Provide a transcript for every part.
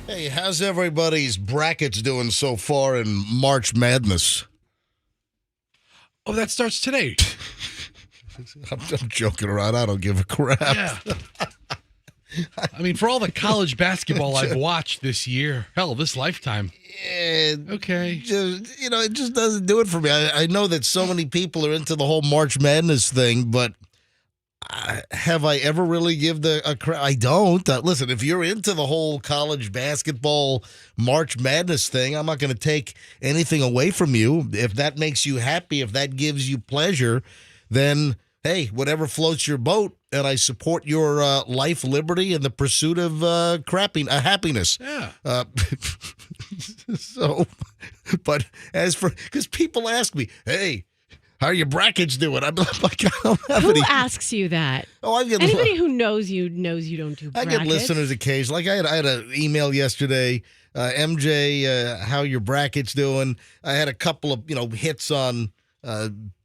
Hey, how's everybody's brackets doing so far in March Madness? Oh, that starts today. I'm joking around. I don't give a crap. Yeah. I mean, for all the college basketball I've watched this year, hell, this lifetime. Yeah, okay. It just doesn't do it for me. I know that so many people are into the whole March Madness thing, but have I ever really give a crap? I don't. Listen, if you're into the whole college basketball March Madness thing, I'm not going to take anything away from you. If that makes you happy, if that gives you pleasure, then, hey, whatever floats your boat, and I support your life, liberty, and the pursuit of happiness. Yeah. But as for, because people ask me, hey, how are your brackets doing? I'm like, I don't have any. Who asks you that? Oh, I get Anybody who knows you don't do brackets. I get listeners occasionally. Like I had an email yesterday, MJ, how your brackets doing? I had a couple of hits on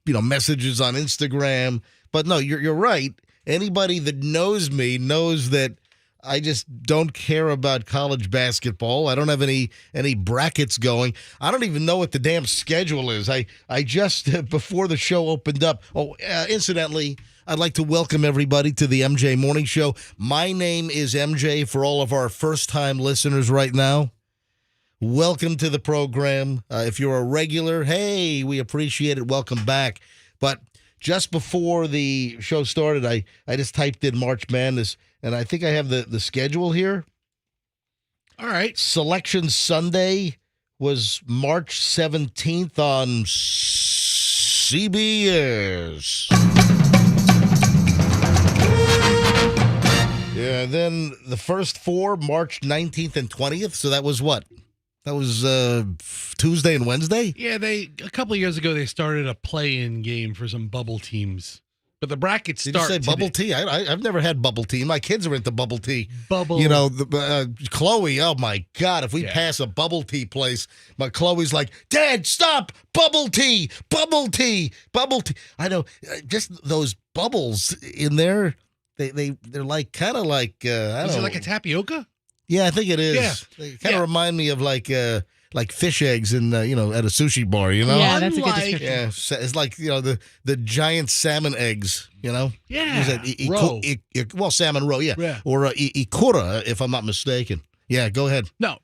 messages on Instagram. But no, you're right. Anybody that knows me knows that I just don't care about college basketball. I don't have any brackets going. I don't even know what the damn schedule is. I just, before the show opened up, incidentally, I'd like to welcome everybody to the MJ Morning Show. My name is MJ for all of our first-time listeners right now. Welcome to the program. If you're a regular, hey, we appreciate it. Welcome back. But just before the show started, I just typed in March Madness, and I think I have the schedule here. All right. Selection Sunday was March 17th on CBS. Yeah, then the first four, March 19th and 20th. So that was what? That was Tuesday and Wednesday? Yeah, a couple of years ago, they started a play-in game for some bubble teams. But the brackets Did start you say today. bubble tea? I've never had bubble tea. My kids are into bubble tea. Bubble. Chloe, oh my God, if we pass a bubble tea place, Chloe's like, Dad, stop! Bubble tea! Bubble tea! Bubble tea! I know, just those bubbles in there, they're like, kind of like, I don't know. Is it like a tapioca? Yeah, I think it is. Yeah. They kind of remind me of like fish eggs in at a sushi bar, Yeah, that's a good description. Yeah, it's like the giant salmon eggs, Yeah. Roe. Salmon roe, Yeah. or ikura, if I'm not mistaken. Yeah, go ahead. No,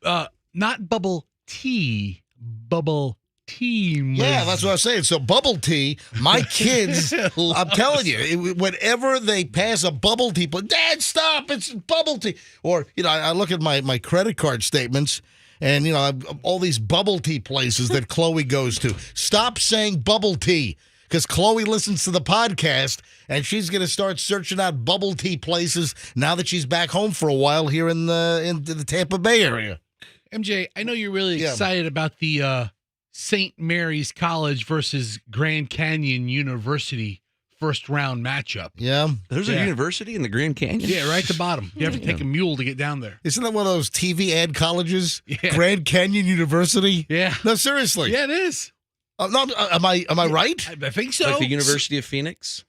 not bubble tea. Bubble tea. Yeah, that's what I was saying. So bubble tea, my kids, I'm telling you, whenever they pass a bubble tea, Dad, stop! It's bubble tea. Or I look at my credit card statements. And, all these bubble tea places that Chloe goes to. Stop saying bubble tea, because Chloe listens to the podcast, and she's going to start searching out bubble tea places now that she's back home for a while here in the Tampa Bay area. MJ, I know you're really excited about the St. Mary's College versus Grand Canyon University first round matchup. Yeah. There's a university in the Grand Canyon. Yeah, right at the bottom. You have to take a mule to get down there. Isn't that one of those TV ad colleges? Yeah. Grand Canyon University? Yeah. No, seriously. Yeah, it is. No, am I right? I think so. Like the University of Phoenix.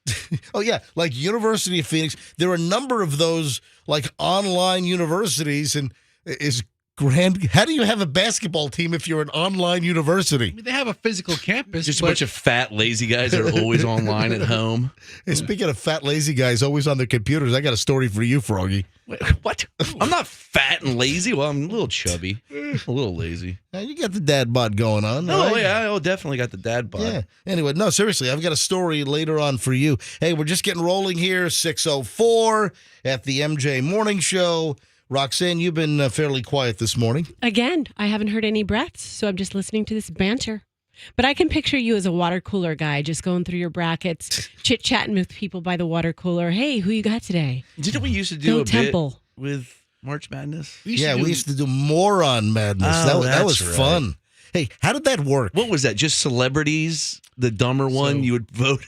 Oh, yeah. Like University of Phoenix. There are a number of those like online universities. And is how do you have a basketball team if you're an online university? I mean, they have a physical campus. Just a bunch of fat, lazy guys that are always online at home. Hey, speaking of fat, lazy guys always on their computers, I got a story for you, Froggy. Wait, what? I'm not fat and lazy. Well, I'm a little chubby, a little lazy. Now, you got the dad bod going on. Oh, right? yeah. I definitely got the dad bod. Yeah. Anyway, no, seriously, I've got a story later on for you. Hey, we're just getting rolling here, 6:04 at the MJ Morning Show. Roxanne, you've been fairly quiet this morning. Again, I haven't heard any breaths, so I'm just listening to this banter. But I can picture you as a water cooler guy, just going through your brackets, chit-chatting with people by the water cooler. Hey, who you got today? Didn't we used to do Bill a Temple. bit with March Madness? We used to do Moron Madness. Oh, that was that's fun. Hey, how did that work? What was that? Just celebrities? The dumber one you would vote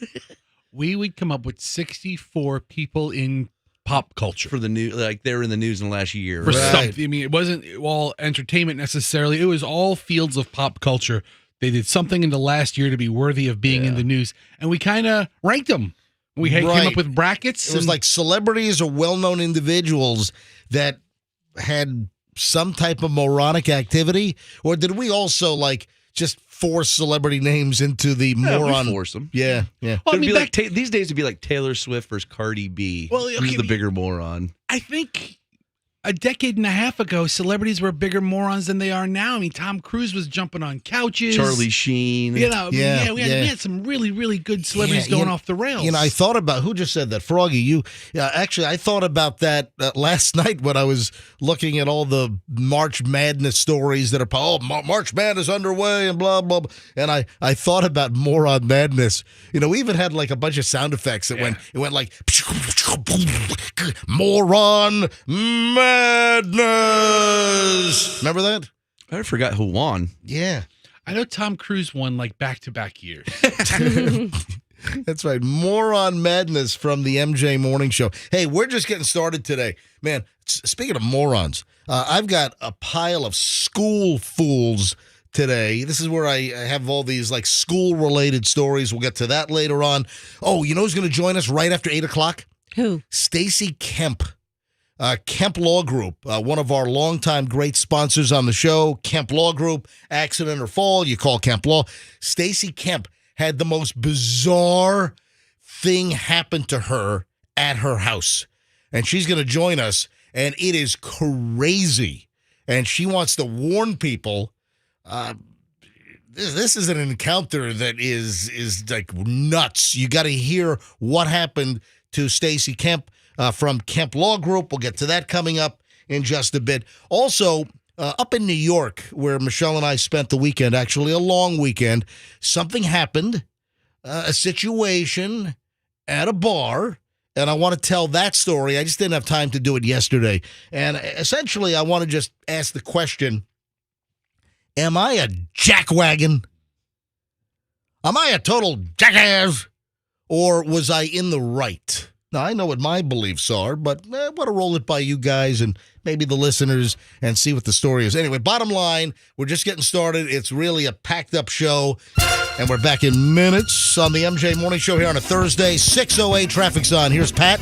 We would come up with 64 people in pop culture. for the new, like they were in the news in the last year. For right? something. I mean, it wasn't all entertainment necessarily. It was all fields of pop culture. They did something in the last year to be worthy of being in the news, and we kind of ranked them. We came Right. up with brackets. It was like celebrities or well-known individuals that had some type of moronic activity, or did we also like just force celebrity names into the Yeah, we moron? force them. Yeah, yeah. Well, I It'd mean, be like these days it'd be like Taylor Swift versus Cardi B. Well, Who's okay, the bigger moron? I think a decade and a half ago, celebrities were bigger morons than they are now. I mean, Tom Cruise was jumping on couches. Charlie Sheen. You know, Yeah, we yeah. had some really, really good celebrities Yeah, going off the rails. You know, I thought about who just said that. Froggy, you. Yeah, actually, I thought about that last night when I was looking at all the March Madness stories that are. March Madness underway and blah blah. Blah. And I thought about Moron Madness. You know, we even had like a bunch of sound effects that went. It went like Moron Madness. Remember that? I forgot who won. Yeah. I know Tom Cruise won like back-to-back years. That's right. Moron Madness from the MJ Morning Show. Hey, we're just getting started today. Man, speaking of morons, I've got a pile of school fools today. This is where I have all these like school-related stories. We'll get to that later on. Oh, you know who's going to join us right after 8 o'clock? Who? Stacy Kemp. Kemp Law Group, one of our longtime great sponsors on the show. Kemp Law Group, accident or fall, you call Kemp Law. Stacy Kemp had the most bizarre thing happen to her at her house. And she's going to join us, and it is crazy. And she wants to warn people. This is an encounter that is like nuts. You got to hear what happened to Stacy Kemp. From Kemp Law Group. We'll get to that coming up in just a bit. Also, up in New York, where Michelle and I spent the weekend, actually a long weekend, something happened, a situation at a bar, and I want to tell that story. I just didn't have time to do it yesterday. And essentially, I want to just ask the question, am I a jackwagon? Am I a total jackass? Or was I in the right? Now, I know what my beliefs are, but I want to roll it by you guys and maybe the listeners and see what the story is. Anyway, bottom line, we're just getting started. It's really a packed-up show, and we're back in minutes on the MJ Morning Show here on a Thursday. 6:08, traffic's on. Here's Pat.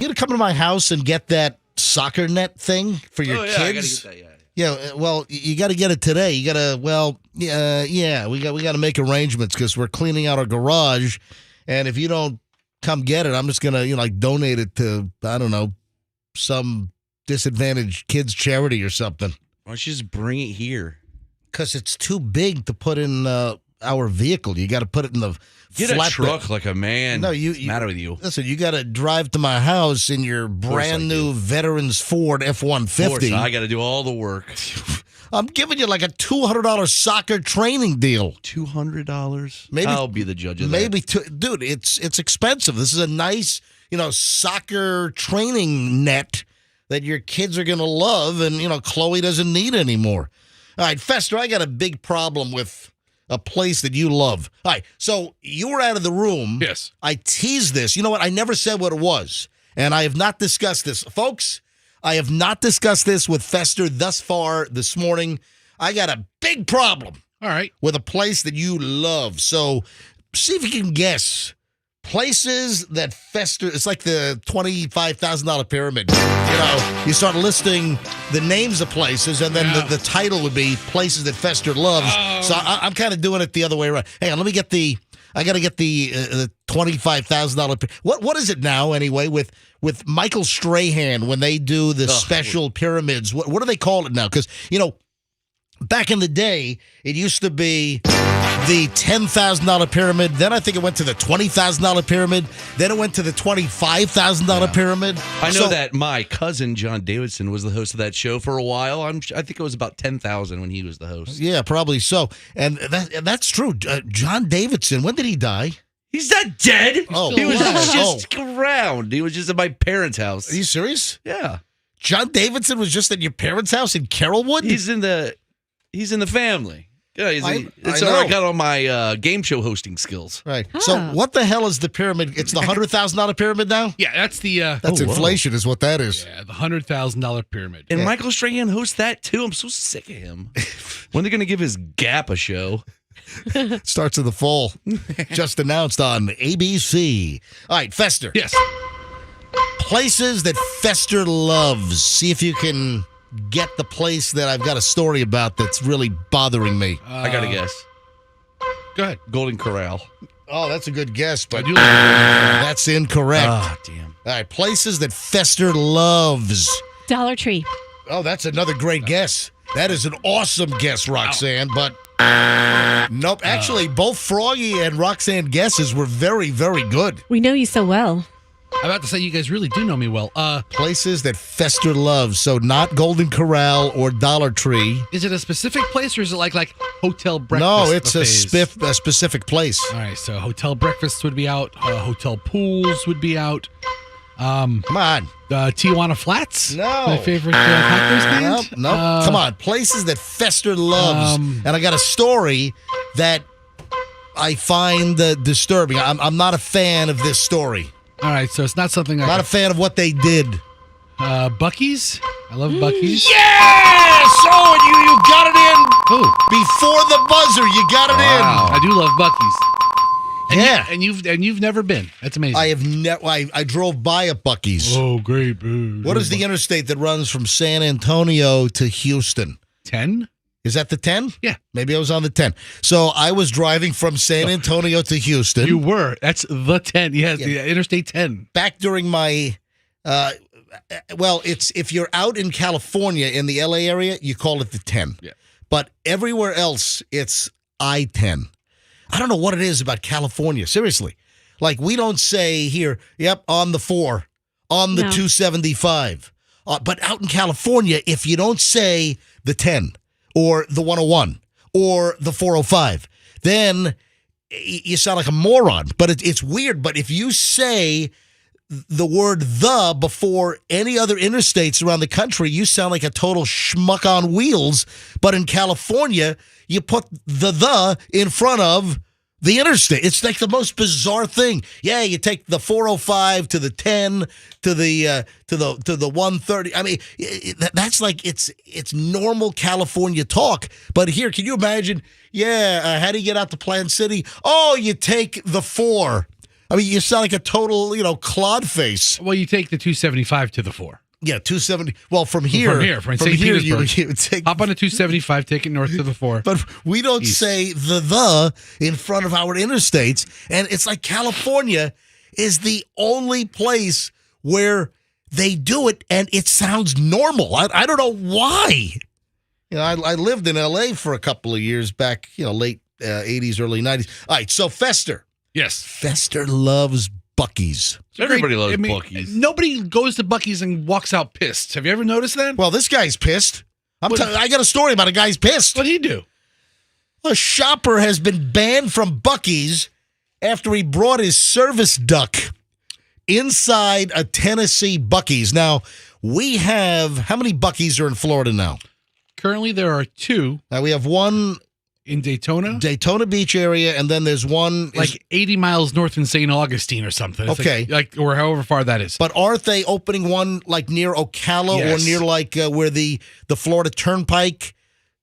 You gonna come to my house and get that soccer net thing for your kids? I gotta get that, Yeah, well, you got to get it today. You got to, we got to make arrangements because we're cleaning out our garage, and if you don't come get it, I'm just gonna, donate it to, I don't know, some disadvantaged kids charity or something. Why don't you just bring it here? Because it's too big to put in our vehicle. You got to put it in the Get a flatbed. truck like a man. No, What's the matter with you? Listen, you got to drive to my house in your brand new Veterans Ford F-150. I got to do all the work. I'm giving you like a $200 soccer training deal. $200? Maybe I'll be the judge of that. Maybe, dude, it's expensive. This is a nice, soccer training net that your kids are going to love, and, Chloe doesn't need anymore. All right, Fester, I got a big problem with a place that you love. All right, so you were out of the room. Yes. I teased this. You know what? I never said what it was, and I have not discussed this. Folks, I have not discussed this with Fester thus far this morning. I got a big problem. All right. With a place that you love. So see if you can guess. Places that Fester, it's like the $25,000 pyramid. You start listing the names of places, and then the title would be places that Fester loves. So I'm kind of doing it the other way around. Hang on, let me get I got to get the $25,000. What is it now anyway with Michael Strahan when they do the special pyramids? What do they call it now? Because, back in the day, it used to be the $10,000 pyramid. Then I think it went to the $20,000 pyramid. Then it went to the $25,000 pyramid. I know that my cousin, John Davidson, was the host of that show for a while. I think it was about 10,000 when he was the host. Yeah, probably so. And that's true. John Davidson, when did he die? He's not dead. Oh, he was just around. He was just at my parents' house. Are you serious? Yeah. John Davidson was just at your parents' house in Carrollwood? He's in the family. Yeah, that's where I got all my game show hosting skills. Right. So what the hell is the pyramid? It's the $100,000 pyramid now? Yeah, that's the That's inflation is what that is. Yeah, the $100,000 pyramid. And Michael Strahan hosts that too. I'm so sick of him. When they're going to give his Gap a show? Starts in the fall. Just announced on ABC. All right, Fester. Yes. Places that Fester loves. See if you can get the place that I've got a story about that's really bothering me. I got to guess. Go ahead. Golden Corral. Oh, that's a good guess, but I do like that's incorrect. Ah, damn. All right, places that Fester loves. Dollar Tree. Oh, that's another great guess. That is an awesome guess, Roxanne, but nope. Actually, both Froggy and Roxanne guesses were very, very good. We know you so well. I'm about to say you guys really do know me well. Places that Fester loves. So not Golden Corral or Dollar Tree. Is it a specific place or is it like hotel breakfast? No, it's a buffets? specific place. All right, so hotel breakfasts would be out. Hotel pools would be out. Come on. Tijuana Flats. No. My favorite cocktail stand. No. Come on. Places that Fester loves. And I got a story that I find disturbing. I'm not a fan of this story. All right, so it's not something I Not a fan of what they did. Buc-ee's. I love Buc-ee's. Yes! Oh, and you got it in. Oh, Before the buzzer, you got it I do love Buc-ee's. in. Yeah. And you've never been. That's amazing. I have never. I drove by a Buc-ee's. Oh, great. What is the interstate that runs from San Antonio to Houston? 10? Is that the 10? Yeah. Maybe I was on the 10. So I was driving from San Antonio to Houston. You were. That's the 10. Yes, the Interstate 10. Back during my, it's if you're out in California in the LA area, you call it the 10. Yeah. But everywhere else, it's I-10. I don't know what it is about California. Seriously. Like we don't say here, yep, on the 4, on the 275. But out in California, if you don't say the 10, or the 101, or the 405, then you sound like a moron. But it's weird. But if you say the word "the" before any other interstates around the country, you sound like a total schmuck on wheels. But in California, you put the in front of the interstate. It's like the most bizarre thing. Yeah, you take the 405 to the 10 to the 130. I mean, that's like it's normal California talk. But here, can you imagine? Yeah, how do you get out to Plant City? Oh, you take the 4. I mean, you sound like a total, clod face. Well, you take the 275 to the 4. Yeah, 270. Well, from here, From St. Petersburg. you would take. Hop on a 275, take it north to the 4. But we don't East. say the in front of our interstates, and it's like California is the only place where they do it, and it sounds normal. I don't know why. I lived in L.A. for a couple of years back, late 80s, early 90s. All right, so Fester. Yes. Fester loves Buc-ee's. Everybody loves Buc-ee's. Nobody goes to Buc-ee's and walks out pissed. Have you ever noticed that? Well, this guy's pissed. I got a story about a guy's pissed. What'd he do? A shopper has been banned from Buc-ee's after he brought his service duck inside a Tennessee Buc-ee's. Now, we have, how many Buc-ee's are in Florida now? Currently, there are 2 Now, we have one in Daytona Beach area, and then there's one. like 80 miles north in St. Augustine or something. It's Okay. like or however far that is. But aren't they opening one like near Ocala Yes. or near like where the Florida Turnpike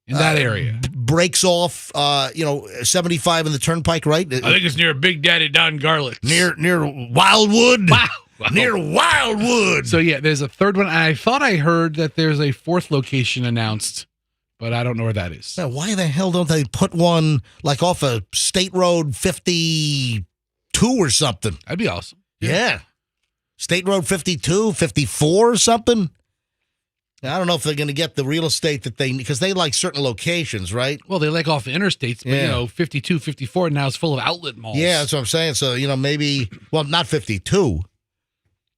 In that area. breaks off, 75 in the Turnpike, right? I think it's near Big Daddy Don Garlic. Near Wildwood. Wow. Near Wildwood. So, yeah, there's a third one. I thought I heard that there's a 4th location announced, but I don't know where that is. Now, why the hell don't they put one like off of State Road 52 or something? That'd be awesome. Yeah. State Road 52, 54 or something? I don't know if they're going to get the real estate that they need, because they like certain locations, right? Well, they like off the interstates, but, Yeah. 52, 54 now is full of outlet malls. Yeah, that's what I'm saying. So, maybe, well, not 52,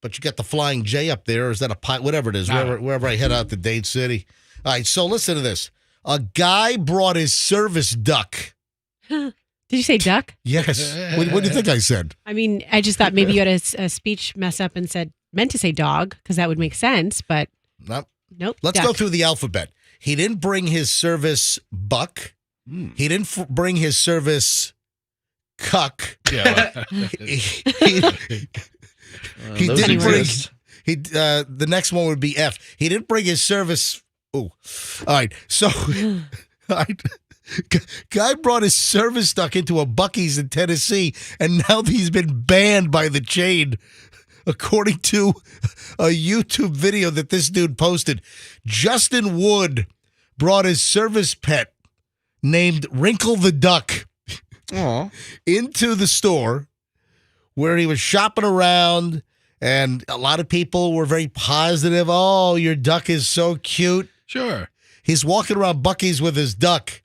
but you got the Flying J up there, or is that whatever it is, wherever I head out to Dade City. All right, so listen to this. A guy brought his service duck. Did you say duck? Yes. What do you think I said? I mean, I just thought maybe you had a speech mess up and meant to say dog, because that would make sense, but No. nope. Let's duck. go through the alphabet. He didn't bring his service buck. He didn't bring his service cuck. Yeah. He Those didn't bring. exist. The next one would be F. He didn't bring his service. Oh, all right. So, all right. Guy brought his service duck into a Buc-ee's in Tennessee, and now he's been banned by the chain. According to a YouTube video that this dude posted, Justin Wood brought his service pet named Wrinkle the Duck into the store where he was shopping around, and a lot of people were very positive. Oh, your duck is so cute. Sure. He's walking around Buc-ee's with his duck.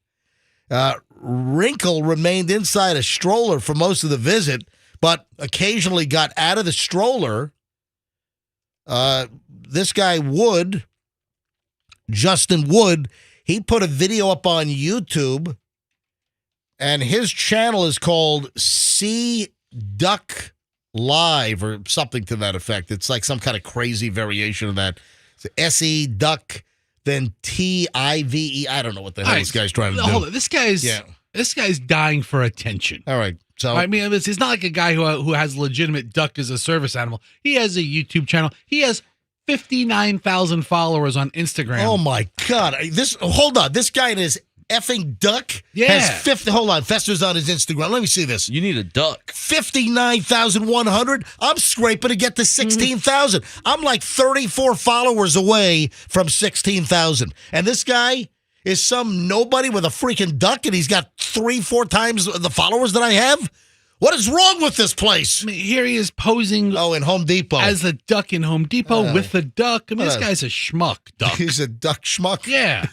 Wrinkle remained inside a stroller for most of the visit, but occasionally got out of the stroller. This guy Justin Wood, he put a video up on YouTube, and his channel is called Sea Duck Live or something to that effect. It's like some kind of crazy variation of that. It's S-E Duck, then T-I-V-E. I don't know what the hell this guy's trying to do. Hold on. This guy's dying for attention. All right. So I mean, it's not like a guy who has legitimate duck as a service animal. He has a YouTube channel. He has 59,000 followers on Instagram. oh my God. Hold on. This guy in his effing duck has 50. Hold on. Fester's on his Instagram. Let me see this. You need a duck. 59,100. I'm scraping to get to 16,000. I'm like 34 followers away from 16,000. And this guy is some nobody with a freaking duck, and he's got 3-4 times the followers that I have. What is wrong with this place? I mean, here he is posing Oh, in Home Depot. as a duck in Home Depot with the duck. I mean, this guy's a schmuck duck. He's a duck schmuck. Yeah.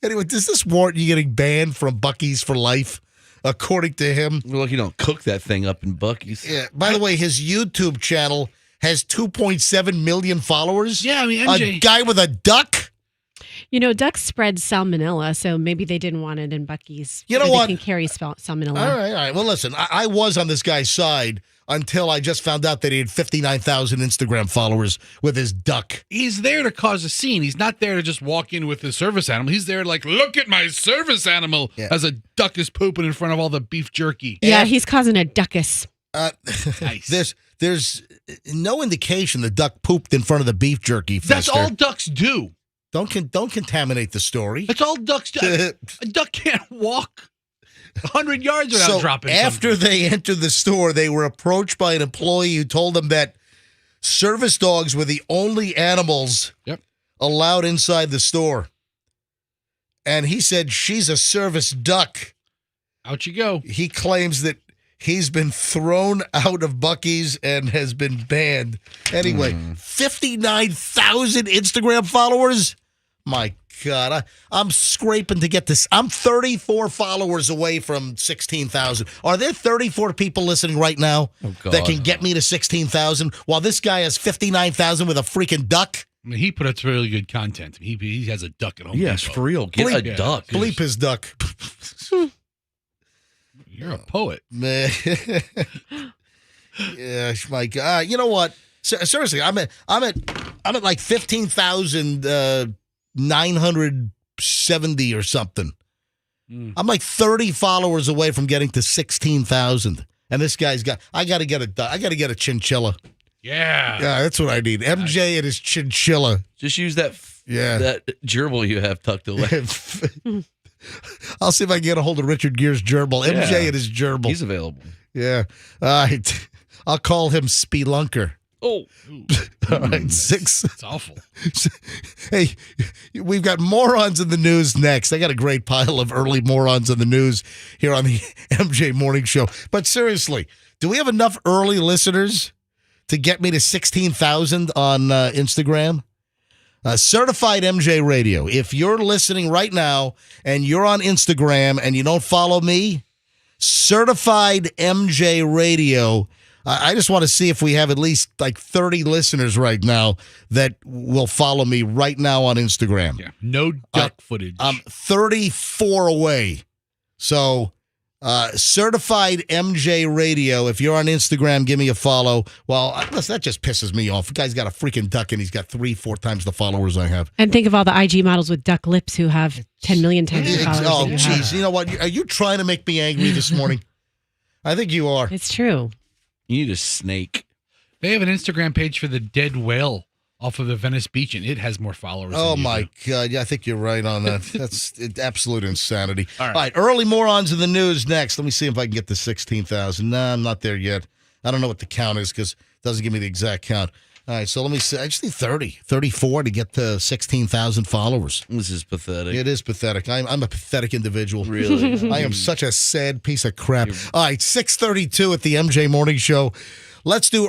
Anyway, does this warrant you getting banned from Buc-ee's for life, according to him? Well, you don't cook that thing up in Buc-ee's. Yeah. By the way, his YouTube channel has 2.7 million followers. Yeah, I mean, A MJ. guy with a duck? Ducks spread salmonella, so maybe they didn't want it in Buc-ee's. You know Or what? They can carry salmonella. All right. Well, listen, I was on this guy's side until I just found out that he had 59,000 Instagram followers with his duck. He's there to cause a scene. He's not there to just walk in with his service animal. He's there like, look at my service animal as a duck is pooping in front of all the beef jerky. Yeah, he's causing a duckus. Nice. There's no indication the duck pooped in front of the beef jerky. That's Fester. all ducks do. Don't contaminate the story. That's all ducks do. A duck can't walk. 100 yards without So dropping after something. they entered the store, they were approached by an employee who told them that service dogs were the only animals Yep. allowed inside the store. And he said, she's a service duck. Out you go. He claims that he's been thrown out of Buc-ee's and has been banned. Anyway, 59,000 Instagram followers? My God, I'm scraping to get this. I'm 34 followers away from 16,000. Are there 34 people listening right now that can get me to 16,000 while this guy has 59,000 with a freaking duck? I mean, he put out really good content. He has a duck at home. Yes, Depot. for real. Get a duck. Bleep his duck. You're a poet. Man. Yeah, my God. You know what? Seriously, I'm at like 15,970 or something. I'm like 30 followers away from getting to 16,000. And this guy's I got to get a chinchilla. Yeah. Yeah, that's what I need. MJ and his chinchilla. Just use that gerbil you have tucked away. I'll see if I can get a hold of Richard Gere's gerbil. MJ and his gerbil. He's available. Yeah. All right. I'll call him Spelunker. Oh. All right. 6. It's awful. Hey, we've got morons in the news next. I got a great pile of early morons in the news here on the MJ Morning Show. But seriously, do we have enough early listeners to get me to 16,000 on Instagram? Certified MJ Radio. If you're listening right now and you're on Instagram and you don't follow me, Certified MJ Radio. I just want to see if we have at least like 30 listeners right now that will follow me right now on Instagram. Yeah. No duck footage. I'm 34 away. So, Certified MJ Radio. If you're on Instagram, give me a follow. Well, listen, that just pisses me off. The guy's got a freaking duck and he's got 3-4 times the followers I have. And think of all the IG models with duck lips who have 10 million times the followers. Oh, that you have. jeez. You know what? Are you trying to make me angry this morning? I think you are. It's true. You need a snake. They have an Instagram page for the dead whale off of the Venice Beach, and it has more followers. Oh, than you my do. God. Yeah, I think you're right on that. That's absolute insanity. All right. All right. Early morons in the news next. Let me see if I can get to 16,000. Nah, I'm not there yet. I don't know what the count is because it doesn't give me the exact count. All right. So let me see. I just need 34 to get to 16,000 followers. This is pathetic. It is pathetic. I'm a pathetic individual. Really? I am such a sad piece of crap. All right, 6:32 at the MJ Morning Show. Let's do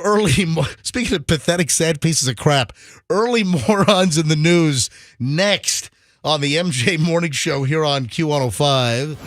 speaking of pathetic, sad pieces of crap, early morons in the news next on the MJ Morning Show here on Q105.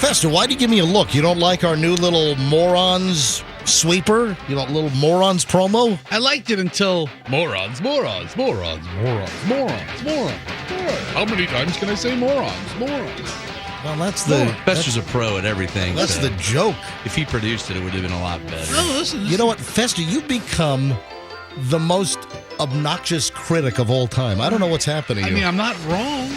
Fester, why do you give me a look? You don't like our new little morons sweeper? You know, little morons promo? I liked it until morons. How many times can I say morons? Well, that's Fester's a pro at everything. That's so the joke. If he produced it, it would have been a lot better. Oh, listen. You know what, Fester, you've become the most obnoxious critic of all time. I don't know what's happening I to mean, you. I'm not wrong.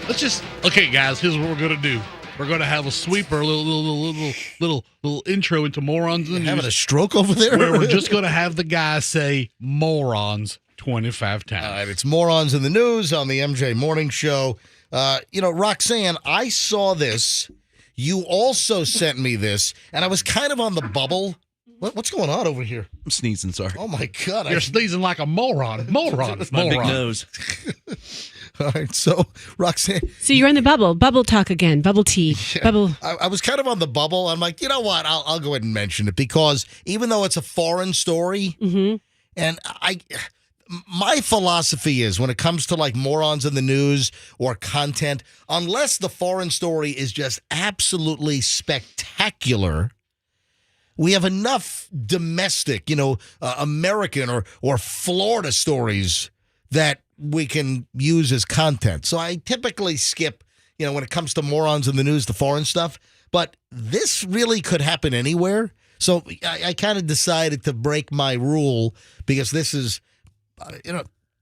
Let's just okay, guys. Here's what we're gonna do. We're gonna have a sweeper, a little intro into morons in the Having a news, stroke over there? where we're just gonna have the guy say morons 25 times. All right, it's morons in the news on the MJ Morning Show. Roxanne, I saw this. You also sent me this, and I was kind of on the bubble. What's going on over here? I'm sneezing, sorry. Oh, my God. You're sneezing like a moron. Moron. My big nose. All right, so, Roxanne. So you're on the bubble. Bubble talk again. Bubble tea. Yeah, Bubble. I was kind of on the bubble. I'm like, you know what? I'll go ahead and mention it because even though it's a foreign story, and my philosophy is when it comes to like morons in the news or content, unless the foreign story is just absolutely spectacular, we have enough domestic, American or Florida stories that we can use as content. So I typically skip, when it comes to morons in the news, the foreign stuff. But this really could happen anywhere. So I kind of decided to break my rule because this is,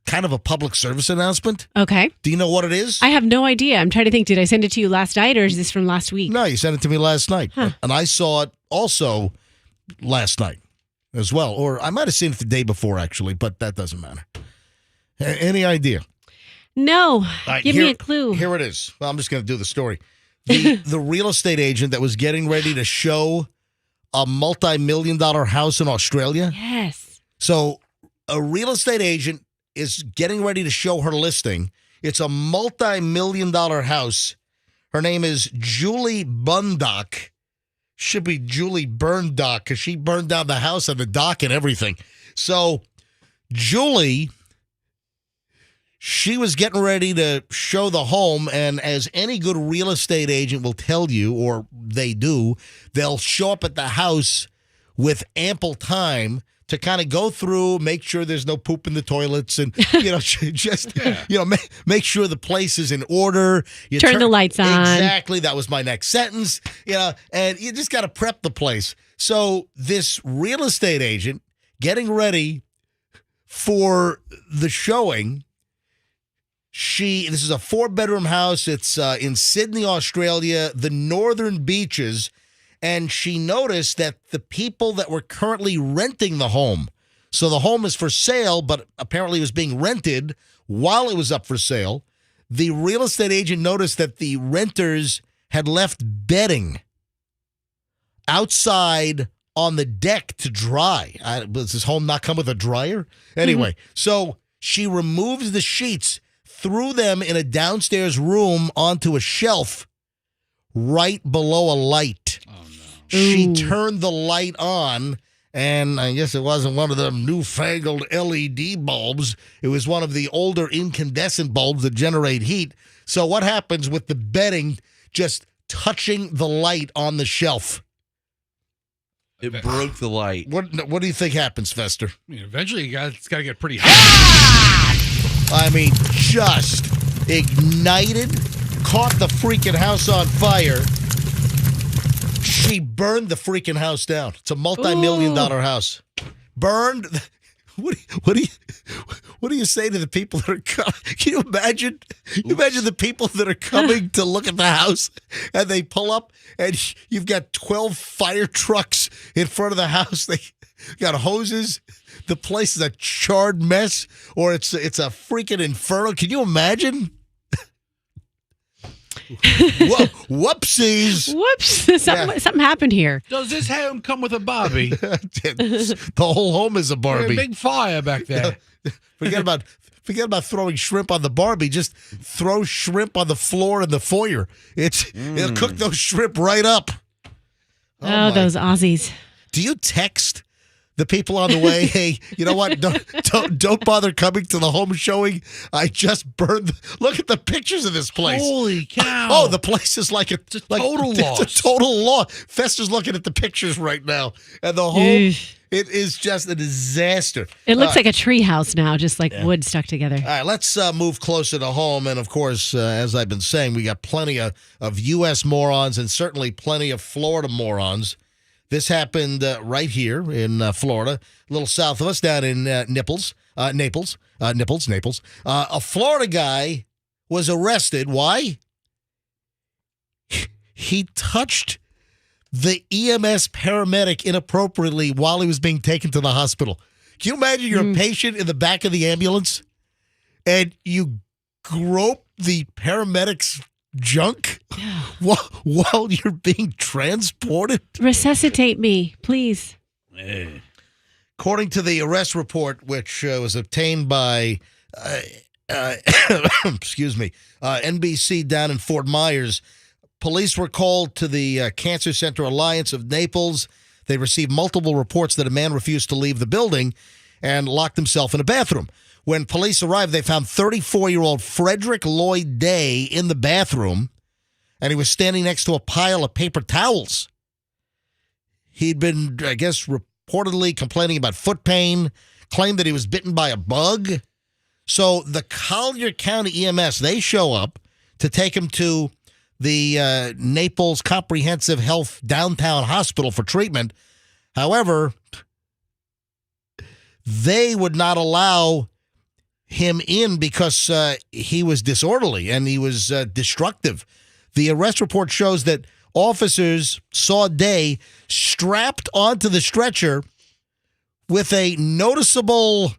kind of a public service announcement. Okay. Do you know what it is? I have no idea. I'm trying to think. Did I send it to you last night or is this from last week? No, you sent it to me last night. Huh. And I saw it also last night as well. Or I might have seen it the day before, actually, but that doesn't matter. Any idea? No. All right, Give me a clue. Here it is. Well, I'm just going to do the story. The real estate agent that was getting ready to show a multi-million-dollar house in Australia. Yes. So a real estate agent is getting ready to show her listing. It's a multi-million-dollar house. Her name is Julie Bundock. Should be Julie Burndock because she burned down the house and the dock and everything. So Julie, she was getting ready to show the home, and as any good real estate agent will tell you, or they do, they'll show up at the house with ample time to kind of go through, make sure there's no poop in the toilets, and just make sure the place is in order. You turn the lights on. Exactly, that was my next sentence. And you just got to prep the place. So this real estate agent getting ready for the showing. This is a 4-bedroom house. It's in Sydney, Australia, the northern beaches. And she noticed that the people that were currently renting the home, so the home is for sale, but apparently it was being rented while it was up for sale. The real estate agent noticed that the renters had left bedding outside on the deck to dry. Does this home not come with a dryer? Anyway, So she removes the sheets, threw them in a downstairs room onto a shelf right below a light. Oh, no. She turned the light on, and I guess it wasn't one of them newfangled LED bulbs. It was one of the older incandescent bulbs that generate heat. So what happens with the bedding just touching the light on the shelf? It broke the light. What do you think happens, Fester? I mean, eventually it's got to get pretty hot. I mean, just ignited, caught the freaking house on fire. She burned the freaking house down. It's a multi-million-dollar house. Burned. What do you say to the people that are coming? Can you imagine? You imagine the people that are coming to look at the house, and they pull up, and you've got 12 fire trucks in front of the house. They got hoses. The place is a charred mess, or it's a freaking inferno. Can you imagine? Whoa, whoopsies. Whoops. Something happened here. Does this home come with a Barbie? The whole home is a Barbie. Big fire back there. Forget about throwing shrimp on the Barbie. Just throw shrimp on the floor in the foyer. It'll cook those shrimp right up. Oh, those Aussies. Do you text the people on the way, hey, you know what? Don't bother coming to the home showing. I just burned. Look at the pictures of this place. Holy cow! Oh, the place is like a total loss. It's a total loss. Fester's looking at the pictures right now, and the home. It is just a disaster. It looks like a tree house now, just like wood stuck together. All right, let's move closer to home. And, of course, as I've been saying, we got plenty of U.S. morons and certainly plenty of Florida morons. This happened right here in Florida, a little south of us, down in Naples. A Florida guy was arrested. Why? He touched the EMS paramedic inappropriately while he was being taken to the hospital. Can you imagine you're a patient in the back of the ambulance and you grope the paramedic's junk while you're being transported? Resuscitate me, please. According to the arrest report, which was obtained by NBC down in Fort Myers, police were called to the Cancer Center Alliance of Naples. They received multiple reports that a man refused to leave the building and locked himself in a bathroom. When police arrived, they found 34-year-old Frederick Lloyd Day in the bathroom, and he was standing next to a pile of paper towels. He'd been, I guess, reportedly complaining about foot pain, claimed that he was bitten by a bug. So the Collier County EMS, they show up to take him to the Naples Comprehensive Health Downtown Hospital for treatment. However, they would not allow him in because he was disorderly and he was destructive. The arrest report shows that officers saw Day strapped onto the stretcher with a noticeable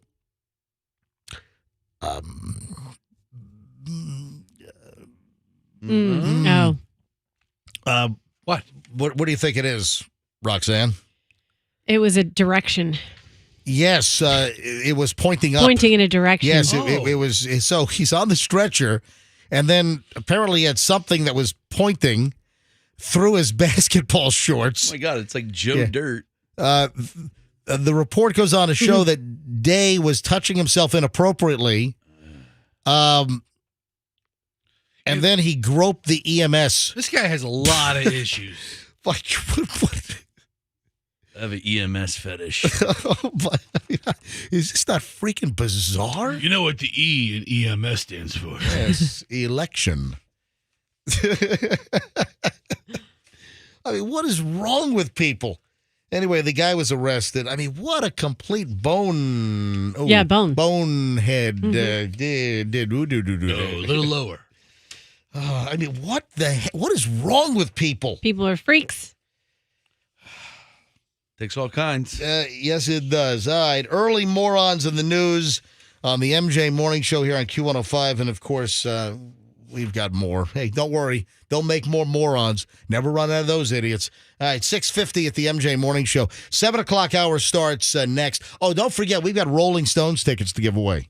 Oh. What? What do you think it is, Roxanne? It was a direction. Yes, it was pointing up. Pointing in a direction. Yes, Oh. it was. So he's on the stretcher, and then apparently he had something that was pointing through his basketball shorts. Oh my God, it's like Joe Yeah. Dirt. The report goes on to show that Day was touching himself inappropriately, and then he groped the EMS. This guy has a lot of issues. Like, what? I have an EMS fetish. Is this not freaking bizarre? You know what the E in EMS stands for? Yes, election. I mean, what is wrong with people? Anyway, the guy was arrested. I mean, what a complete bone. Oh, Yeah, bone. Bonehead. No, a little lower. I mean, what is wrong with people? People are freaks. Takes all kinds. Yes, it does. All right. Early morons in the news on the MJ Morning Show here on Q105. And, of course, we've got more. Hey, don't worry. They'll make more morons. Never run out of those idiots. All right, 6:50 at the MJ Morning Show. 7 o'clock hour starts next. Oh, don't forget, we've got Rolling Stones tickets to give away.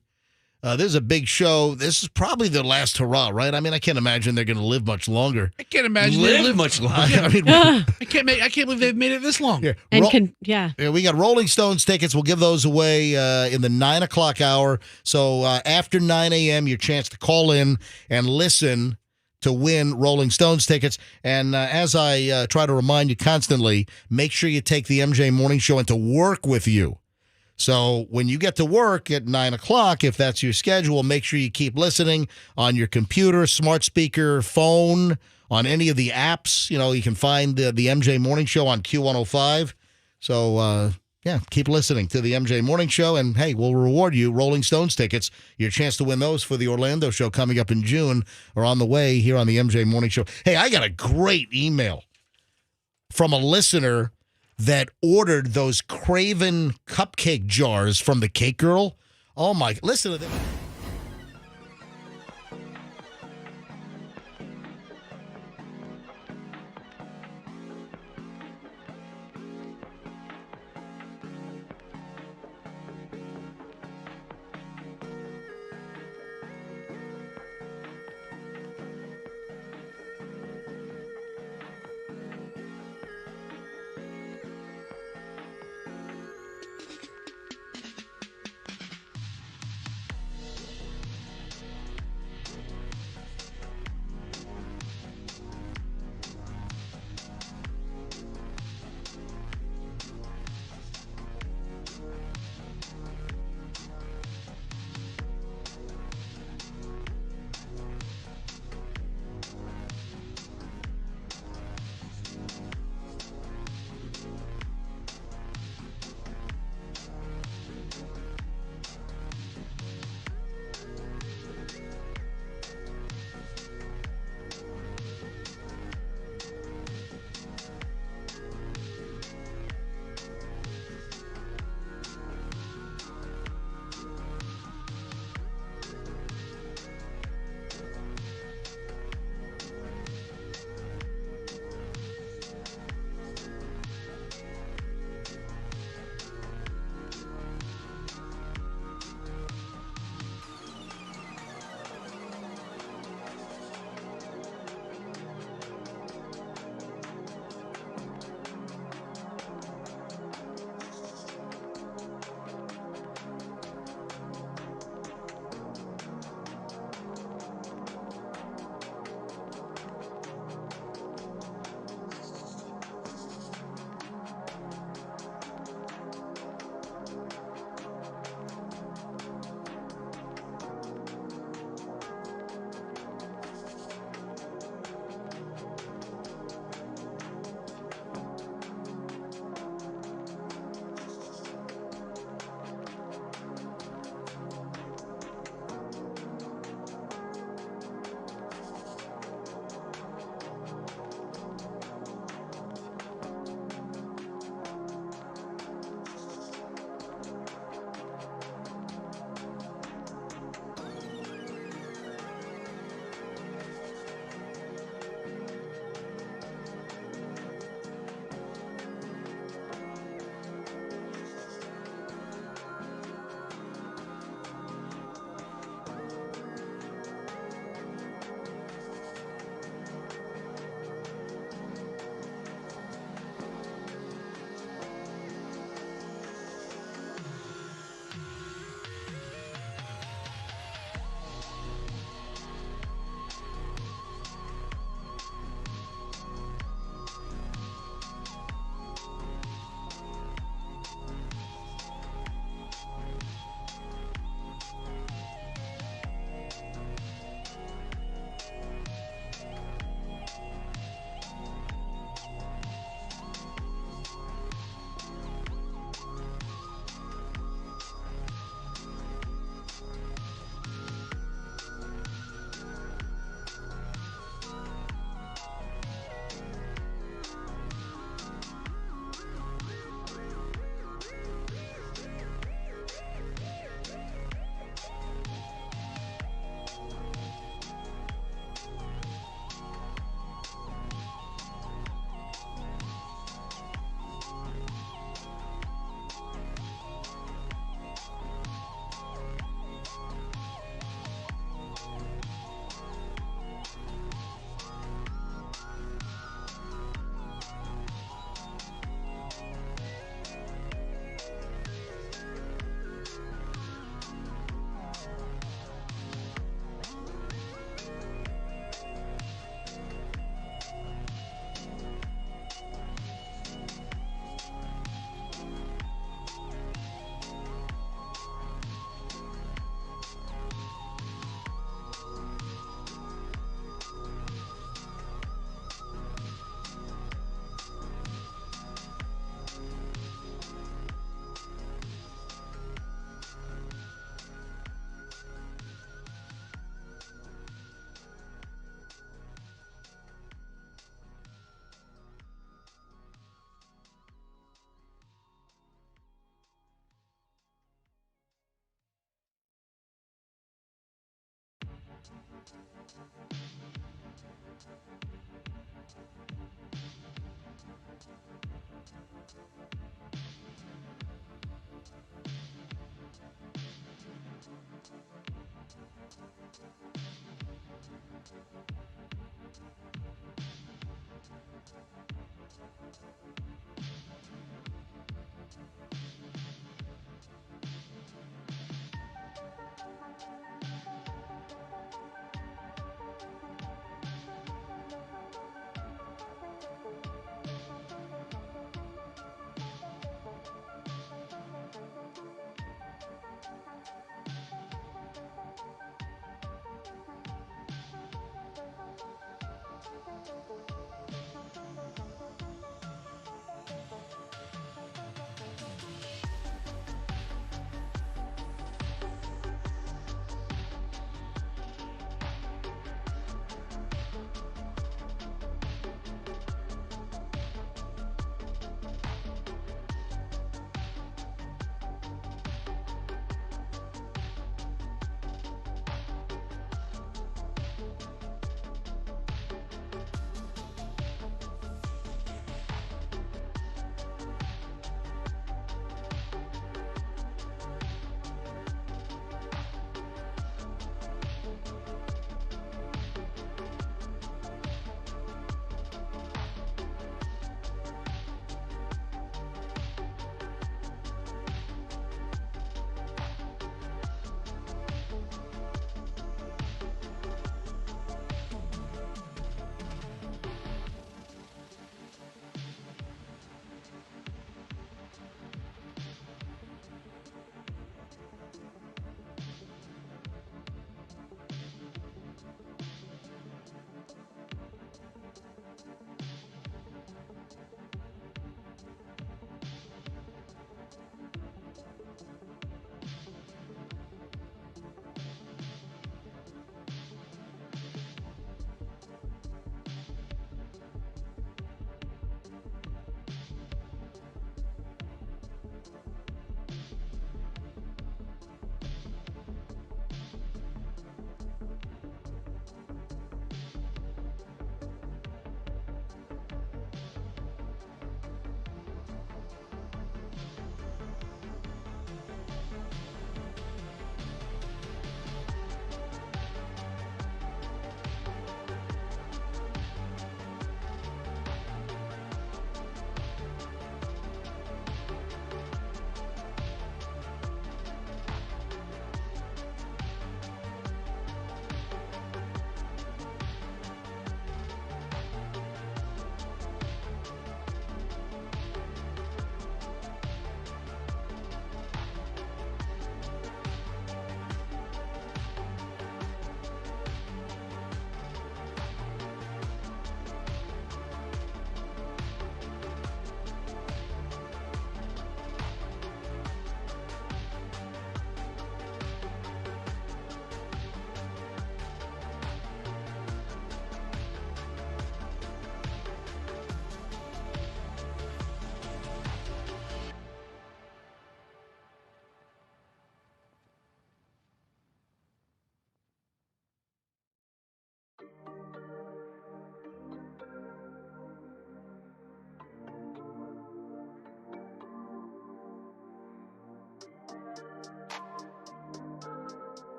This is a big show. This is probably their last hurrah, right? I mean, I can't imagine they're going to live much longer. I can't imagine they live much longer. I mean, Ah, I can't believe they've made it this long. yeah, and yeah, we got Rolling Stones tickets. We'll give those away in the 9 o'clock hour. So after 9 a.m., your chance to call in and listen to win Rolling Stones tickets. And as I try to remind you constantly, make sure you take the MJ Morning Show into work with you. So when you get to work at 9 o'clock, if that's your schedule, make sure you keep listening on your computer, smart speaker, phone, on any of the apps. You know, you can find the MJ Morning Show on Q105. So, yeah, keep listening to the MJ Morning Show. And, hey, we'll reward you Rolling Stones tickets. Your chance to win those for the Orlando show coming up in June are on the way here on the MJ Morning Show. Hey, I got a great email from a listener that ordered those Craven cupcake jars from the Cake Girl. Oh, my. Listen to this.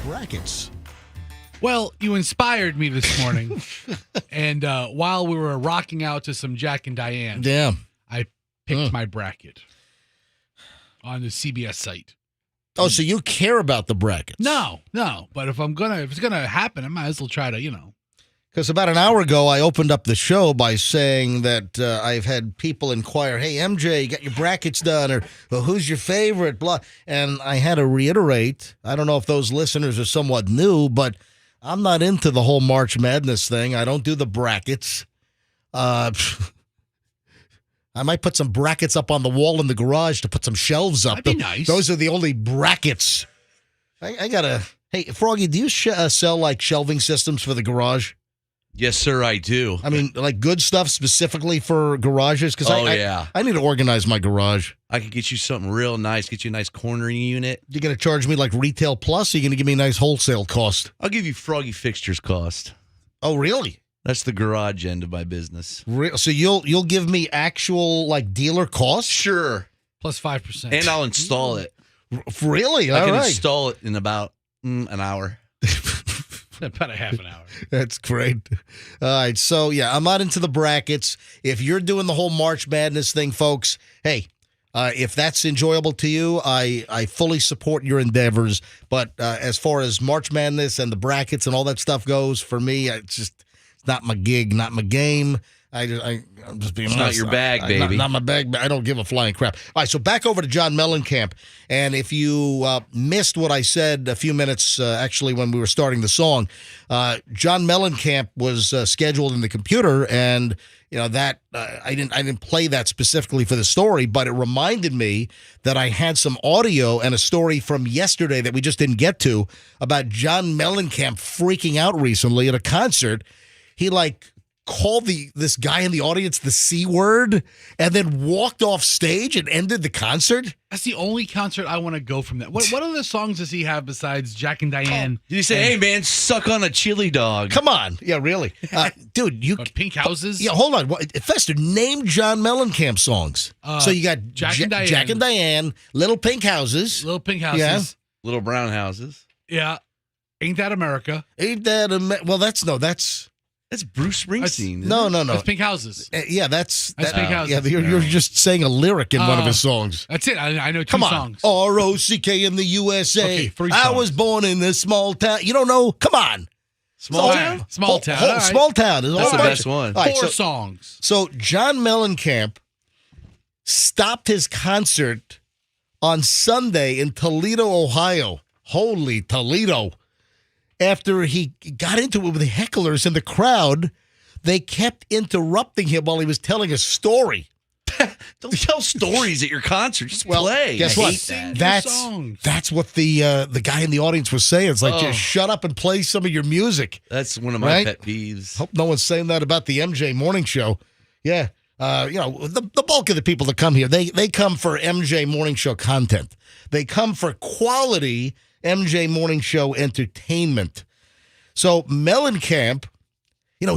brackets? Well, you inspired me this morning. And while we were rocking out to some Jack and Diane, Yeah. I picked my bracket on the CBS site. Oh, so you care about the brackets? No. But if it's gonna happen, I might as well try to, Because about an hour ago, I opened up the show by saying that I've had people inquire, hey, MJ, you got your brackets done? Or well, who's your favorite? Blah. And I had to reiterate, I don't know if those listeners are somewhat new, but I'm not into the whole March Madness thing. I don't do the brackets. I might put some brackets up on the wall in the garage to put some shelves up. That'd be nice. Those are the only brackets. I got to, hey, Froggy, do you sell like shelving systems for the garage? Yes, sir, I do. I mean, like good stuff specifically for garages? Because I need to organize my garage. I could get you something real nice, get you a nice cornering unit. You're going to charge me like retail plus, or you're going to give me a nice wholesale cost? I'll give you Froggy fixtures cost. Oh, really? That's the garage end of my business. So you'll give me actual like dealer costs? Sure. Plus 5%. And I'll install it. Really? I All can right. install it in about an hour. About a half an hour. That's great. All right. So, yeah, I'm not into the brackets. If you're doing the whole March Madness thing, folks, hey, if that's enjoyable to you, I fully support your endeavors. But as far as March Madness and the brackets and all that stuff goes, for me, it's not my gig, not my game. I'm just being It's honest. not your bag, baby. Not my bag. I don't give a flying crap. All right, so back over to John Mellencamp. And if you missed what I said a few minutes, actually, when we were starting the song, John Mellencamp was scheduled in the computer, and that I didn't play that specifically for the story, but it reminded me that I had some audio and a story from yesterday that we just didn't get to about John Mellencamp freaking out recently at a concert. He called this guy in the audience the C word and then walked off stage and ended the concert. That's the only concert I want to go from that. What other songs does he have besides Jack and Diane? Did he say, hey, man, suck on a chili dog? Come on. Yeah, really. Dude, you... Pink Houses? Yeah, hold on. Fester, name John Mellencamp songs. So you got Jack and Diane, Little Pink Houses. Little Pink Houses. Yeah. Little brown houses. Yeah. Ain't That America? Ain't that... Well, that's... That's Bruce Springsteen. No. That's Pink Houses. Yeah, that's Pink Houses. Yeah, you're just saying a lyric in one of his songs. That's it. I know two Come on. songs. R-O-C-K in the USA. Okay, 3 I songs. was born in this small town. You don't know? Come on. Small All town? right. Small town. All right. Small town. That's the best one. All right, 4 songs. So John Mellencamp stopped his concert on Sunday in Toledo, Ohio. Holy Toledo. After he got into it with the hecklers in the crowd, they kept interrupting him while he was telling a story. Don't tell stories at your concert. Just play. Guess I what? hate that. That's what the guy in the audience was saying. It's like, Oh. just shut up and play some of your music. That's one of my Right? pet peeves. Hope no one's saying that about the MJ Morning Show. Yeah. The bulk of the people that come here, they come for MJ Morning Show content. They come for quality MJ Morning Show entertainment. So Mellencamp,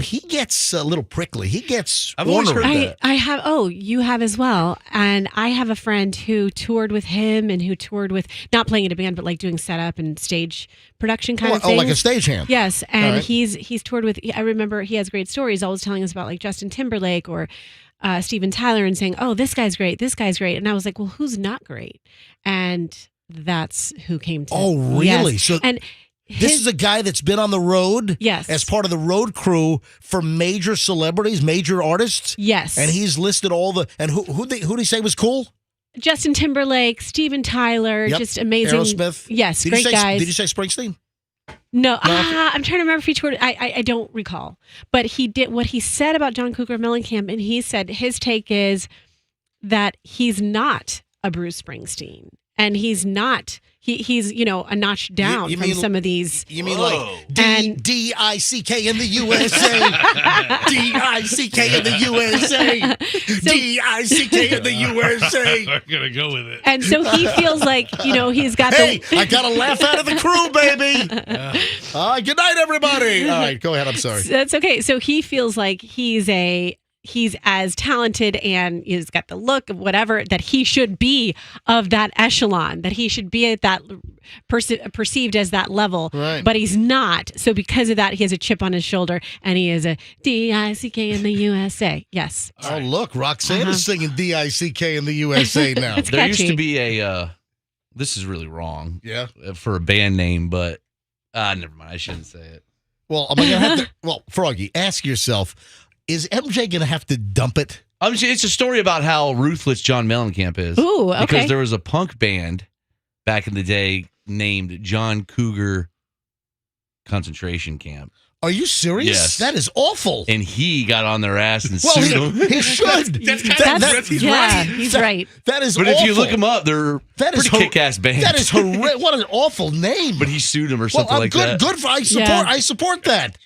he gets a little prickly. He gets I've always ornery. heard that. I have. Oh, you have as well. And I have a friend who toured with him and who toured with, not playing in a band, but like doing setup and stage production kind of Oh, things. like a stagehand. Yes, and All right. he's toured with. I remember he has great stories, always telling us about like Justin Timberlake or Steven Tyler, and saying, "Oh, this guy's great. This guy's great." And I was like, "Well, who's not great?" And that's who came to. Oh, really? Yes. So and this is a guy that's been on the road Yes. as part of the road crew for major celebrities, major artists. yes, And he's listed all the, and who'd he say was cool? Justin Timberlake, Steven Tyler, Yep. just amazing. Aerosmith. Yes, Did great you say, guys. Did you say Springsteen? No, No? I'm trying to remember if he toured. I don't recall. But he did what he said about John Cougar Mellencamp, and he said his take is that he's not a Bruce Springsteen, and he's not. He's a notch down You from mean- some of these. You mean Whoa. like And- D-I-C-K in the USA? D-I-C-K in the USA? D-I-C-K in the USA? We're going to go with it. And so he feels like he's got Hey, the. I got a laugh out of the crew, baby. All right, good night, everybody. All right, go ahead. I'm sorry. That's okay. So he feels like he's he's as talented and he's got the look of whatever that he should be of that echelon, that he should be at that perceived as that level, Right. but he's not. So because of that, he has a chip on his shoulder and he is a D-I-C-K in the USA. Yes. Oh, look, Roxanne is singing D-I-C-K in the USA now. It's There used catchy. to be a. This is really wrong. Yeah. For a band name, but never mind. I shouldn't say it. Well, am I gonna have to? Well, Froggy, ask yourself: is MJ gonna have to dump it? It's a story about how ruthless John Mellencamp is. Ooh, okay. Because there was a punk band back in the day named John Cougar Concentration Camp. Are you serious? Yes. That is awful. And he got on their ass and Well, sued them. he should. That's kind of he's yeah, right. he's right. That is But awful. if you look them up, they're That is pretty kick-ass band. That is horrific. What an awful name. But he sued him or well, something like good, that. good for I support that.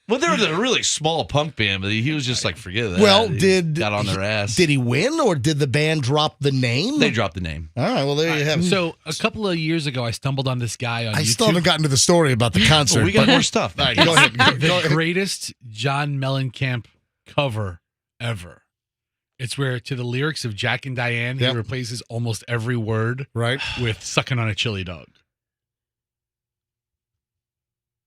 Well, they were a really small punk band, but he was just like, forget that. Well, He got on their ass. Did he win, or did the band drop the name? They dropped the name. All right, well there you have it. So a couple of years ago, I stumbled on this guy on I YouTube. still haven't gotten to the story about the concert. Well, we got but- more stuff. All right, go ahead. Go the ahead. greatest John Mellencamp cover ever. It's where to the lyrics of Jack and Diane, Yep. he replaces almost every word Right. with "sucking on a chili dog."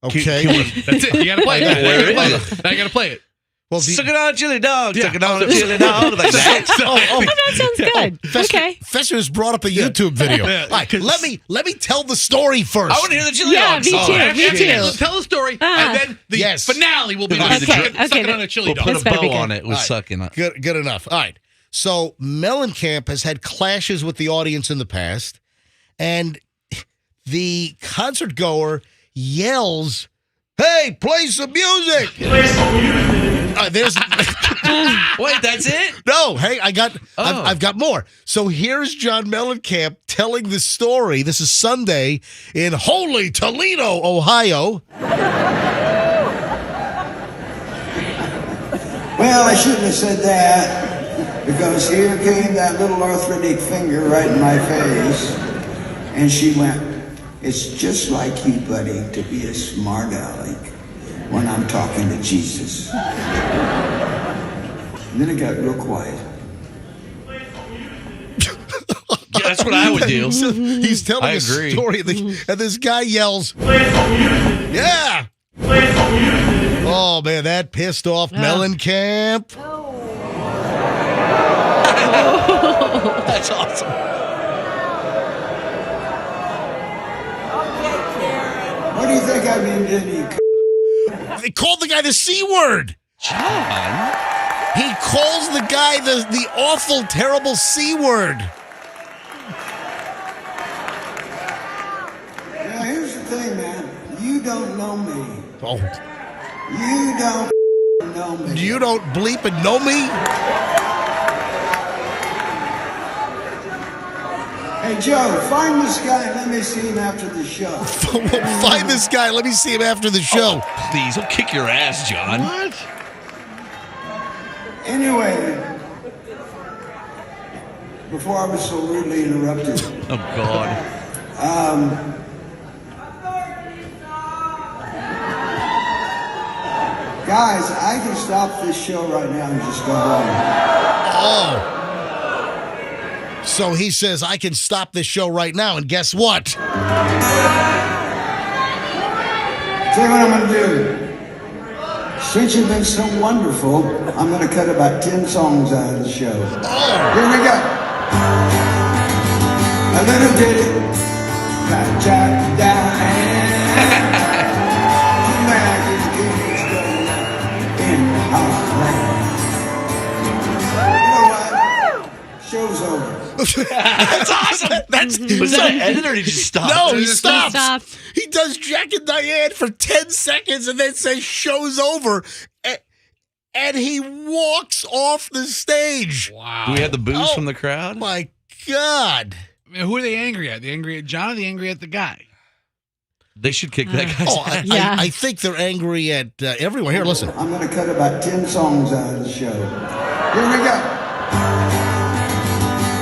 Okay. That's it. You gotta play that. Where You gotta is play it. Now you gotta play it. Well, Sucking on a chili dog. Yeah. Sucking on a chili dog. Like that. Oh, that sounds good. Okay. Fester has brought up a YouTube video. Yeah, All right, let me tell the story first. I want to hear the chili Yeah, dog me song. too, me Yeah, too. yeah, tell the story, and then the Yes. finale will be Okay, the okay, sucking on a chili We'll dog. put This a better be bow good. on it with All right. sucking on. Good enough. All right. So Mellencamp has had clashes with the audience in the past, and the concert goer yells, "Hey, play some music!" There's Wait, that's it? no. Hey, I've got more. So here's John Mellencamp telling the story. This is Sunday in holy Toledo, Ohio. Well, I shouldn't have said that, because here came that little arthritic finger right in my face, and she went, "It's just like you, buddy, to be a smart aleck when I'm talking to Jesus." And then it got real quiet. Yeah, that's what I would do. So he's telling I a agree. story, and this guy yells, "Yeah!" Oh man, that pissed off Mellencamp. That's awesome. What do you think I mean to you? They called the guy the C word. John? He calls the guy the awful, terrible C word. Now, here's the thing, man. You don't know me. Oh, You don't know me. you don't bleep and know me? Hey, Joe, find this guy and let me see him after the show. Find this guy. Let me see him after the show. Please, he'll kick your ass, John. What? Anyway, before I was so rudely interrupted, Oh, God. guys, I can stop this show right now and just go home. Oh. So he says, I can stop this show right now, and guess what? Tell you what I'm going to do. Since you've been so wonderful, I'm going to cut about 10 songs out of the show. Here we go. A little ditty about Jack Diane. Two American kids going in the heartland. You know what? Show's over. That's awesome. Was that an edit or did you just stop? No, he He stops. stopped. He does Jack and Diane for 10 seconds and then says, show's over. And he walks off the stage. Wow. Do we have the boos Oh. from the crowd? My God. I mean, who are they angry at? They angry at John or they angry at the guy? They should kick that guy's Oh, ass. Yeah. I think they're angry at everyone. Here, listen. I'm going to cut about 10 songs out of the show. Here we go.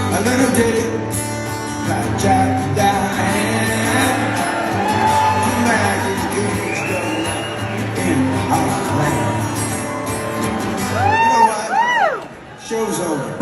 A little ditty about Jack Diane. Two American kids going in the heartland. You know what? Show's over.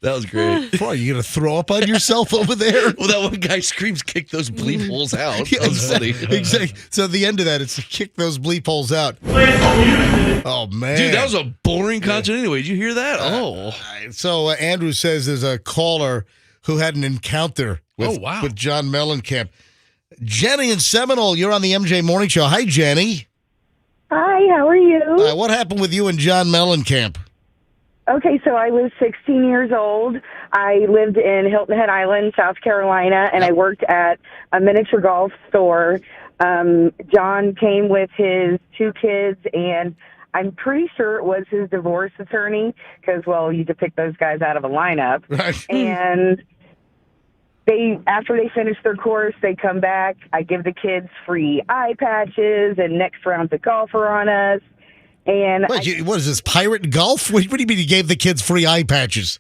That was great. Boy, you gonna throw up on yourself over there? Well, that one guy screams, "Kick those bleep holes out." Yeah, That was funny. exactly. So at the end of that, it's to kick those bleep holes out. Oh man, Dude, that was a boring concert anyway. Did you hear that? So Andrew says there's a caller who had an encounter with, Oh, wow. with John Mellencamp. Jenny in Seminole, you're on the MJ Morning Show. Hi, Jenny. Hi, how are you? What happened with you and John Mellencamp? Okay, so I was 16 years old. I lived in Hilton Head Island, South Carolina, and I worked at a miniature golf store. John came with his 2 kids, and I'm pretty sure it was his divorce attorney because, well, you depict those guys out of a lineup. Right. And after they finish their course, they come back. I give the kids free eye patches, and next round's a golfer on us. And What is this, pirate golf? What do you mean you gave the kids free eye patches?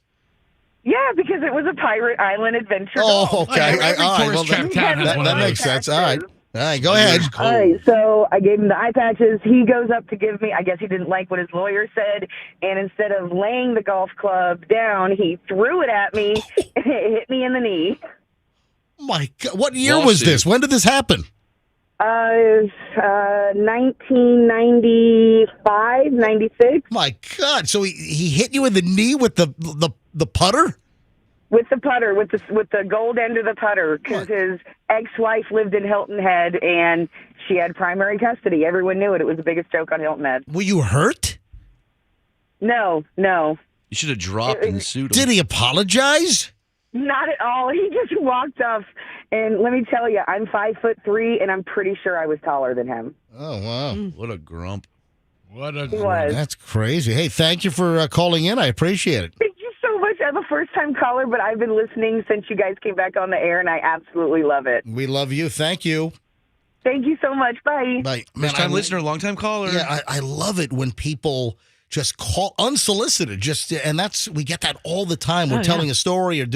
yeah, because it was a pirate island adventure. Oh, golf. okay. Every All right, tourist trap town has one that of makes those. sense. All right, go ahead. All right, so I gave him the eye patches. He goes up to give me, I guess he didn't like what his lawyer said, and instead of laying the golf club down, he threw it at me and it hit me in the knee. My God, what year was this? When did this happen? 1995, 96. My God! So he hit you in the knee with the putter? With the putter, with the gold end of the putter, because his ex-wife lived in Hilton Head, and she had primary custody. Everyone knew it. It was the biggest joke on Hilton Head. Were you hurt? No. You should have dropped and sued him. Did he apologize? Not at all. He just walked off, and let me tell you, I'm 5'3", and I'm pretty sure I was taller than him. Oh wow! What a grump. What a He was. That's crazy. Hey, thank you for calling in. I appreciate it. Thank you so much. I'm a first-time caller, but I've been listening since you guys came back on the air, and I absolutely love it. We love you. Thank you. Thank you so much. Bye. Bye. First time listener, long time caller. Yeah, I love it when people just call unsolicited. And we get that all the time. We're telling a story or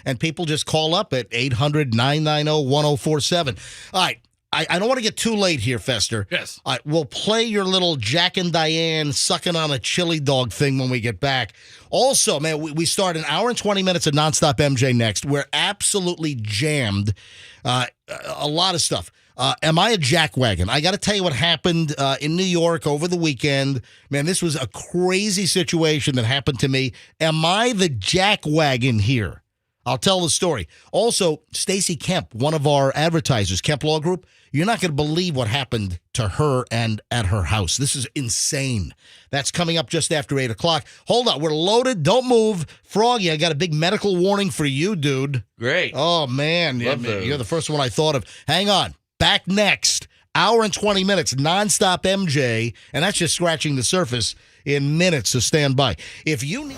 and people just call up at 800-990-1047. All right. I don't want to get too late here, Fester. Yes. All right, we'll play your little Jack and Diane sucking on a chili dog thing when we get back. Also, man, we start an hour and 20 minutes of nonstop MJ next. We're absolutely jammed. A lot of stuff. Am I a jackwagon? I got to tell you what happened in New York over the weekend. Man, this was a crazy situation that happened to me. Am I the jackwagon here? I'll tell the story. Also, Stacy Kemp, one of our advertisers, Kemp Law Group, you're not going to believe what happened to her and at her house. This is insane. That's coming up just after 8 o'clock. Hold on. We're loaded. Don't move. Froggy, I got a big medical warning for you, dude. Great. Oh, man. Love those. You're the first one I thought of. Hang on. Back next. Hour and 20 minutes, nonstop MJ, and that's just scratching the surface in minutes, so stand by. If you need...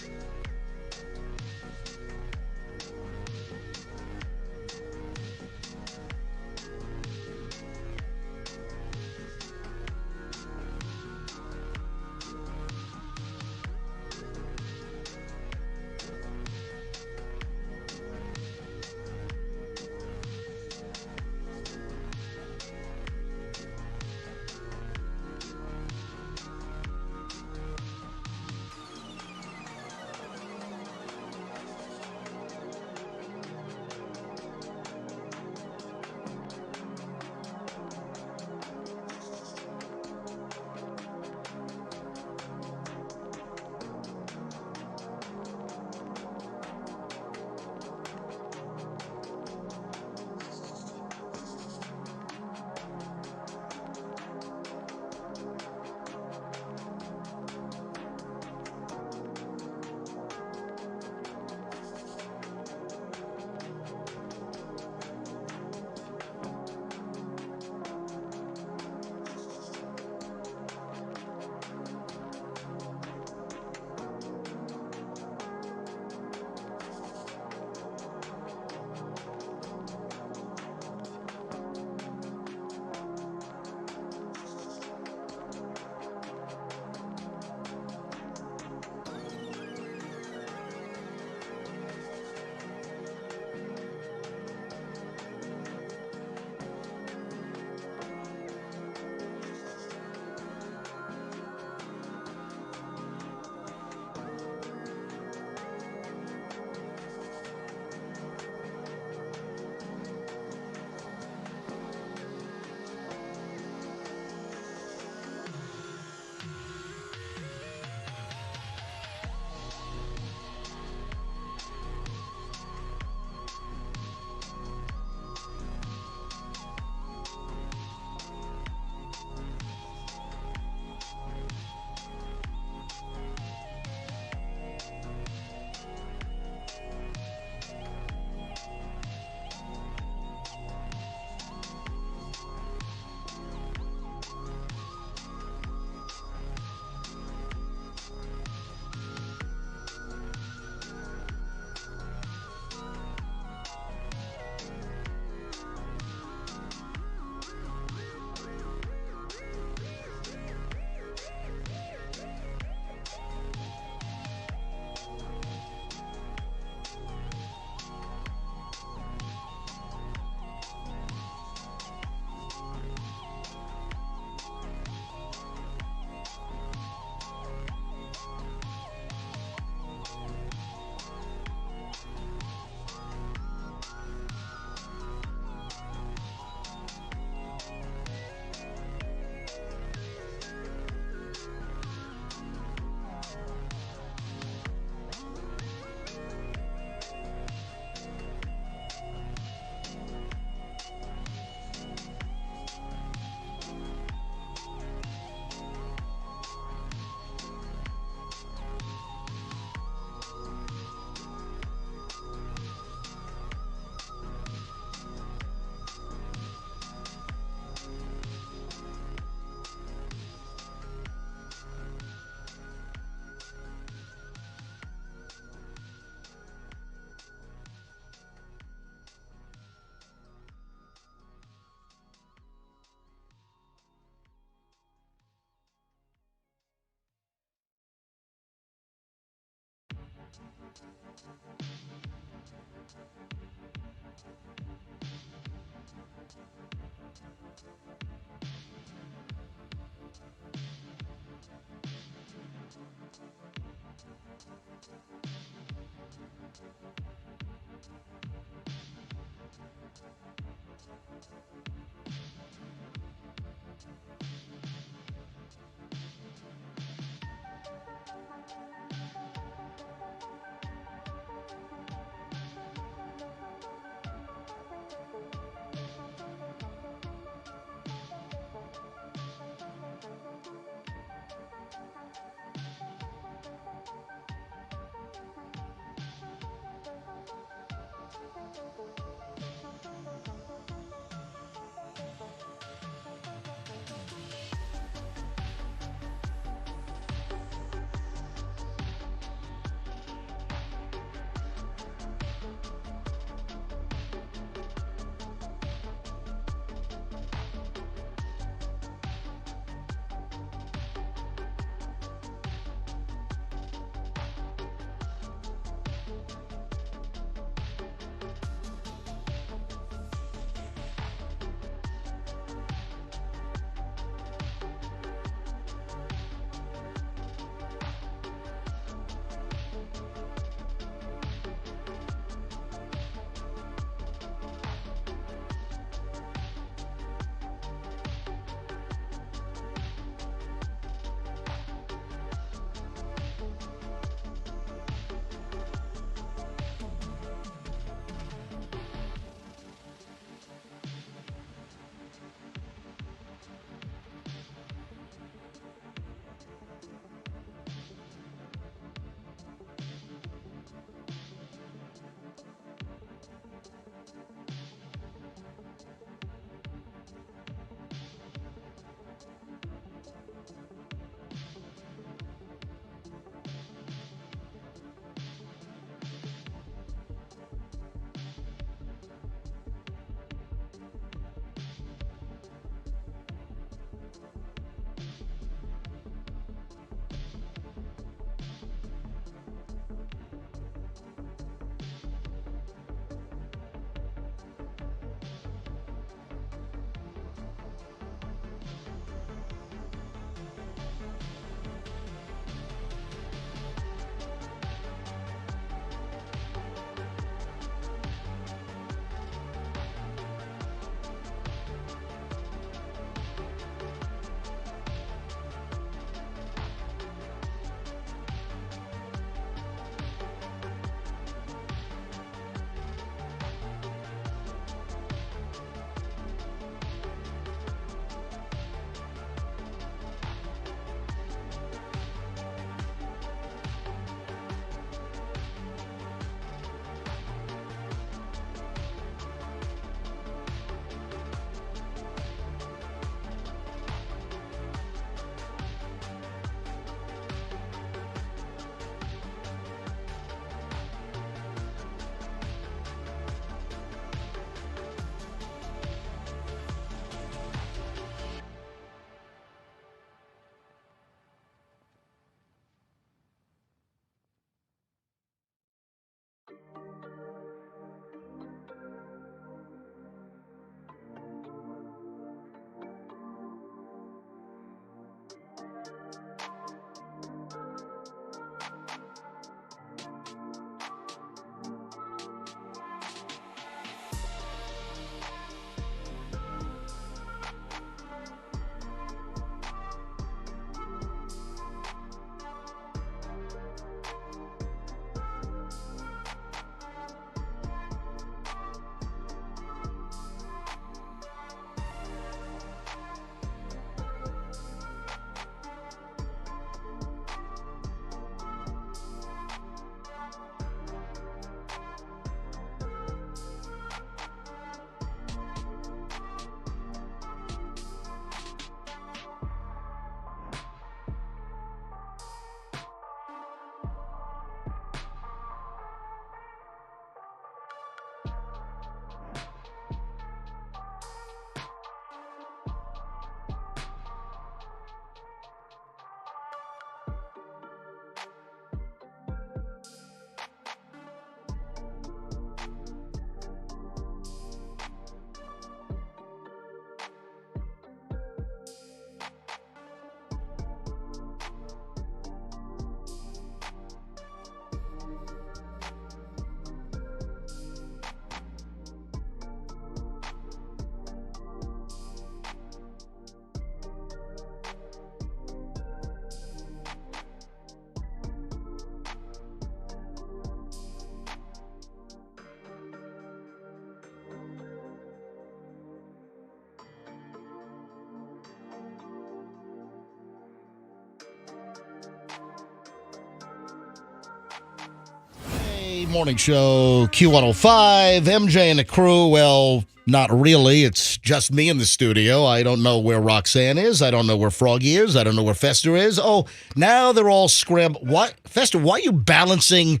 Morning Show, Q105, MJ and the crew. Well, not really. It's just me in the studio. I don't know where Roxanne is. I don't know where Froggy is. I don't know where Fester is. Oh, now they're all scrambled. What? Fester, why are you balancing?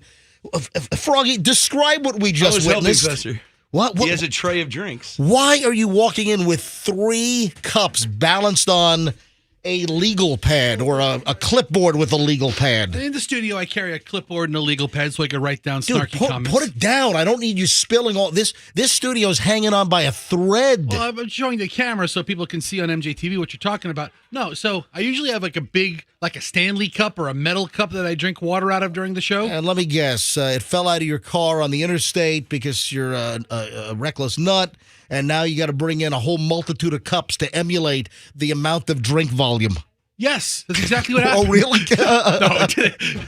Froggy, describe what we just witnessed. Fester. What? He has a tray of drinks. Why are you walking in with 3 cups balanced on a legal pad or a clipboard with a legal pad? In the studio, I carry a clipboard and a legal pad so I can write down snarky comments. Put it down. I don't need you spilling all this. This studio's hanging on by a thread. Well, I'm showing the camera so people can see on MJTV what you're talking about. No, so I usually have like a big, like a Stanley cup or a metal cup that I drink water out of during the show. And let me guess, it fell out of your car on the interstate because you're a reckless nut, and now you got to bring in a whole multitude of cups to emulate the amount of drink volume. Yes, that's exactly what happened. Oh, really? No,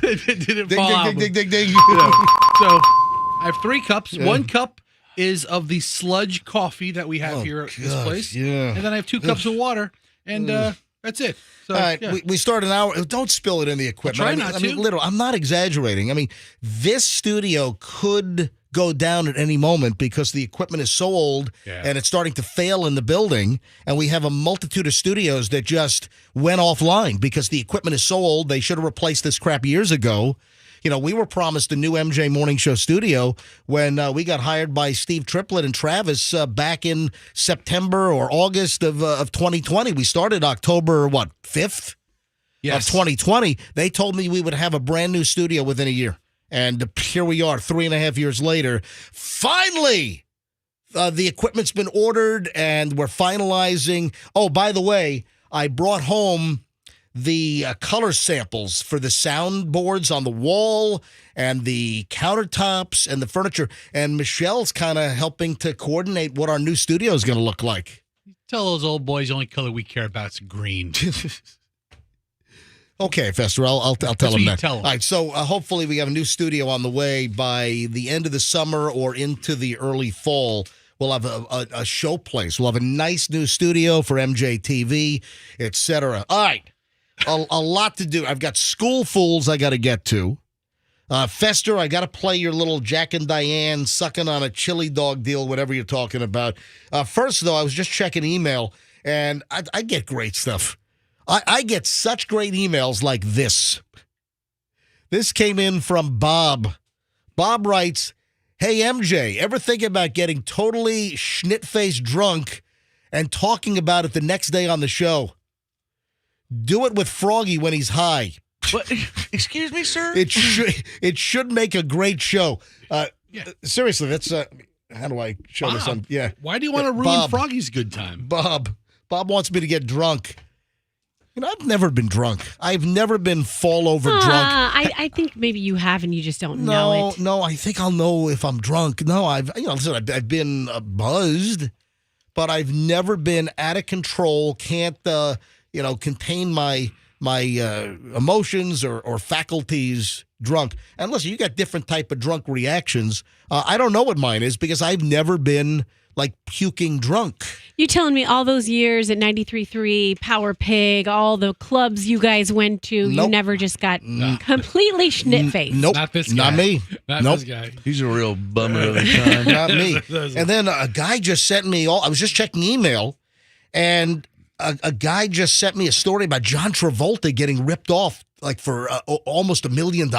it didn't Ding, fall ding, out. ding, ding, ding, ding. So I have 3 cups. Yeah. 1 cup is of the sludge coffee that we have here at this gosh, place. yeah. And then I have 2 cups of water, and that's it. So, All right, yeah. we start an hour. Don't spill it in the equipment. I'll try not to. Literally, I'm not exaggerating. I mean, this studio could go down at any moment because the equipment is so old and it's starting to fail in the building. And we have a multitude of studios that just went offline because the equipment is so old. They should have replaced this crap years ago. You know, we were promised a new MJ Morning Show studio when we got hired by Steve Triplett and Travis back in September or August of 2020. We started October, 5th of 2020. They told me we would have a brand new studio within a year. And here we are, 3.5 years later. Finally, the equipment's been ordered and we're finalizing. Oh, by the way, I brought home the color samples for the soundboards on the wall and the countertops and the furniture. And Michelle's kind of helping to coordinate what our new studio is going to look like. Tell those old boys the only color we care about is green. Okay, Fester, I'll tell That's him what that. you tell him. All right, so hopefully we have a new studio on the way by the end of the summer or into the early fall. We'll have a show place. We'll have a nice new studio for MJTV, etc. All right, a lot to do. I've got School Fools I got to get to. Fester, I got to play your little Jack and Diane sucking on a chili dog deal, whatever you're talking about. First, though, I was just checking email, and I get great stuff. I get such great emails like this. This came in from Bob. Bob writes, "Hey, MJ, ever think about getting totally schnit-faced drunk and talking about it the next day on the show? Do it with Froggy when he's high. What? Excuse me, sir? It should make a great show." Seriously, that's how do I show this on? Yeah. Why do you want to ruin Bob. Froggy's good time? Bob wants me to get drunk. You know, I've never been drunk. I've never been fall over drunk. I think maybe you have and you just don't know it. No, I think I'll know if I'm drunk. No, listen, I've been buzzed, but I've never been out of control. Can't contain my emotions or faculties drunk. And listen, you got different type of drunk reactions. I don't know what mine is because I've never been like puking drunk. You telling me all those years at 93.3, Power Pig, all the clubs you guys went to, Nope. you never just got completely schnit-faced? Nope. Not this guy. Not me. Not Nope. this guy. He's a real bummer of a time. Not me. And then a guy just sent me I was just checking email, and a guy just sent me a story about John Travolta getting ripped off like for almost $1 million.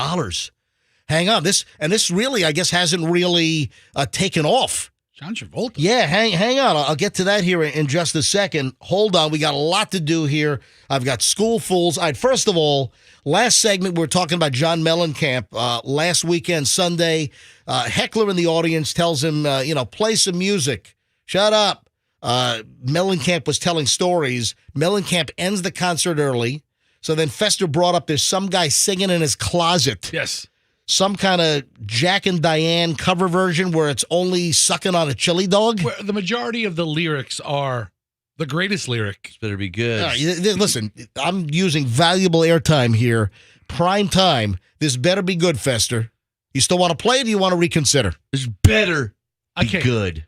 Hang on. This really, I guess, hasn't really taken off. John Travolta. Yeah, hang on. I'll get to that here in just a second. Hold on. We got a lot to do here. I've got School Fools. All right, first of all, last segment, we were talking about John Mellencamp. Last weekend, Sunday, heckler in the audience tells him, play some music. Shut up. Mellencamp was telling stories. Mellencamp ends the concert early. So then Fester brought up there's some guy singing in his closet. Yes. Some kind of Jack and Diane cover version where it's only sucking on a chili dog. Where the majority of the lyrics are the greatest lyric. Better be good. Listen, I'm using valuable airtime here. Prime time. This better be good, Fester. You still want to play it or do you want to reconsider? It's better be Okay. good.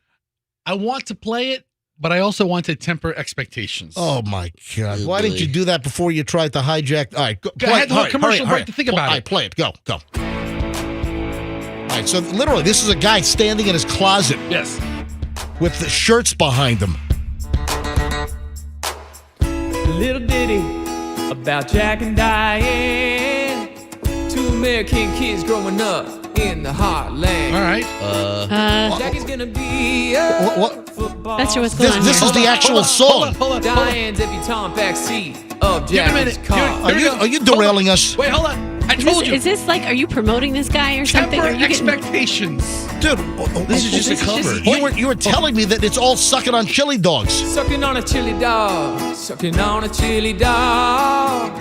I want to play it, but I also want to temper expectations. Oh, my God. Oh, Why didn't you do that before you tried to hijack? All right. I had the whole commercial break to think about All it. right, play it. Go. right, so literally, this is a guy standing in his closet Yes. with the shirts behind him. Little ditty about Jack and Diane, two American kids growing up in the heartland. All right. Jack is gonna be a What? football. That's what's going on This here. is the actual song. Hold on. Diane's every time backseat of Give it a Jack's minute. car. Are you derailing us? Wait, hold on. I Is told this, you. is this like, are you promoting this guy or something? Temper Are you getting expectations. Dude, This is just a cover. you were telling me that it's all sucking on chili dogs. Sucking on a chili dog, sucking on a chili dog,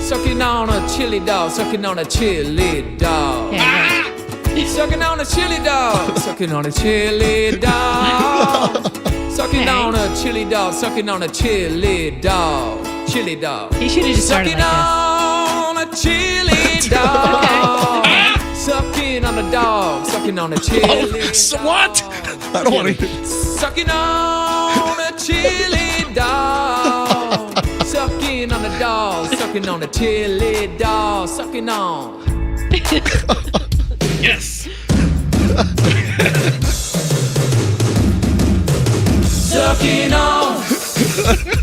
sucking on a chili dog, sucking on a chili dog. Yeah, right. Sucking on a chili dog, sucking on a chili dog, sucking on a chili dog, sucking on a chili dog, chili dog. He should have just started Sucking like on a chili dog, sucking on a dog, sucking on a chili So dog. what? I don't want to. Sucking on a chili dog, sucking on a dog, sucking on a chili dog, sucking on. Yes. Sucking on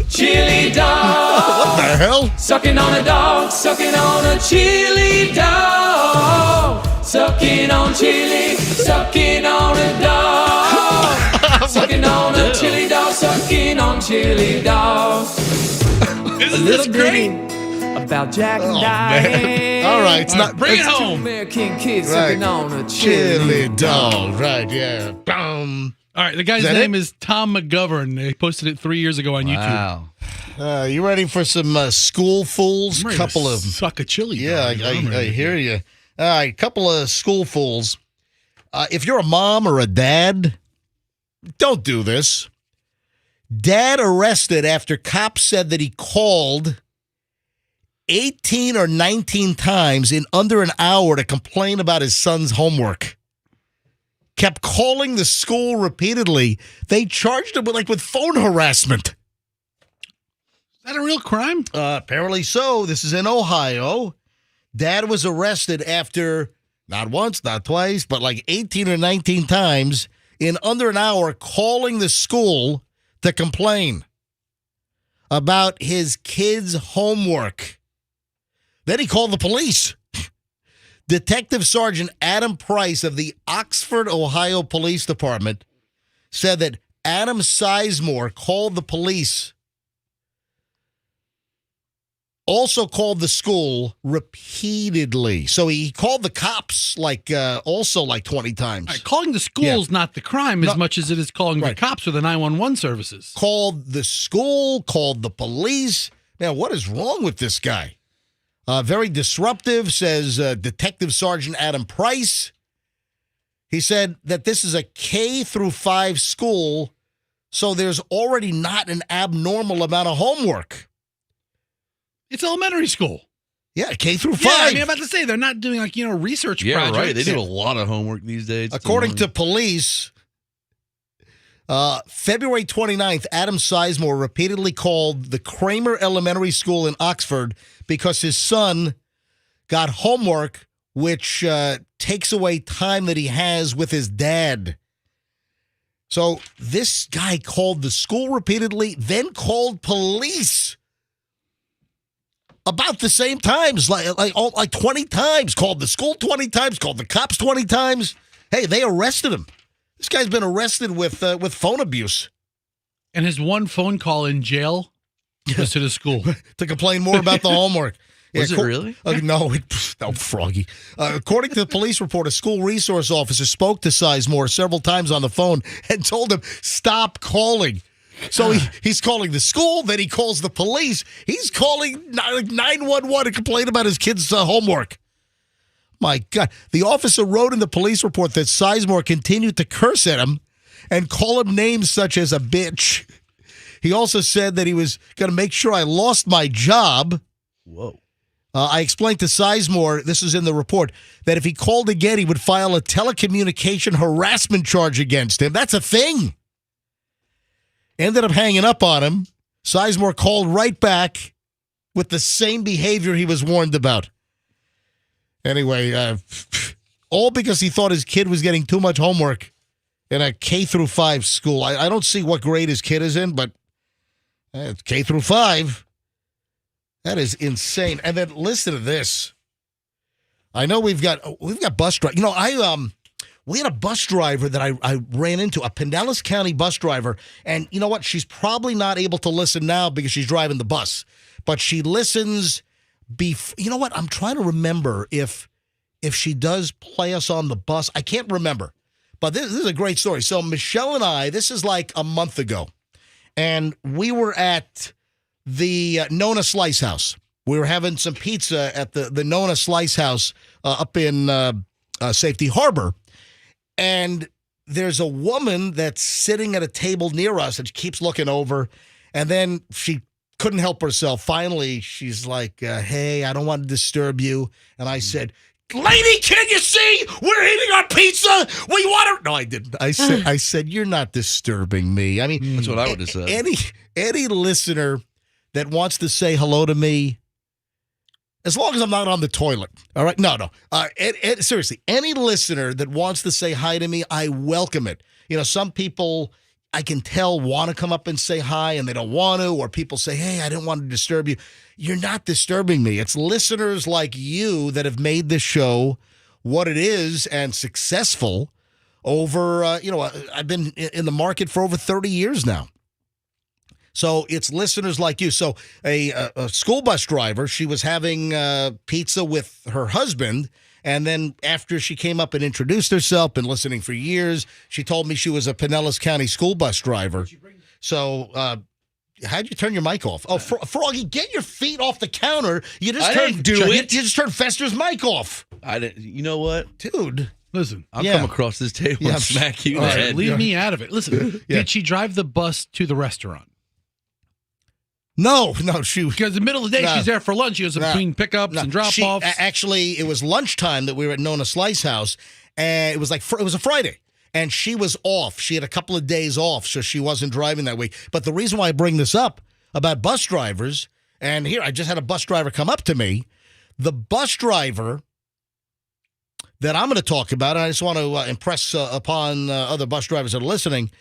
chili dog. What the hell? Sucking on a dog, sucking on a chili dog. Sucking on chili, sucking on a dog. Sucking on a chili dog, sucking on chili dog. Isn't this great? About Jack and man. Diane. All right, it's not. Bring it it's Two home. American kids Right. sucking on a Chili dog, right? Yeah. Boom. All right. The guy's Is that name it? is Tom McGovern. They posted it 3 years ago on YouTube. Wow. You ready for some school fools? I'm ready Couple to of suck a chili. yeah, dog. I'm I ready. hear you. All right, couple of school fools. If you're a mom or a dad, don't do this. Dad arrested after cops said that he called 18 or 19 times in under an hour to complain about his son's homework. Kept calling the school repeatedly. They charged him with phone harassment. Is that a real crime? Apparently so. This is in Ohio. Dad was arrested after not once, not twice, but like 18 or 19 times in under an hour calling the school to complain about his kid's homework. Then he called the police. Detective Sergeant Adam Price of the Oxford, Ohio Police Department said that Adam Sizemore called the police, also called the school repeatedly. So he called the cops also 20 times. All right, calling the school's not the crime as No. much as it is calling Right. the cops or the 911 services. Called the school, called the police. Now, what is wrong with this guy? Very disruptive, says Detective Sergeant Adam Price. He said that this is a K through 5 school, so there's already not an abnormal amount of homework. It's elementary school. Yeah, K through 5. Yeah, I mean, I'm about to say they're not doing research Yeah, projects. right. They do a lot of homework these days. It's According to annoying. police, February 29th, Adam Sizemore repeatedly called the Kramer Elementary School in Oxford because his son got homework, which takes away time that he has with his dad. So this guy called the school repeatedly, then called police about the same times, like 20 times. Called the school 20 times, called the cops 20 times. Hey, they arrested him. This guy's been arrested with phone abuse. And his one phone call in jail was to the school. To complain more about the homework. Was it really? No, Froggy. According to the police report, a school resource officer spoke to Sizemore several times on the phone and told him, stop calling. So he's calling the school, then he calls the police. He's calling 911 to complain about his kid's homework. My God. The officer wrote in the police report that Sizemore continued to curse at him and call him names such as a bitch. He also said that he was going to make sure I lost my job. Whoa. I explained to Sizemore, this is in the report, that if he called again, he would file a telecommunication harassment charge against him. That's a thing. Ended up hanging up on him. Sizemore called right back with the same behavior he was warned about. Anyway, all because he thought his kid was getting too much homework in a K through 5 school. I don't see what grade his kid is in, but it's K through 5. That is insane. And then listen to this. I know we've got bus drivers. We had a bus driver that I ran into, a Pinellas County bus driver, and you know what? She's probably not able to listen now because she's driving the bus, but she listens. You know what? I'm trying to remember if she does play us on the bus. I can't remember, but this is a great story. So Michelle and I, this is like a month ago, and we were at the Nona Slice House. We were having some pizza at the Nona Slice House up in Safety Harbor. And there's a woman that's sitting at a table near us and she keeps looking over. And then she couldn't help herself. Finally, she's like, hey, I don't want to disturb you. And I said, lady, can you see? We're eating our pizza. We want to. No, I didn't. I said, you're not disturbing me. I mean, That's what I would have said. Any listener that wants to say hello to me, as long as I'm not on the toilet, all right? No. Seriously, any listener that wants to say hi to me, I welcome it. Some people, I can tell, want to come up and say hi, and they don't want to, or people say, hey, I didn't want to disturb you. You're not disturbing me. It's listeners like you that have made this show what it is and successful over, I've been in the market for over 30 years now. So it's listeners like you. So a school bus driver, she was having pizza with her husband, and then after she came up and introduced herself, been listening for years, she told me she was a Pinellas County school bus driver. So how'd you turn your mic off? Oh, Froggy, get your feet off the counter. You just You just turned Fester's mic off. I didn't. You know what, dude? Listen, I'll come across this table and smack you in the head. Leave me out of it. Listen, did she drive the bus to the restaurant? No, she... Because in the middle of the day, she's there for lunch. She was between pickups and drop-offs. Actually, it was lunchtime that we were at Nona Slice House, and it was a Friday, and she was off. She had a couple of days off, so she wasn't driving that week. But the reason why I bring this up about bus drivers, and here, I just had a bus driver come up to me. The bus driver that I'm going to talk about, and I just want to impress upon other bus drivers that are listening,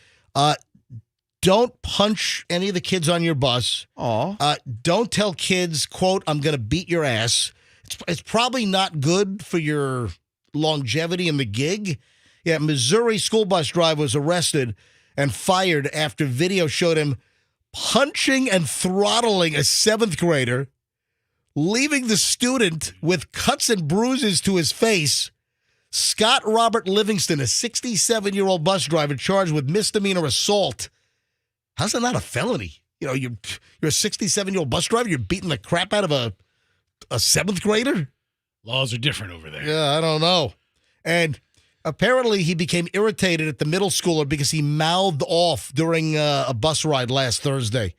don't punch any of the kids on your bus. Don't tell kids, quote, I'm going to beat your ass. It's probably not good for your longevity in the gig. Yeah, Missouri school bus driver was arrested and fired after video showed him punching and throttling a 7th grader, leaving the student with cuts and bruises to his face. Scott Robert Livingston, a 67-year-old bus driver, charged with misdemeanor assault. How's that not a felony? You're a 67-year-old bus driver. You're beating the crap out of a 7th grader? Laws are different over there. Yeah, I don't know. And apparently he became irritated at the middle schooler because he mouthed off during a bus ride last Thursday.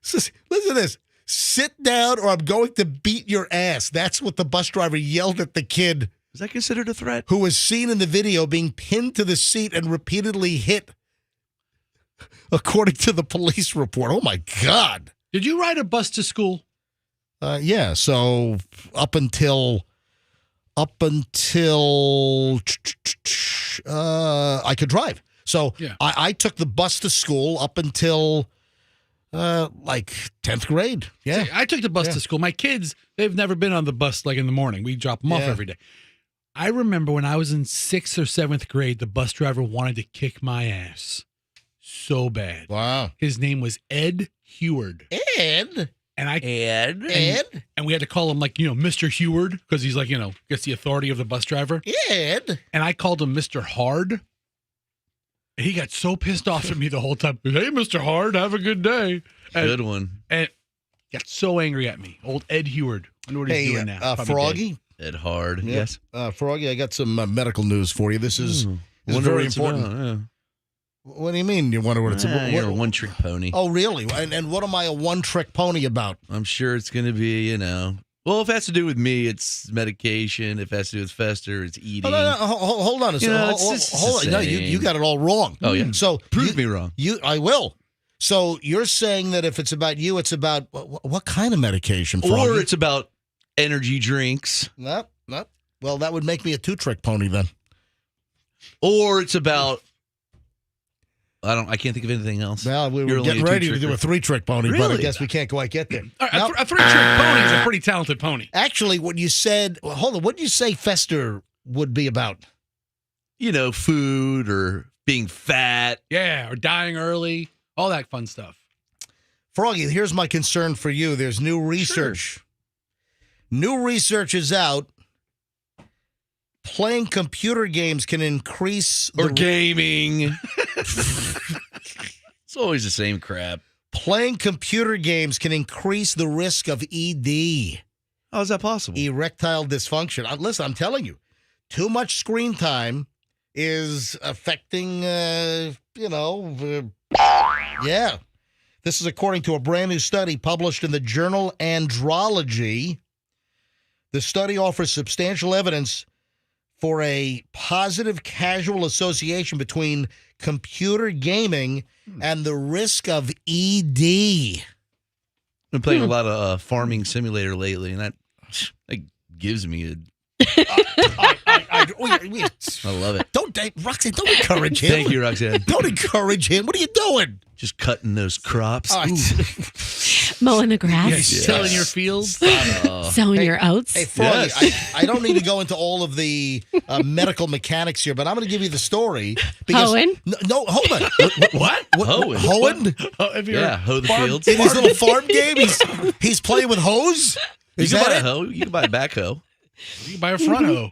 Listen to this. Sit down or I'm going to beat your ass. That's what the bus driver yelled at the kid. Is that considered a threat? Who was seen in the video being pinned to the seat and repeatedly hit, according to the police report. Oh, my God. Did you ride a bus to school? Yeah. So up until I could drive. So I took the bus to school up until like 10th grade. Yeah. See, I took the bus to school. My kids, they've never been on the bus like in the morning. We drop them off every day. I remember when I was in 6th or 7th grade, the bus driver wanted to kick my ass. So bad. Wow. His name was Ed Heward. Ed? And we had to call him Mr. Heward because he's gets the authority of the bus driver. Ed? And I called him Mr. Hard. And he got so pissed off at me the whole time. Hey, Mr. Hard, have a good day. Good one. And got so angry at me. Old Ed Heward. I know what he's doing now. Froggy? Ed Hard. Yeah. Yes. Froggy, I got some medical news for you. This is very important. About, What do you mean you wonder what it's about? You're a one-trick pony. Oh, really? And what am I a one-trick pony about? I'm sure it's going to be, well, if it has to do with me, it's medication. If it has to do with Fester, it's eating. Hold on a second. Hold on. No, you got it all wrong. Oh, yeah. So prove me wrong. I will. So you're saying that if it's about you, it's about what kind of medication? Froggy? Or it's about energy drinks. Nope. Well, that would make me a two-trick pony then. Or it's about I can't think of anything else. Well, we You're were only getting a ready to do two-tricker. a three-trick pony, but I Really? guess we can't quite get there. A three-trick pony is a pretty talented pony. Actually, what you said, well, hold on, what did you say Fester would be about? Food or being fat. Yeah, or dying early, all that fun stuff. Froggy, here's my concern for you. There's new research. Sure. New research is out. Playing computer games can increase Or gaming. It's always the same crap. Playing computer games can increase the risk of ED, How is that possible? erectile dysfunction. Listen, I'm telling you, too much screen time is affecting, yeah. This is according to a brand new study published in the journal Andrology. The study offers substantial evidence for a positive causal association between computer gaming and the risk of ED. Been playing a lot of Farming Simulator lately, and that gives me a. I love it. Roxanne, don't encourage him. Thank you, Roxanne. Don't encourage him. What are you doing? Just cutting those crops. Mowing the grass, Tilling your fields. sowing your oats. Hey, Froggy, Yes. I don't need to go into all of the medical mechanics here, but I'm going to give you the story. Because, Hoeing? No, hold on. What? Hoeing. Hoeing? Yeah, hoe the fields. In his little farm game, he's playing with hose? You Is can buy that a it? hoe. You can buy a backhoe. You can buy a front hoe.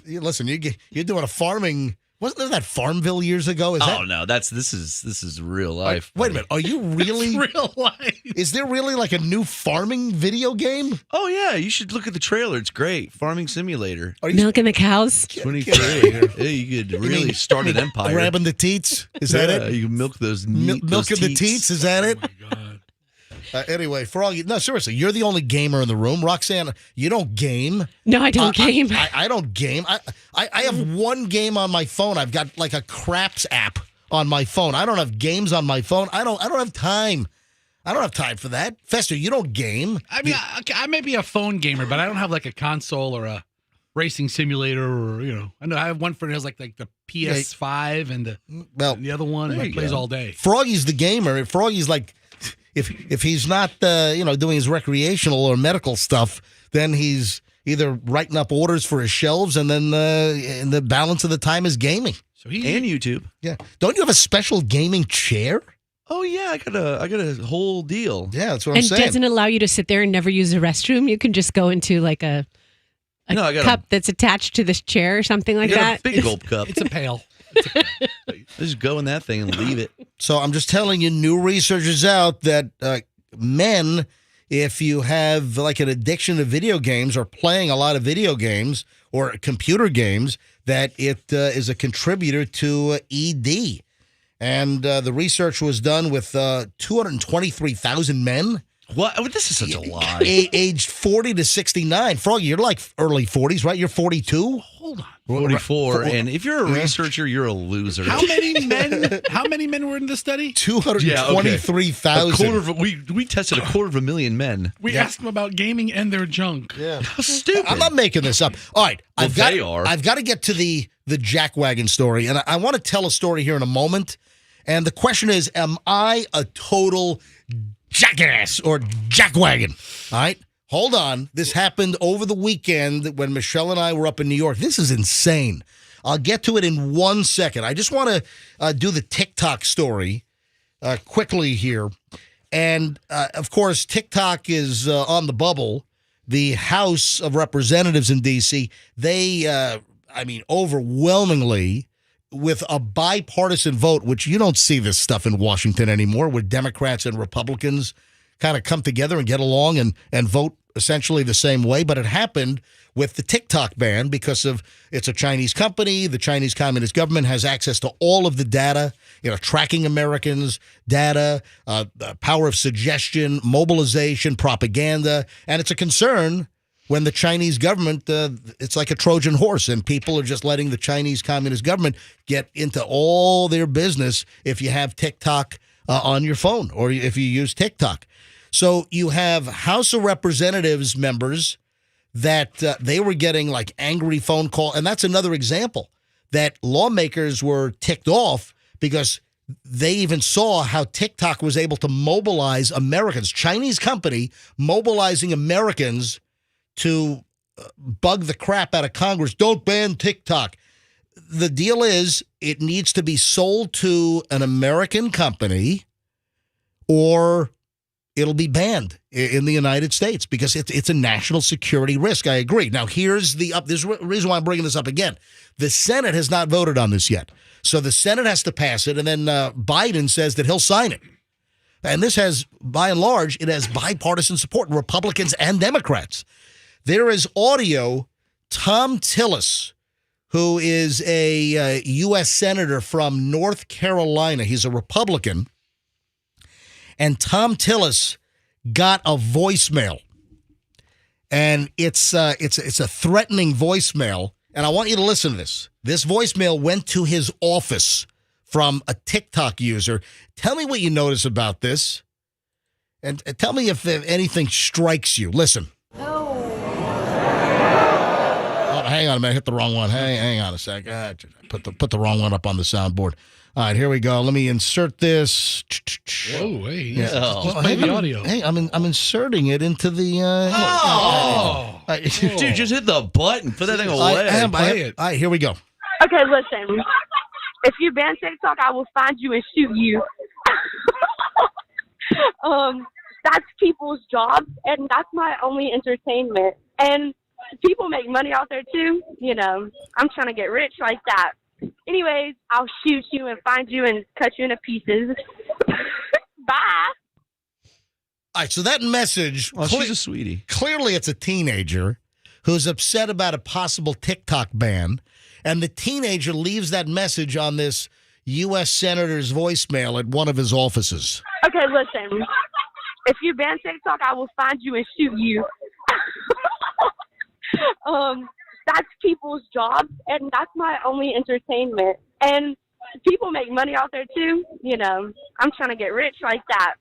Listen, you're doing a farming. Wasn't there that Farmville years ago? No, this is real life. Wait a minute. Are you really? It's real life. Is there really like a new farming video game? Oh yeah, you should look at the trailer. It's great. Farming Simulator. Are you Milking the cows. 23. Yeah, you could really start an empire. grabbing the teats? Is that it? You can milk those Milking the teats? Is that it? Oh my God. Anyway, Froggy, no, seriously, you're the only gamer in the room. Roxanne, you don't game. No, I don't game. I don't game. I have one game on my phone. I've got like a craps app on my phone. I don't have games on my phone. I don't have time. I don't have time for that. Fester, you don't game. I mean, I may be a phone gamer, but I don't have like a console or a racing simulator or, I know I have one for it has like the PS5 and the other one there that you plays go. all day. Froggy's the gamer. Froggy's like, if he's not doing his recreational or medical stuff, then he's either writing up orders for his shelves, and then and the balance of the time is gaming. So he And YouTube. Yeah, don't you have a special gaming chair? Oh yeah, I got a whole deal. Yeah, that's what I'm And saying. doesn't allow you to sit there and never use the restroom. You can just go into like a No, I got cup that's attached to this chair or something like I got that. a big gulp cup. it's a pail. Just go in that thing and leave it. So I'm just telling you, new research is out that men, if you have like an addiction to video games or playing a lot of video games or computer games, that it is a contributor to ED. And the research was done with 223,000 men. What? This is such a lie. Aged 40 to 69. Froggy, you're like early 40s, right? You're 42? Hold on. 44. And if you're a researcher, you're a loser. How many men? How many men were in the study? 223,000. We tested 250,000 men. We asked them about gaming and their junk. Yeah. How stupid. I'm not making this up. All right. Well, they are. I've got to get to the jackwagon story. And I want to tell a story here in a moment. And the question is, am I a total jackass or jackwagon? All right. Hold on. This happened over the weekend when Michelle and I were up in New York. This is insane. I'll get to it in 1 second. I just want to do the TikTok story quickly here. And, of course, TikTok is on the bubble. The House of Representatives in D.C., they, overwhelmingly, with a bipartisan vote, which you don't see this stuff in Washington anymore, where Democrats and Republicans kind of come together and get along and vote essentially the same way. But it happened with the TikTok ban because of it's a Chinese company. The Chinese Communist government has access to all of the data, tracking Americans, data, the power of suggestion, mobilization, propaganda. And it's a concern when the Chinese government, it's like a Trojan horse, and people are just letting the Chinese Communist government get into all their business if you have TikTok on your phone or if you use TikTok. So you have House of Representatives members that they were getting like angry phone call. And that's another example that lawmakers were ticked off because they even saw how TikTok was able to mobilize Americans, Chinese company mobilizing Americans to bug the crap out of Congress. Don't ban TikTok. The deal is it needs to be sold to an American company or it'll be banned in the United States because it's a national security risk. I agree. Now, here's the reason why I'm bringing this up again. The Senate has not voted on this yet. So the Senate has to pass it, and then Biden says that he'll sign it. And this has, by and large, it has bipartisan support, Republicans and Democrats. There is audio. Tom Tillis, who is a U.S. Senator from North Carolina. He's a Republican. And Tom Tillis got a voicemail. And it's a threatening voicemail. And I want you to listen to this. This voicemail went to his office from a TikTok user. Tell me what you notice about this. And tell me if anything strikes you. Listen. Oh, hang on a minute. I hit the wrong one. Hang on a sec. Put the wrong one up on the soundboard. All right, here we go. Let me insert this. Oh, hey. Yeah. Just play the audio. Hey, I'm inserting it into the... Dude, just hit the button. Put that thing away. Play it. All right, here we go. Okay, listen. If you ban TikTok, I will find you and shoot you. That's people's jobs, and that's my only entertainment. And people make money out there, too. You know, I'm trying to get rich like that. Anyways, I'll shoot you and find you and cut you into pieces. Bye. All right, so that message, Well, she's a sweetie. Clearly it's a teenager who's upset about a possible TikTok ban, and the teenager leaves that message on this U.S. Senator's voicemail at one of his offices. Okay, listen. If you ban TikTok, I will find you and shoot you. That's people's jobs, and that's my only entertainment. And people make money out there, too. You know, I'm trying to get rich like that.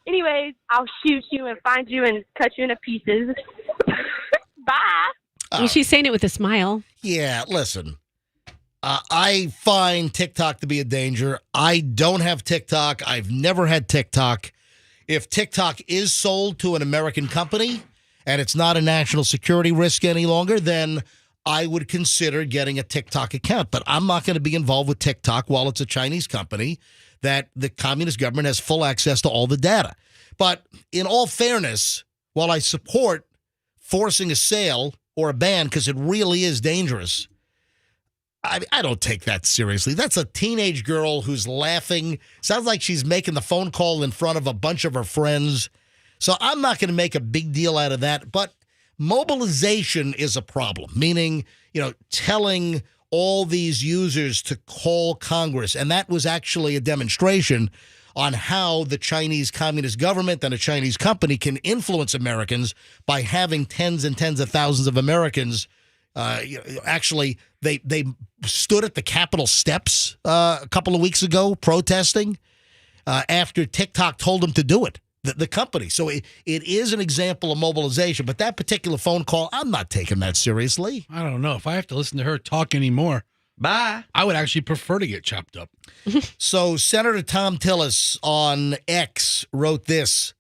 Anyways, I'll shoot you and find you and cut you into pieces. Bye. And she's saying it with a smile. Yeah, listen. I find TikTok to be a danger. I don't have TikTok. I've never had TikTok. If TikTok is sold to an American company and it's not a national security risk any longer, then I would consider getting a TikTok account. But I'm not going to be involved with TikTok while it's a Chinese company that the communist government has full access to all the data. But in all fairness, while I support forcing a sale or a ban because it really is dangerous, I don't take that seriously. That's a teenage girl who's laughing. Sounds like she's making the phone call in front of a bunch of her friends. So I'm not going to make a big deal out of that. But mobilization is a problem, meaning, telling all these users to call Congress. And that was actually a demonstration on how the Chinese Communist government and a Chinese company can influence Americans by having tens and tens of thousands of Americans. Actually, they stood at the Capitol steps a couple of weeks ago protesting after TikTok told them to do it. The company. So it is an example of mobilization, but that particular phone call, I'm not taking that seriously. I don't know. If I have to listen to her talk anymore, bye. I would actually prefer to get chopped up. So Senator Tom Tillis on X wrote this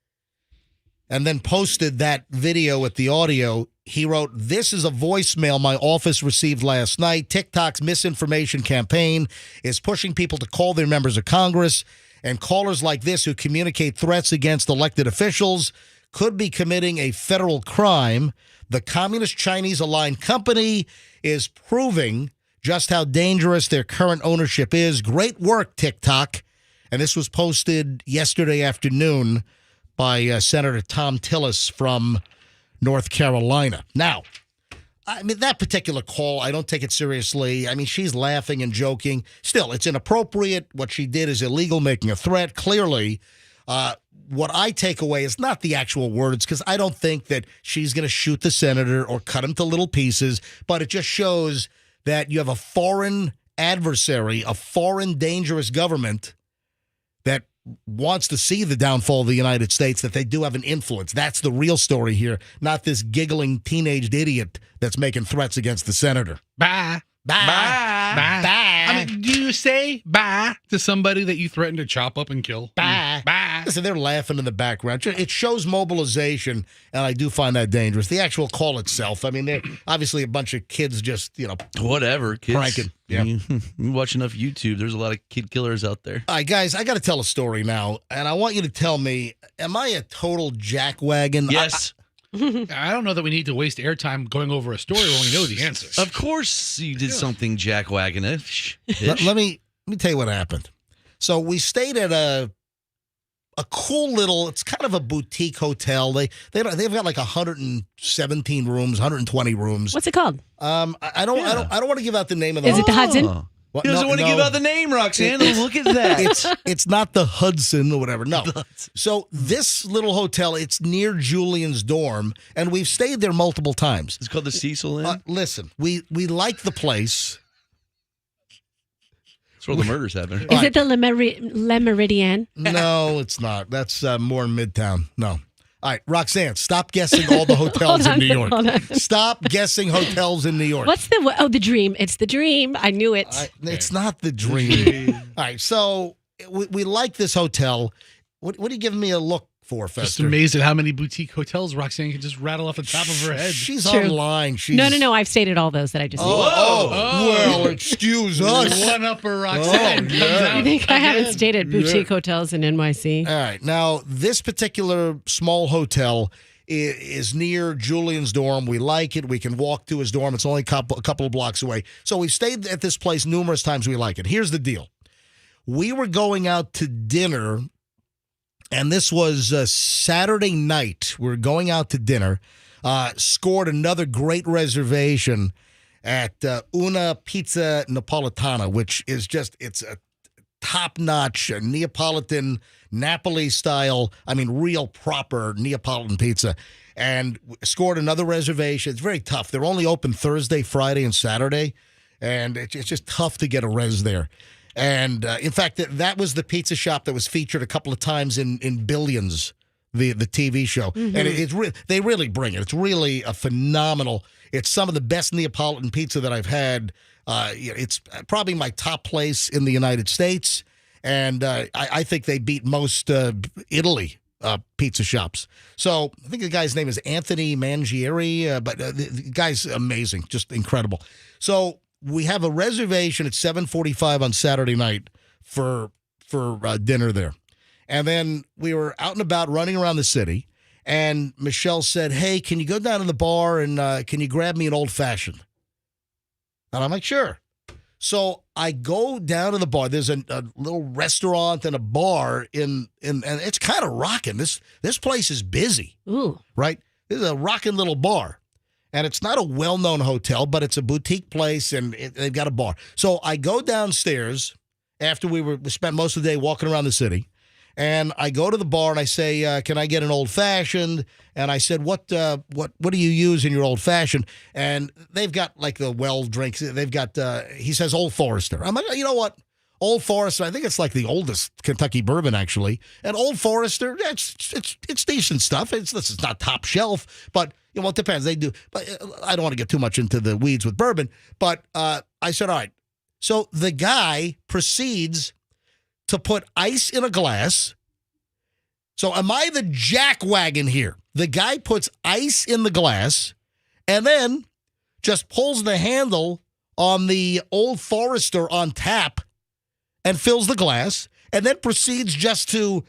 and then posted that video with the audio. He wrote, "This is a voicemail my office received last night. TikTok's misinformation campaign is pushing people to call their members of Congress. And callers like this who communicate threats against elected officials could be committing a federal crime. The Communist Chinese-aligned company is proving just how dangerous their current ownership is. Great work, TikTok." And this was posted yesterday afternoon by Senator Tom Tillis from North Carolina. Now, I mean, that particular call, I don't take it seriously. I mean, she's laughing and joking. Still, it's inappropriate. What she did is illegal, making a threat. Clearly, what I take away is not the actual words, because I don't think that she's going to shoot the senator or cut him to little pieces, but it just shows that you have a foreign adversary, a foreign dangerous government that wants to see the downfall of the United States, that they do have an influence. That's the real story here, not this giggling teenaged idiot that's making threats against the senator. Bye. Bye. Bye. Bye. I mean, do you say bye to somebody that you threaten to chop up and kill? Bye. Bye. Listen, they're laughing in the background. It shows mobilization, and I do find that dangerous. The actual call itself, I mean, they're obviously a bunch of kids just, Whatever, kids. Pranking. Yeah. You watch enough YouTube, there's a lot of kid killers out there. All right, guys, I got to tell a story now, and I want you to tell me, am I a total jackwagon? Yes. I don't know that we need to waste airtime going over a story when we know the answer. Of course you did something jackwagon-ish. Let me tell you what happened. So we stayed at a cool little, it's kind of a boutique hotel. They've got like 117 rooms, 120 rooms. What's it called? I don't want to give out the name of the Is it the Hudson? What? He doesn't want to give out the name, Roxanne. Look at that. It's not the Hudson or whatever. No. So this little hotel, it's near Julian's dorm, and we've stayed there multiple times. It's called the Cecil Inn. Listen, we like the place. That's where the murders happen. Is it the Le Meridien? No, it's not. That's more in Midtown. No. All right, Roxanne, stop guessing all the hotels in New York. Stop guessing hotels in New York. What's the Dream? It's the Dream. I knew it. It's not the Dream. All right, so we like this hotel. What are you giving me a look for, Fester? Just amazed at how many boutique hotels Roxanne can just rattle off the top of her head. She's True. online. No. I've stayed at all those that I just named. Well, excuse us. One upper Roxanne. I think I haven't stayed at boutique hotels in NYC. All right. Now, this particular small hotel is near Julian's dorm. We like it. We can walk to his dorm. It's only a couple of blocks away. So we've stayed at this place numerous times. We like it. Here's the deal. We were going out to dinner, and this was Saturday night. We're going out to dinner. Scored another great reservation at Una Pizza Napolitana, which is it's a top-notch Neapolitan, Napoli style, real proper Neapolitan pizza. And scored another reservation. It's very tough. They're only open Thursday, Friday, and Saturday, and it's just tough to get a res there. And in fact, that was the pizza shop that was featured a couple of times in Billions, the TV show. Mm-hmm. And they really bring it. It's really a phenomenal. It's some of the best Neapolitan pizza that I've had. It's probably my top place in the United States. And I think they beat most Italy pizza shops. So I think the guy's name is Anthony Mangieri, but the guy's amazing, just incredible. So we have a reservation at 7:45 on Saturday night for dinner there. And then we were out and about running around the city, and Michelle said, "Hey, can you go down to the bar and can you grab me an old-fashioned?" And I'm like, "Sure." So I go down to the bar. There's a little restaurant and a bar and it's kind of rocking. This place is busy. Ooh. Right? This is a rocking little bar. And it's not a well-known hotel, but it's a boutique place, and they've got a bar. So I go downstairs after we spent most of the day walking around the city, and I go to the bar and I say, "Can I get an old-fashioned?" And I said, "What do you use in your old-fashioned?" And they've got like the well drinks. They've got he says Old Forester. I'm like, you know what? Old Forester, I think it's like the oldest Kentucky bourbon, actually. And Old Forester, it's decent stuff. It's not top shelf, but it depends. They do, but I don't want to get too much into the weeds with bourbon. But I said, all right. So the guy proceeds to put ice in a glass. So am I the jackwagon here? The guy puts ice in the glass and then just pulls the handle on the Old Forester on tap and fills the glass, and then proceeds just to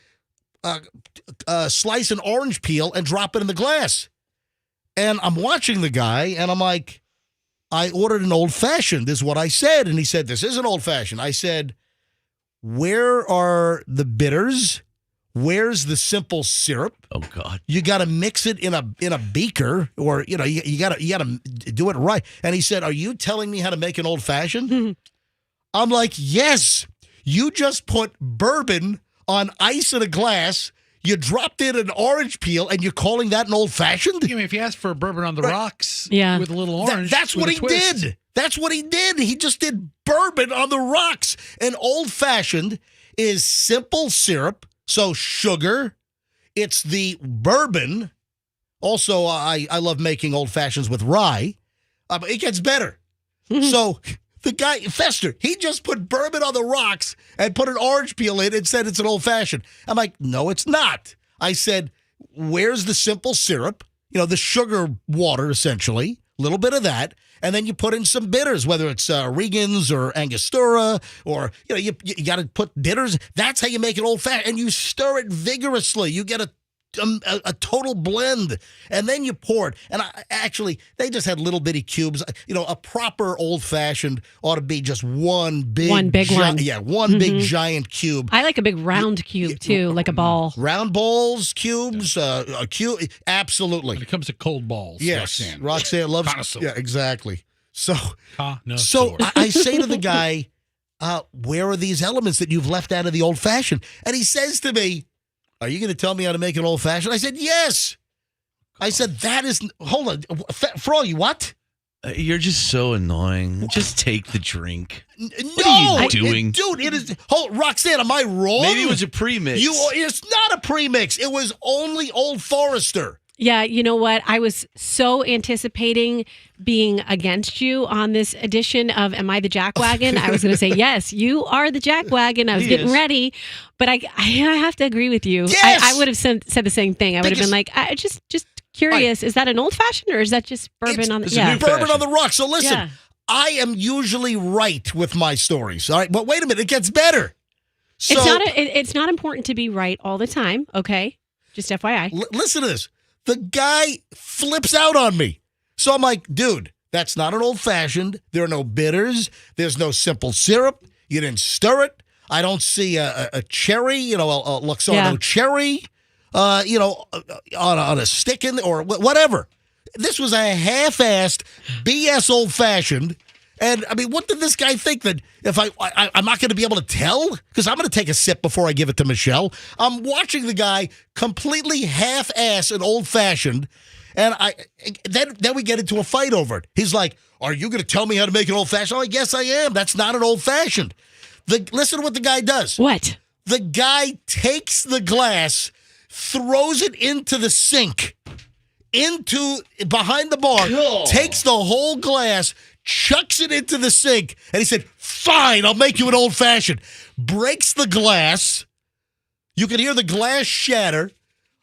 slice an orange peel and drop it in the glass. And I'm watching the guy, and I'm like, I ordered an old-fashioned, is what I said. And he said, "This is an old-fashioned." I said, "Where are the bitters? Where's the simple syrup?" Oh, God. You got to mix it in a beaker, or, you got to do it right. And he said, "Are you telling me how to make an old-fashioned?" I'm like, "Yes. You just put bourbon on ice in a glass. You dropped in an orange peel, and you're calling that an old-fashioned?" I mean, if you asked for a bourbon on the rocks Yeah. with a little orange, that's what he did. That's what he did. He just did bourbon on the rocks. An old-fashioned is simple syrup, so sugar. It's the bourbon. Also, I love making old fashions with rye. But it gets better. So the guy, Fester, he just put bourbon on the rocks and put an orange peel in and said it's an old fashioned. I'm like, no, it's not. I said, where's the simple syrup? You know, the sugar water, essentially, a little bit of that. And then you put in some bitters, whether it's Regan's or Angostura, or, you know, you got to put bitters. That's how you make it old fashioned. And you stir it vigorously. You get a total blend, and then you pour it. And they just had little bitty cubes. You know, a proper old fashioned ought to be just one big one. Yeah, one big giant cube. I like a big round cube too, like a ball. Round balls, cubes, a cube. Absolutely. When it comes to cold balls, yes, Roxanne loves. Connoisseur. Yeah, exactly. So Connoisseur. I say to the guy, "Where are these elements that you've left out of the old fashioned?" And he says to me, "Are you going to tell me how to make an old fashioned?" I said, "Yes." I said, "That is." Hold on, Froggy, what? You're just so annoying. Just take the drink. What are you doing? Dude, it is. Roxanne, am I wrong? Maybe it was a premix. It's not a premix. It was only Old Forester. Yeah, you know what? I was so anticipating being against you on this edition of Am I the Jackwagon? I was going to say, yes, you are the Jackwagon. I was getting ready. But I have to agree with you. Yes! I would have said the same thing. I would have been like, just curious, is that an old fashioned or is that just bourbon on the bourbon on the rock. So listen, Yeah. I am usually right with my stories. All right, but wait a minute, it gets better. So, it's not important to be right all the time, okay? Just FYI. Listen to this. The guy flips out on me. So I'm like, dude, that's not an old fashioned. There are no bitters. There's no simple syrup. You didn't stir it. I don't see a cherry, you know, a Luxardo cherry, you know, on a stick or whatever. This was a half-assed BS old fashioned. And I mean, what did this guy think that if I'm not going to be able to tell? Because I'm going to take a sip before I give it to Michelle. I'm watching the guy completely half-ass an old-fashioned, and then we get into a fight over it. He's like, "Are you going to tell me how to make an old-fashioned?" I'm like, "Yes, I am. That's not an old-fashioned." Listen to what the guy does. What? The guy takes the glass, throws it into the sink, behind the bar, takes the whole glass, chucks it into the sink, and he said, "Fine, I'll make you an old-fashioned." Breaks the glass. You can hear the glass shatter.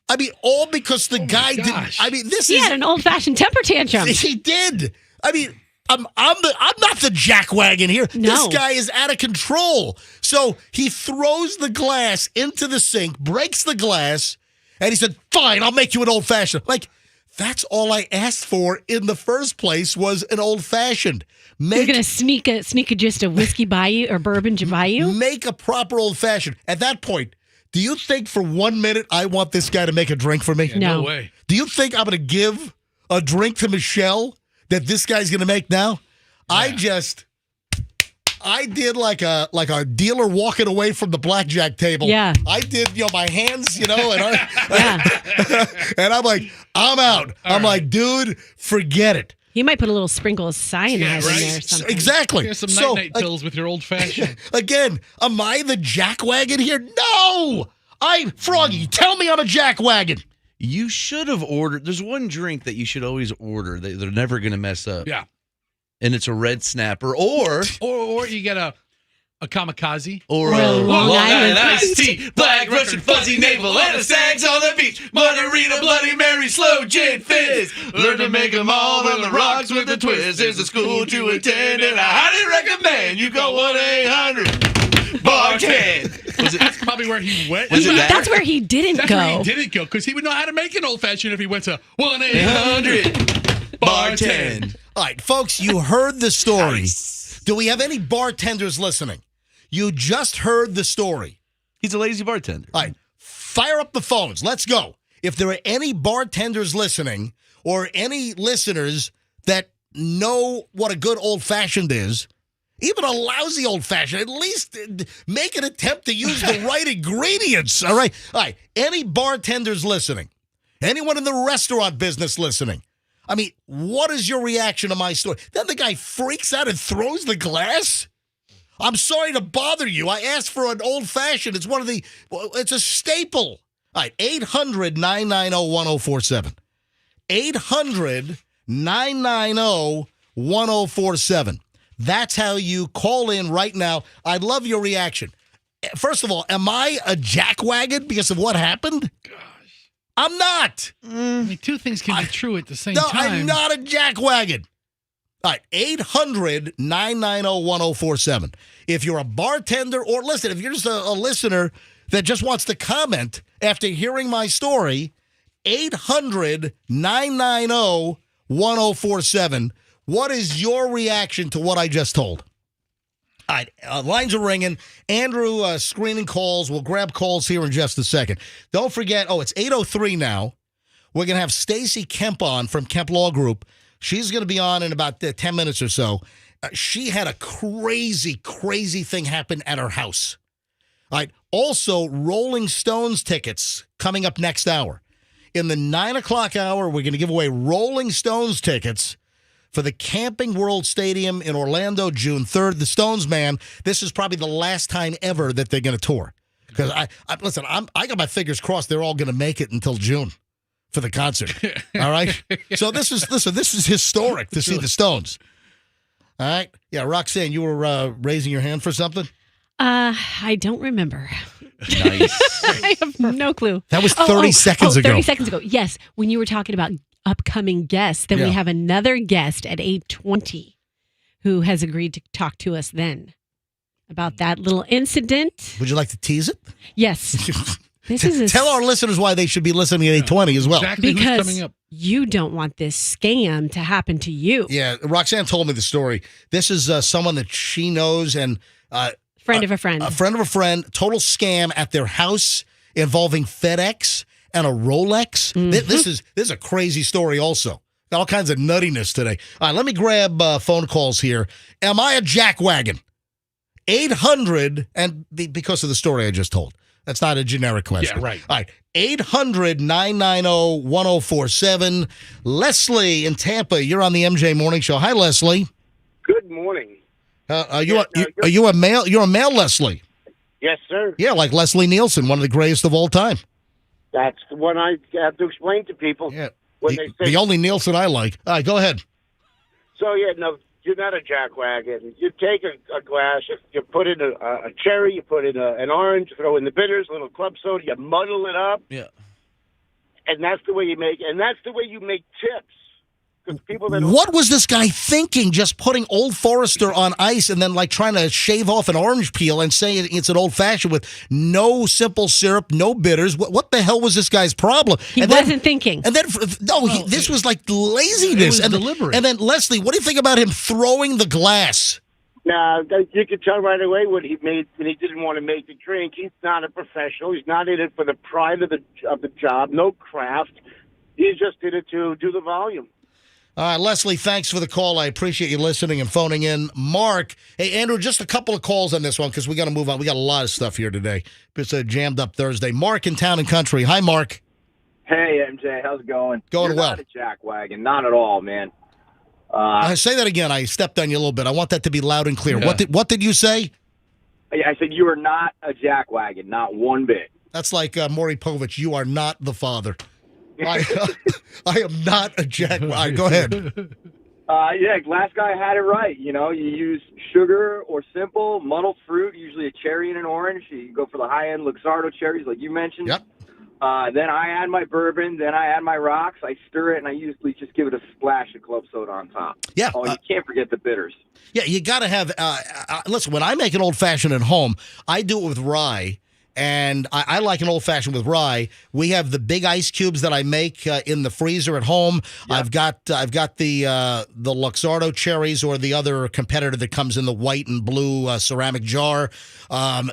I mean, all because the guy didn't. I mean, he had an old-fashioned temper tantrum. He did. I mean, I'm not the jackwagon here. No. This guy is out of control. So he throws the glass into the sink, breaks the glass, and he said, "Fine, I'll make you an old-fashioned." Like, that's all I asked for in the first place was an old-fashioned. You're going to sneak just a whiskey by you or bourbon by you? Make a proper old-fashioned. At that point, do you think for 1 minute I want this guy to make a drink for me? Yeah, no way. Do you think I'm going to give a drink to Michelle that this guy's going to make now? Yeah. I did like a dealer walking away from the blackjack table. Yeah. I did, my hands, and and I'm like, I'm out. I'm like, dude, forget it. He might put a little sprinkle of cyanide in there or something. Exactly. Here's some night pills with your old fashioned. Again, am I the jackwagon here? No! Froggy, tell me I'm a jackwagon. You should have ordered. There's one drink that you should always order. They're never going to mess up. Yeah. And it's a red snapper, or you get a kamikaze, or a Long Island iced tea, black Russian fuzzy navel, and a Sags on the beach, margarita, Bloody Mary, slow gin fizz. Learn to make them all on the rocks with a twist. There's a school to attend, and I highly recommend you go 1-800-BARTEND. That's probably where he went. That's where he didn't go. Where he didn't go, because he would know how to make an old fashioned if he went to 1-800-BARTEND. All right, folks, you heard the story. Nice. Do we have any bartenders listening? You just heard the story. He's a lazy bartender. All right, fire up the phones. Let's go. If there are any bartenders listening or any listeners that know what a good old-fashioned is, even a lousy old-fashioned, at least make an attempt to use the right ingredients. All right, any bartenders listening, anyone in the restaurant business listening, I mean, what is your reaction to my story? Then the guy freaks out and throws the glass? I'm sorry to bother you. I asked for an old-fashioned. It's a staple. All right, 800-990-1047. 800-990-1047. That's how you call in right now. I'd love your reaction. First of all, am I a jackwagon because of what happened? Gosh. I'm not. I mean, two things can be true at the same No, time. I'm not a jackwagon. All right, 800-990-1047. If you're a bartender or listen, if you're just a listener that just wants to comment after hearing my story, 800-990-1047. What is your reaction to what I just told? All right, lines are ringing. Andrew screening calls. We'll grab calls here in just a second. Don't forget, it's 8:03 now. We're going to have Stacy Kemp on from Kemp Law Group. She's going to be on in about 10 minutes or so. She had a crazy, crazy thing happen at her house. All right, also Rolling Stones tickets coming up next hour. In the 9 o'clock hour, we're going to give away Rolling Stones tickets for the Camping World Stadium in Orlando, June 3rd. The Stones, man, this is probably the last time ever that they're going to tour. Because I got my fingers crossed they're all going to make it until June for the concert. All right? So this is historic to see the Stones. All right? Yeah, Roxanne, you were raising your hand for something? I don't remember. Nice. I have no clue. That was 30 seconds ago. 30 seconds ago. Yes, when you were talking about upcoming guests, then we have another guest at 8:20 who has agreed to talk to us then about that little incident. Would you like to tease it? Yes. Tell our listeners why they should be listening at 8:20 as well. Exactly because who's coming up. You don't want this scam to happen to you. Yeah, Roxanne told me the story. This is someone that she knows and friend of a friend. A friend of a friend. Total scam at their house involving FedEx and a Rolex. Mm-hmm. This is a crazy story also. Got all kinds of nuttiness today. All right, let me grab phone calls here. Am I a jackwagon? 800, and because of the story I just told. That's not a generic question. Yeah, right. All right, 800-990-1047. Leslie in Tampa, you're on the MJ Morning Show. Hi, Leslie. Good morning. Are you a male? You're a male, Leslie. Yes, sir. Yeah, like Leslie Nielsen, one of the greatest of all time. That's the one I have to explain to people. Yeah. When they say, the only Nielsen I like. All right, go ahead. So, no, you're not a jackwagon. You take a glass, you put in a cherry, you put in an orange, you throw in the bitters, a little club soda, you muddle it up. Yeah. And that's the way you make tips. People that what was this guy thinking, just putting Old Forester on ice and then like trying to shave off an orange peel and saying it's an old-fashioned with no simple syrup, no bitters? What the hell was this guy's problem? He wasn't thinking. And then, this was like laziness. It was deliberate. And then, Leslie, what do you think about him throwing the glass? Now, you could tell right away when he didn't want to make the drink. He's not a professional. He's not in it for the pride of the job, no craft. He just did it to do the volume. All right, Leslie, thanks for the call. I appreciate you listening and phoning in. Mark, hey, Andrew, just a couple of calls on this one because we got to move on. We got a lot of stuff here today. It's a jammed up Thursday. Mark in Town and Country. Hi, Mark. Hey, MJ, how's it going? Going You're well. Not a jackwagon, not at all, man. I say that again. I stepped on you a little bit. I want that to be loud and clear. Yeah. What did you say? I said you are not a jackwagon, not one bit. That's like Maury Povich. You are not the father. I am not a jackwagon. Go ahead. Last guy had it right. You use sugar or simple, muddled fruit, usually a cherry and an orange. You go for the high-end Luxardo cherries like you mentioned. Yep. Then I add my bourbon. Then I add my rocks. I stir it, and I usually just give it a splash of club soda on top. Yeah. Oh, you can't forget the bitters. Yeah, you got to have listen, when I make an old-fashioned at home, I do it with rye. And I like an old-fashioned with rye. We have the big ice cubes that I make in the freezer at home. Yep. I've got the Luxardo cherries or the other competitor that comes in the white and blue ceramic jar. I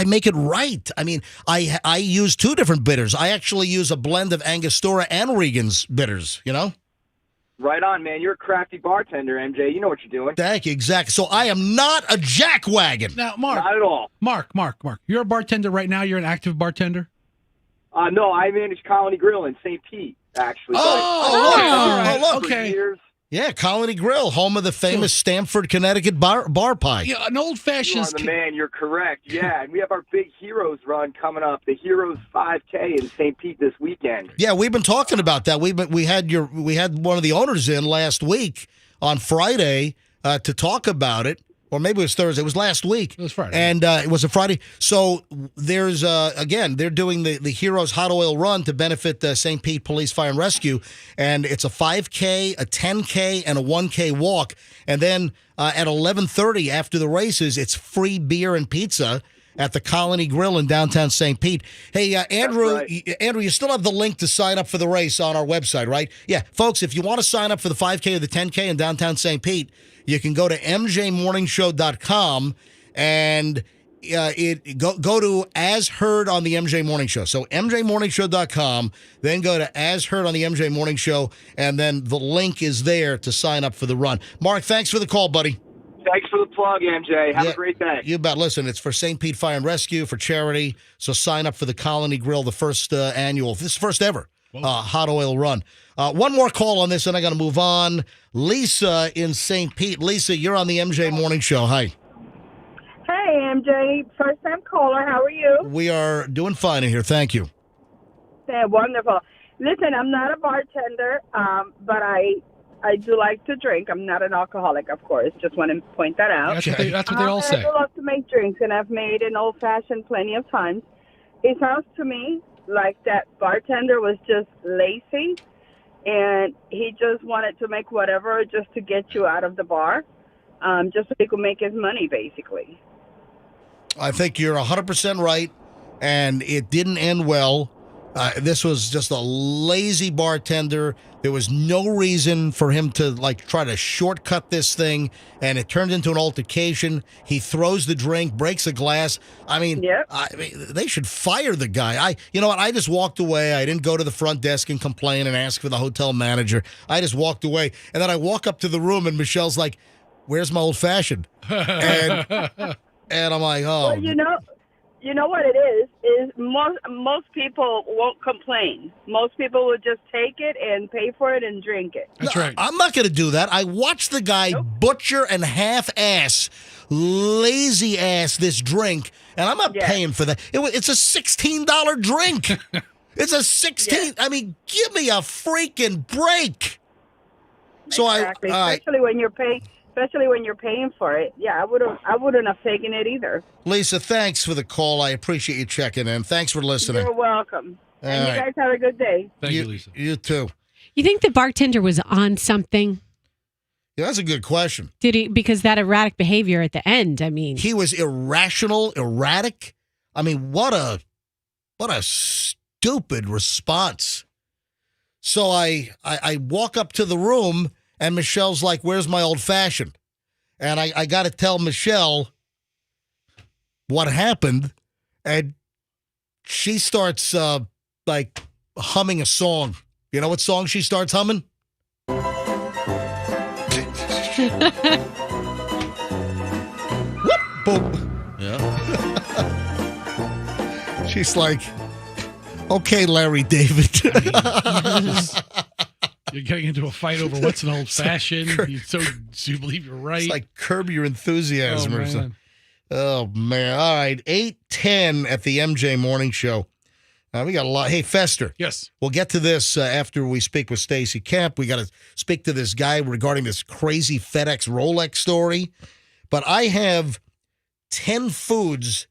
make it right. I mean, I use two different bitters. I actually use a blend of Angostura and Regan's bitters, Right on, man. You're a crafty bartender, MJ. You know what you're doing. Thank you. Exactly. So I am not a jackwagon. Now, Mark. Not at all. Mark. You're a bartender right now? You're an active bartender? No, I manage Colony Grill in St. Pete, actually. All right. Look. Okay. Years. Yeah, Colony Grill, home of the famous Stamford, Connecticut bar pie. Yeah, an You old-fashioned. are the man. You're correct. Yeah, and we have our big Heroes run coming up. The Heroes 5K in St. Pete this weekend. Yeah, we've been talking about that. We had one of the owners in last week on Friday to talk about it. Or maybe it was Thursday. It was last week. It was Friday. And it was a Friday. So there's, again, they're doing the Heroes Hot Oil Run to benefit the St. Pete Police Fire and Rescue. And it's a 5K, a 10K, and a 1K walk. And then at 11:30 after the races, it's free beer and pizza at the Colony Grill in downtown St. Pete. Hey, Andrew, right. Andrew, you still have the link to sign up for the race on our website, right? Yeah, folks, if you want to sign up for the 5K or the 10K in downtown St. Pete, you can go to mjmorningshow.com and go to As Heard on the MJ Morning Show. So mjmorningshow.com, then go to As Heard on the MJ Morning Show, and then the link is there to sign up for the run. Mark, thanks for the call, buddy. Thanks for the plug, MJ. Have a great day. You bet. Listen, it's for St. Pete Fire and Rescue, for charity. So sign up for the Colony Grill, the first annual, this first ever hot oil run. One more call on this, and I got to move on. Lisa in St. Pete. Lisa, you're on the MJ Morning Show. Hi. Hey, MJ, first time caller. How are you? We are doing fine in here. Thank you. Yeah, wonderful. Listen, I'm not a bartender, but I do like to drink. I'm not an alcoholic, of course. Just want to point that out. That's what they all say. I love to make drinks, and I've made an old-fashioned plenty of times. It sounds to me like that bartender was just lazy, and he just wanted to make whatever just to get you out of the bar, just so he could make his money, basically. I think you're 100% right, and it didn't end well. This was just a lazy bartender. There was no reason for him to try to shortcut this thing, and it turned into an altercation. He throws the drink, breaks a glass. I mean, they should fire the guy. You know what? I just walked away. I didn't go to the front desk and complain and ask for the hotel manager. I just walked away, and then I walk up to the room, and Michelle's like, "Where's my old fashioned?" And I'm like, "Oh." Well, you know what it is most people won't complain. Most people will just take it and pay for it and drink it. That's right. I'm not going to do that. I watched the guy butcher and half-ass, lazy-ass this drink, and I'm not paying for that. It's a $16 drink. It's a $16. I mean, give me a freaking break. So exactly. Especially when you're paying for it. Yeah, I wouldn't have taken it either. Lisa, thanks for the call. I appreciate you checking in. Thanks for listening. You're welcome. And you guys have a good day. Thank you, Lisa. You too. You think the bartender was on something? Yeah, that's a good question. Did he? Because that erratic behavior at the end, I mean. He was irrational, erratic. I mean, what a stupid response. So I walk up to the room, and Michelle's like, "Where's my old fashioned?" And I got to tell Michelle what happened. And she starts humming a song. You know what song she starts humming? Whoop, boom. Yeah. She's like, "Okay, Larry David." You're getting into a fight over what's an old fashioned. You believe you're right. It's like Curb Your Enthusiasm or something. Man. Oh, man. All right. 8:10 at the MJ Morning Show. We got a lot. Hey, Fester. Yes. We'll get to this after we speak with Stacey Kemp. We got to speak to this guy regarding this crazy FedEx Rolex story. But I have 10 foods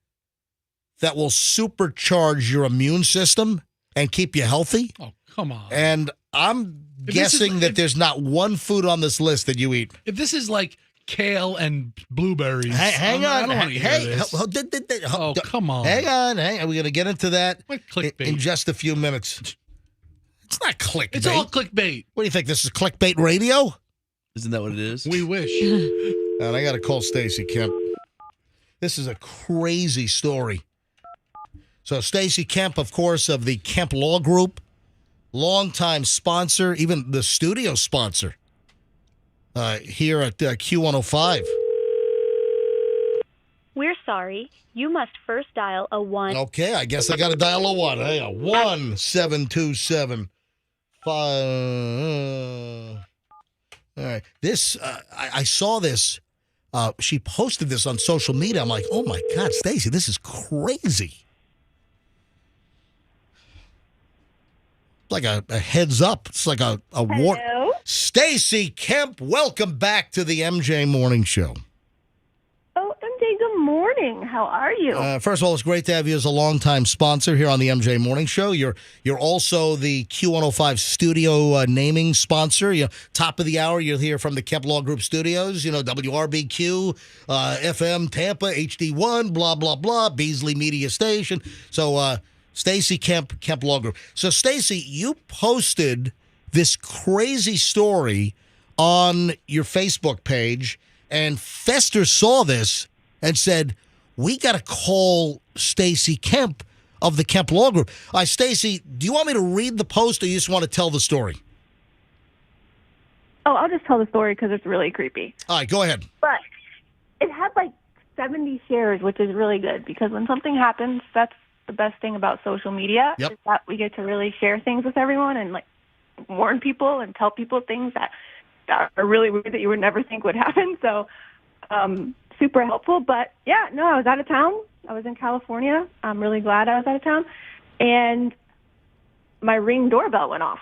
that will supercharge your immune system and keep you healthy. Oh, come on. And I'm guessing that there's not one food on this list that you eat. If this is like kale and blueberries. Hang on. I don't want to hear this. Oh, come on. Hang on. We're going to get into that clickbait? in just a few minutes. It's not clickbait. It's all clickbait. What do you think? This is clickbait radio? Isn't that what it is? We wish. And I got to call Stacey Kemp. This is a crazy story. So Stacey Kemp, of course, of the Kemp Law Group, longtime sponsor, even the studio sponsor here at Q105. We're sorry. You must first dial a 1. Okay, I guess I got to dial a 1. Hang on. 1-727-5. All right. This, I saw this. She posted this on social media. I'm like, oh my God, Stacy, this is crazy. Like a heads up. It's like a war. Hello? Stacy Kemp, welcome back to the MJ Morning Show. Oh, MJ, good morning. How are you? First of all, it's great to have you as a longtime sponsor here on the MJ Morning Show. You're also the Q105 studio naming sponsor. Top of the hour, you'll hear from the Kemp Law Group Studios. WRBQ, FM Tampa, HD1, blah blah blah, Beasley Media Station. So Stacy Kemp Law Group. So Stacy, you posted this crazy story on your Facebook page, and Fester saw this and said, we got to call Stacy Kemp of the Kemp Law Group. Stacy, do you want me to read the post or you just want to tell the story? Oh, I'll just tell the story because it's really creepy. All right, go ahead. But it had like 70 shares, which is really good because when something happens, that's the best thing about social media. Yep. Is that we get to really share things with everyone and like warn people and tell people things that are really weird that you would never think would happen. So super helpful. But yeah, no, I was out of town. I was in California. I'm really glad I was out of town. And my Ring doorbell went off.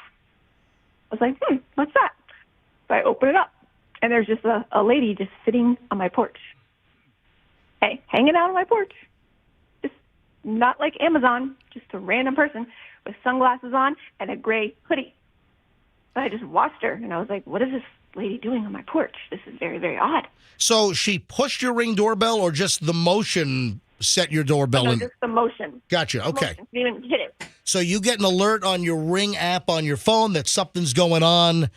I was like, what's that? So I opened it up. And there's just a lady just sitting on my porch. Hey, hanging out on my porch. Just not like Amazon, just a random person with sunglasses on and a gray hoodie. But I just watched her, and I was like, what is this lady doing on my porch? This is very, very odd. So she pushed your Ring doorbell or just the motion set your doorbell? No, just the motion. Gotcha, okay. Motion. She didn't even hit it. So you get an alert on your Ring app on your phone that something's going on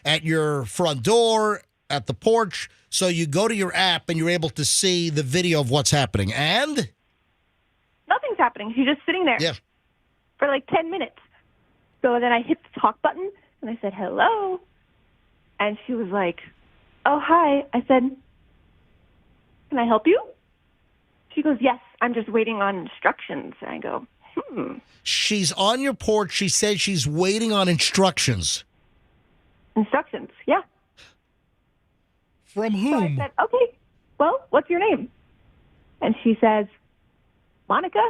at your front door, at the porch. So you go to your app and you're able to see the video of what's happening. And? Nothing's happening. She's just sitting there for like 10 minutes. So then I hit the talk button, and I said, hello. And she was like, oh, hi. I said, can I help you? She goes, yes, I'm just waiting on instructions. And I go, She's on your porch. She said she's waiting on instructions. Instructions, yeah. From So whom? I said, okay, well, what's your name? And she says, Monica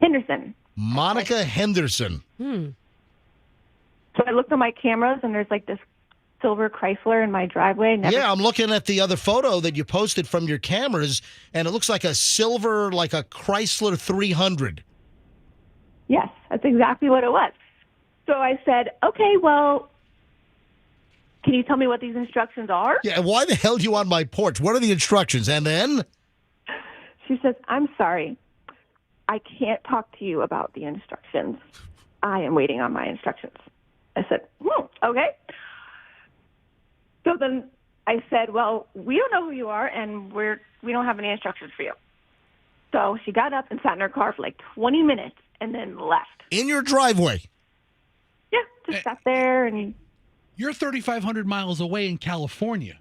Henderson. Monica Henderson. So I looked on my cameras, and there's like this silver Chrysler in my driveway. Yeah, I'm looking at the other photo that you posted from your cameras, and it looks like a silver, like a Chrysler 300. Yes, that's exactly what it was. So I said, okay, well, can you tell me what these instructions are? Yeah, why the hell are you on my porch? What are the instructions? And then? She says, I'm sorry. I can't talk to you about the instructions. I am waiting on my instructions. I said, okay. So then I said, well, we don't know who you are, and we don't have any instructions for you. So she got up and sat in her car for like 20 minutes and then left. In your driveway? Yeah, just sat there. And You're 3,500 miles away in California.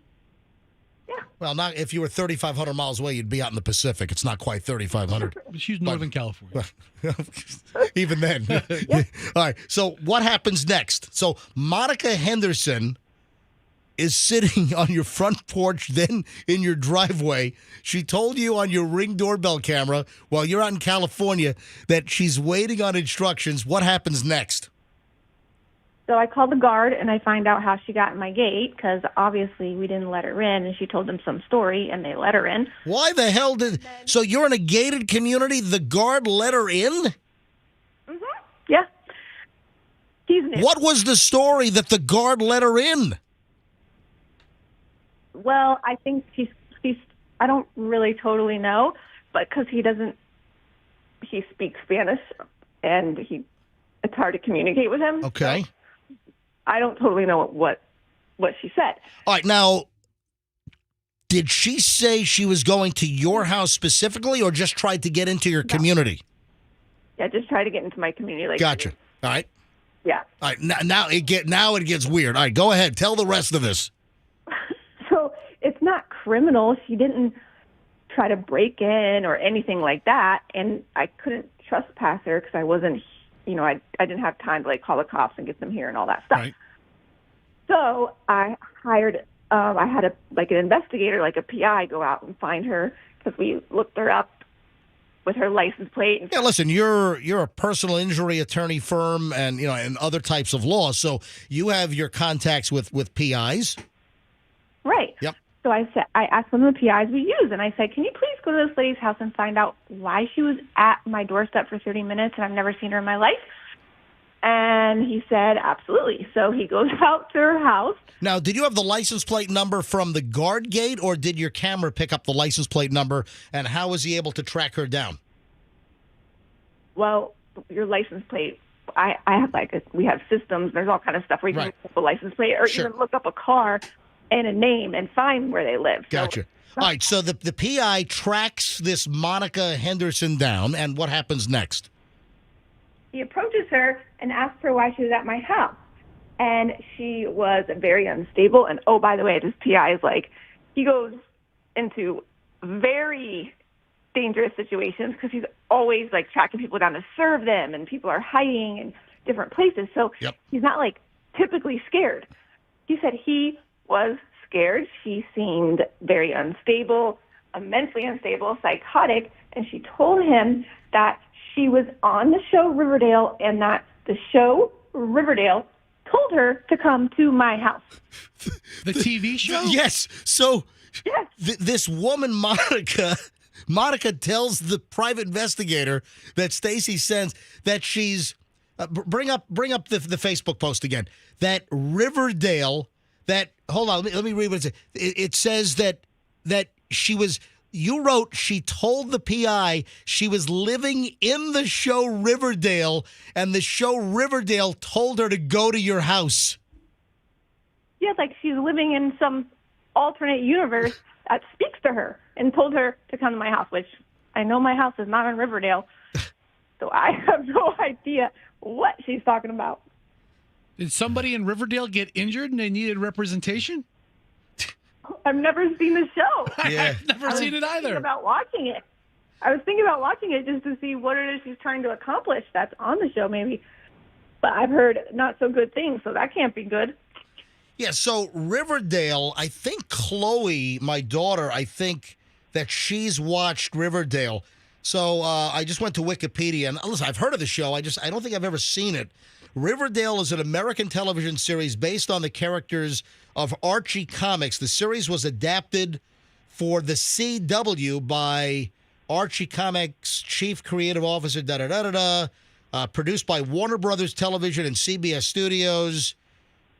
Yeah. Well, not if you were 3,500 miles away, you'd be out in the Pacific. It's not quite 3,500. She's Northern California. Even then. All right. So what happens next? So Monica Henderson is sitting on your front porch, then in your driveway. She told you on your Ring doorbell camera while you're out in California that she's waiting on instructions. What happens next? so I called the guard, and I find out how she got in my gate because obviously we didn't let her in, and she told them some story, and they let her in. Why the hell did... So you're in a gated community? The guard let her in? Mm-hmm. Yeah. He's new. What was the story that the guard let her in? Well, I think he's I don't really totally know, but because he speaks Spanish, and it's hard to communicate with him. Okay. So I don't totally know what she said. All right, now, did she say she was going to your house specifically, or just tried to get into your community? Yeah, just try to get into my community. Gotcha. All right. Yeah. All right. Now it gets weird. All right, go ahead. Tell the rest of this. So it's not criminal. She didn't try to break in or anything like that, and I couldn't trespass her because I wasn't, I didn't have time to call the cops and get them here and all that stuff. Right. So I hired, I had an investigator, like a PI, go out and find her because we looked her up with her license plate. Yeah, listen, you're a personal injury attorney firm, and and other types of law, so you have your contacts with PIs. Right. Yep. So I asked one of the PIs we use, and I said, "Can you please go to this lady's house and find out why she was at my doorstep for 30 minutes and I've never seen her in my life?" And he said, "Absolutely." So he goes out to her house. Now, did you have the license plate number from the guard gate, or did your camera pick up the license plate number, and how was he able to track her down? Well, your license plate, I have we have systems. There's all kind of stuff where you can look up a license plate or even look up a car and a name and find where they live. Gotcha. All right, so the PI tracks this Monica Henderson down, and what happens next? He approaches her and asks her why she was at my house. And she was very unstable. And, oh, by the way, this PI is he goes into very dangerous situations because he's always, tracking people down to serve them, and people are hiding in different places. So he's not, typically scared. He said he was scared. She seemed very unstable, immensely unstable, psychotic, and she told him that she was on the show Riverdale and that the show Riverdale told her to come to my house. The TV show? Yes. So this woman, Monica tells the private investigator that Stacy sends that she's bring up the Facebook post again. That Riverdale. Hold on. Let me read what it says. It says that she was. You wrote she told the PI she was living in the show Riverdale, and the show Riverdale told her to go to your house. Yeah, she's living in some alternate universe that speaks to her and told her to come to my house, which I know my house is not in Riverdale, so I have no idea what she's talking about. Did somebody in Riverdale get injured and they needed representation? I've never seen the show. I've never seen it either. I was thinking about watching it just to see what it is she's trying to accomplish that's on the show, maybe. But I've heard not so good things, so that can't be good. Yeah, so Riverdale, I think Chloe, my daughter, I think that she's watched Riverdale. So I just went to Wikipedia, and listen, I've heard of the show. I don't think I've ever seen it. Riverdale is an American television series based on the characters of Archie comics. The series was adapted for the CW by Archie Comics chief creative officer, produced by Warner Brothers Television and CBS Studios.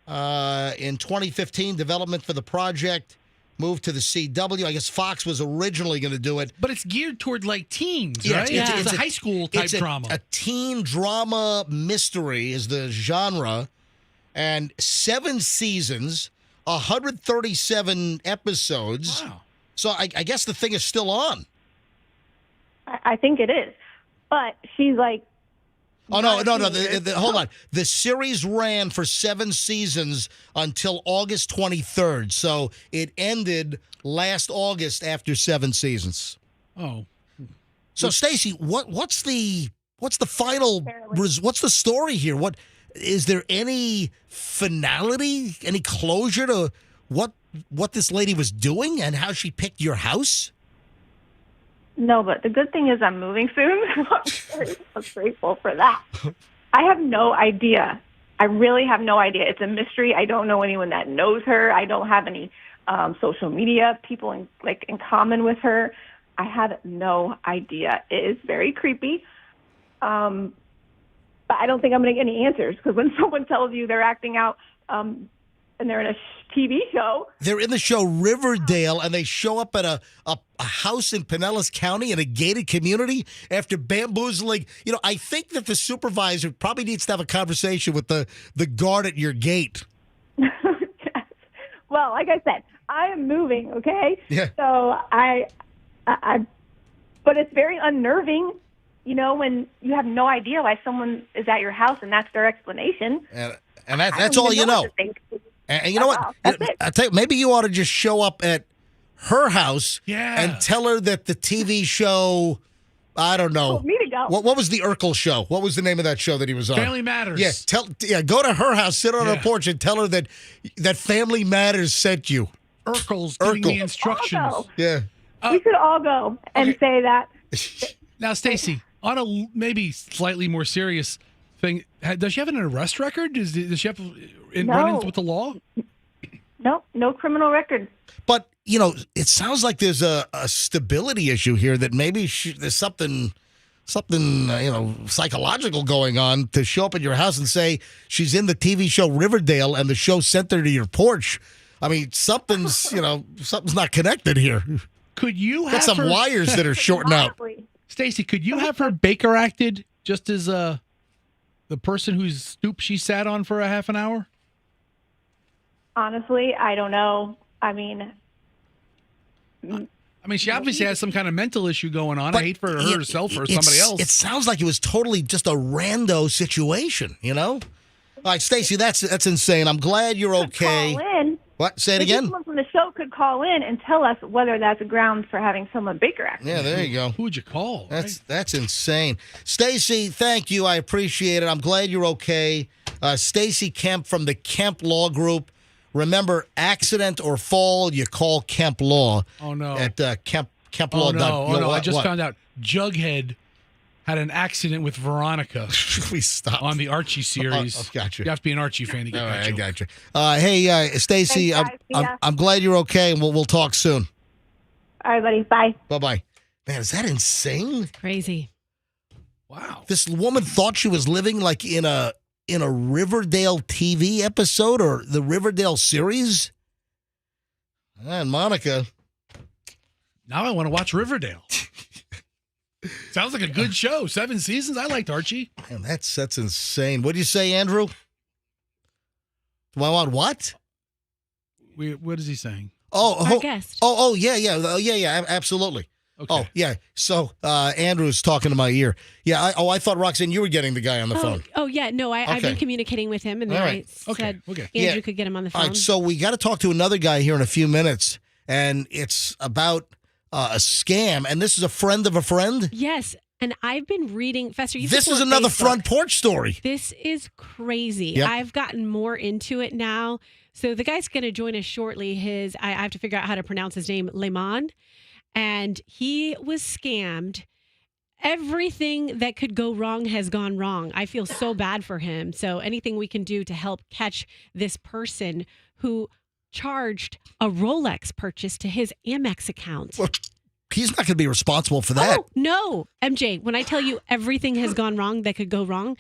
In 2015, development for the project moved to the CW. I guess Fox was originally going to do it. But it's geared toward teens, right? It's a high school type drama. A teen drama mystery is the genre. And 7 seasons, 137 episodes. Wow. So I guess the thing is still on. I think it is. But she's Oh, no. Hold on. The series ran for 7 seasons until August 23rd. So it ended last August after 7 seasons. Oh. So, Stacey, what's the final, what's the story here? What is there any finality, any closure to what this lady was doing and how she picked your house? No, but the good thing is I'm moving soon. I'm very grateful for that. I have no idea. I really have no idea. It's a mystery. I don't know anyone that knows her. I don't have any social media people in common with her. I have no idea. It is very creepy. But I don't think I'm going to get any answers because when someone tells you they're acting out and they're in a TV show. They're in the show Riverdale, and they show up at a house in Pinellas County in a gated community after bamboozling. I think that the supervisor probably needs to have a conversation with the guard at your gate. Yes. Well, like I said, I am moving, okay? Yeah. So but it's very unnerving, when you have no idea why someone is at your house and that's their explanation. And that's all you know. And you know what? I tell you, maybe you ought to just show up at her house and tell her that the TV show, I don't know. Told me to you go. What was the Urkel show? What was the name of that show that he was on? Family Matters. Yeah, go to her house, sit on her porch, and tell her that Family Matters sent you. Urkel's giving the instructions. I'll go. Yeah. We should all go and say that. Now, Stacy, on a maybe slightly more serious thing, does she have an arrest record? Does she have run-ins with the law? Nope, no criminal record. But, it sounds like there's a stability issue here that maybe there's something psychological going on to show up at your house and say she's in the TV show Riverdale and the show sent her to your porch. I mean, something's not connected here. Could you got have some wires that are shorting out? Stacy, could you have her Baker acted just as the person whose stoop she sat on for a half an hour? Honestly, I don't know. I mean, she obviously has some kind of mental issue going on. I hate for herself or somebody else. It sounds like it was totally just a rando situation, All right, Stacy, that's insane. I'm glad you're okay. Call in. What? Say it again? Someone from the show could call in and tell us whether that's a ground for having someone Baker act. Yeah, there you go. Who would you call? That's insane. Stacy, thank you. I appreciate it. I'm glad you're okay. Stacy Kemp from the Kemp Law Group. Remember, accident or fall, you call Kemp Law. Oh, no. At Kemp Law. Oh, no. I just found out Jughead had an accident with Veronica. We stopped on the Archie series. Gotcha. You have to be an Archie fan to get that joke. I got you. Hey, Stacy, I'm glad you're okay, and we'll talk soon. All right, buddy. Bye. Bye-bye. Man, is that insane? Crazy. Wow. This woman thought she was living like in a Riverdale TV episode or the Riverdale series. And Monica. Now I want to watch Riverdale. Sounds like a good show. 7 seasons. I liked Archie. Man, that's insane. What do you say, Andrew? Do I want what? What is he saying? Our guest. Yeah, absolutely. Okay. Oh, yeah. So Andrew's talking to my ear. Yeah. I thought, Roxanne, you were getting the guy on the phone. Oh, yeah. No, I've been communicating with him, and then I said Andrew could get him on the phone. All right, so we got to talk to another guy here in a few minutes, and it's about a scam, and this is a friend of a friend? Yes, and I've been reading, Fester, this is another Facebook. front porch story. This is crazy. Yep. I've gotten more into it now. So the guy's going to join us shortly. I have to figure out how to pronounce his name, Lemon. And he was scammed. Everything that could go wrong has gone wrong. I feel so bad for him. So anything we can do to help catch this person who charged a Rolex purchase to his Amex account. Well, he's not going to be responsible for that. Oh, no. MJ, when I tell you everything has gone wrong that could go wrong,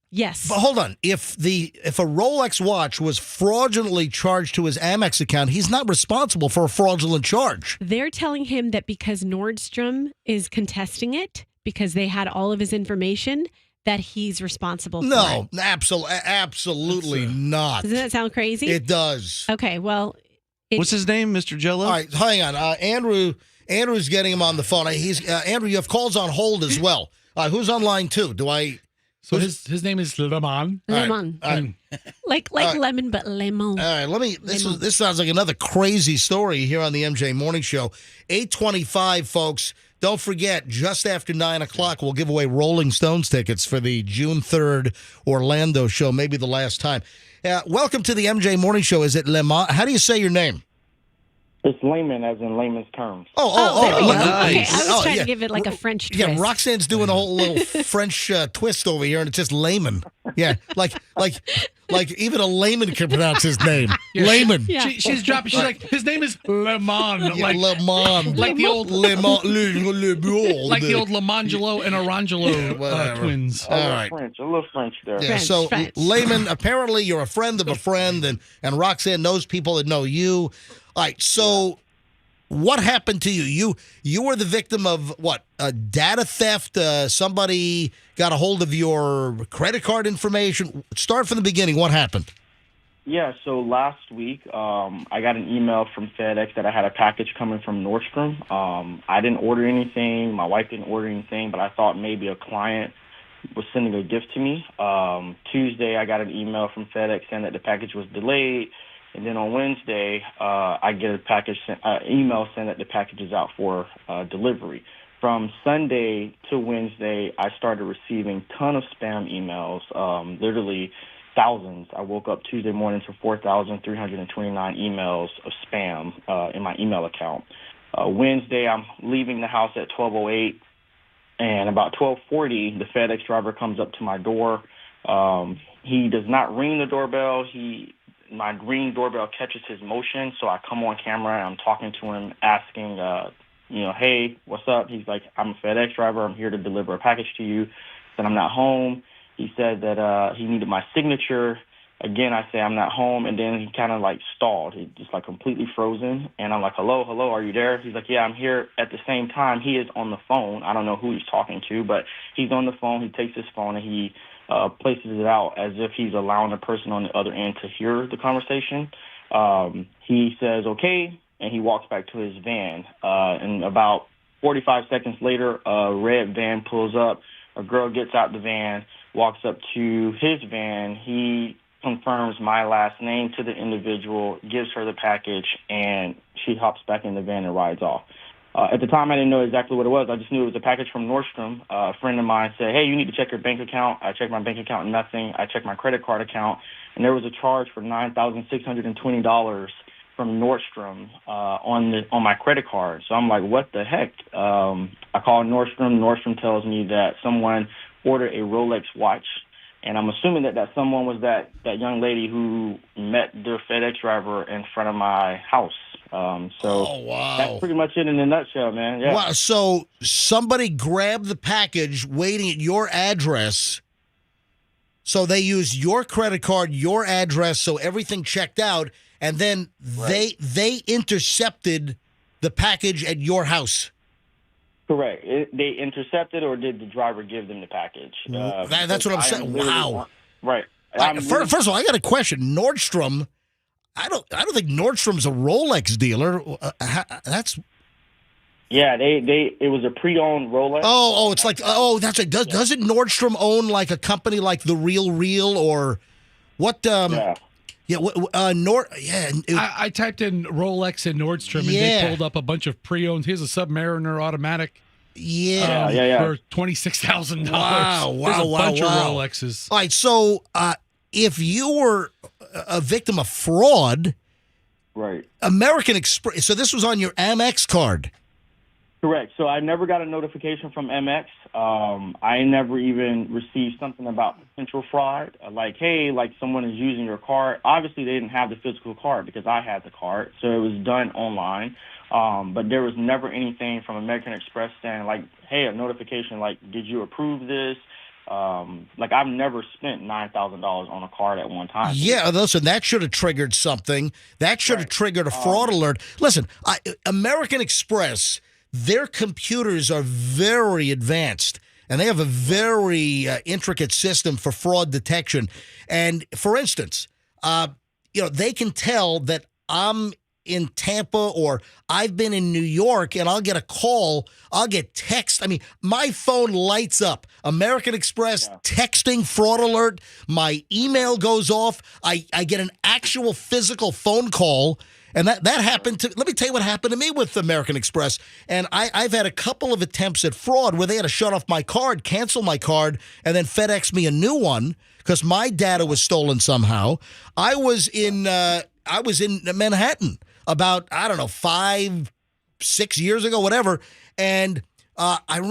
yes. But hold on. If a Rolex watch was fraudulently charged to his Amex account, he's not responsible for a fraudulent charge. They're telling him that because Nordstrom is contesting it, because they had all of his information, that he's responsible for it. No, absolutely not. Doesn't that sound crazy? It does. Okay, well. What's his name, Mr. Jello? All right, hang on. Andrew's getting him on the phone. Andrew, you have calls on hold as well. Who's on line 2? So his name is Lemon. Lemon. Like lemon, but lemon. All right, this sounds like another crazy story here on the MJ Morning Show. 8:25, folks. Don't forget, just after 9 o'clock, we'll give away Rolling Stones tickets for the June 3rd Orlando show, maybe the last time. Welcome to the MJ Morning Show. Is it Lemon? How do you say your name? It's layman, as in layman's terms. There we go. Nice. Okay, I was trying to give it like a French twist. Yeah, Roxanne's doing a whole little French twist over here, and it's just layman. Yeah, like even a layman can pronounce his name. Yeah. Layman. Yeah. She's dropping. She's like, his name is Lemon. Yeah, Lemon. Like the old Lemon. Like the old Lemangelo and Arangelo twins. All right. A little French there. Yeah, so Layman, apparently you're a friend of a friend, and Roxanne knows people that know you. All right, so what happened to you? You were the victim of what? Data theft? Somebody got a hold of your credit card information? Start from the beginning. What happened? Yeah, so last week I got an email from FedEx that I had a package coming from Nordstrom. I didn't order anything. My wife didn't order anything, but I thought maybe a client was sending a gift to me. Tuesday I got an email from FedEx saying that the package was delayed. And then on Wednesday, I get email saying that the package is out for delivery. from Sunday to Wednesday, I started receiving a ton of spam emails, literally thousands. I woke up Tuesday morning to 4,329 emails of spam in my email account. Wednesday, I'm leaving the house at 12:08, and about 12:40, the FedEx driver comes up to my door. He does not ring the doorbell. My ring doorbell catches his motion, so I come on camera and I'm talking to him, asking, hey, what's up? He's like, I'm a FedEx driver. I'm here to deliver a package to you. Then I'm not home. He said that he needed my signature. Again, I say I'm not home, and then he kind of like stalled. He just like completely frozen, and I'm like, hello, are you there? He's like, yeah, I'm here. At the same time, he is on the phone. I don't know who he's talking to, but he's on the phone. He takes his phone and he places it out as if he's allowing the person on the other end to hear the conversation. He says, okay, and he walks back to his van. And about 45 seconds later, a red van pulls up. A girl gets out the van, walks up to his van. He confirms my last name to the individual, gives her the package, and she hops back in the van and rides off. At the time, I didn't know exactly what it was. I just knew it was a package from Nordstrom. A friend of mine said, hey, you need to check your bank account. I checked my bank account, nothing. I checked my credit card account, and there was a charge for $9,620 from Nordstrom on my credit card. So I'm like, what the heck? I called Nordstrom. Nordstrom tells me that someone ordered a Rolex watch, and I'm assuming that someone was that young lady who met the FedEx driver in front of my house. That's pretty much it in a nutshell, man. Yeah. Wow. So somebody grabbed the package waiting at your address. So they used your credit card, your address, so everything checked out, and then they intercepted the package at your house. Correct. They intercepted, or did the driver give them the package? That's what I'm saying. Wow. Right. First of all, I got a question. Nordstrom. I don't think Nordstrom's a Rolex dealer. That's. Yeah, it was a pre-owned Rolex. It's like that's right. Doesn't Nordstrom own like a company like The Real or what? Yeah. I typed in Rolex and Nordstrom, and they pulled up a bunch of pre-owned. Here's a Submariner automatic. For $26,000. Wow! There's a bunch of Rolexes. All right, so if you were a victim of fraud, right? American Express. So this was on your Amex card. Correct. So I never got a notification from MX. I never even received something about potential fraud, like, hey, like someone is using your card. Obviously, they didn't have the physical card because I had the card, so it was done online. But there was never anything from American Express saying, like, hey, a notification, like, did you approve this? Like, I've never spent $9,000 on a card at one time. Yeah, listen, that should have triggered something. That should have triggered a fraud alert. Listen, American Express, their computers are very advanced, and they have a very intricate system for fraud detection. And for instance, they can tell that I'm in Tampa or I've been in New York, and I'll get a call, I'll get text. I mean, my phone lights up. American Express texting fraud alert. My email goes off. I get an actual physical phone call. And that happened let me tell you what happened to me with American Express. And I've had a couple of attempts at fraud where they had to shut off my card, cancel my card, and then FedEx me a new one because my data was stolen somehow. I was in Manhattan about, 5-6 years ago, whatever. And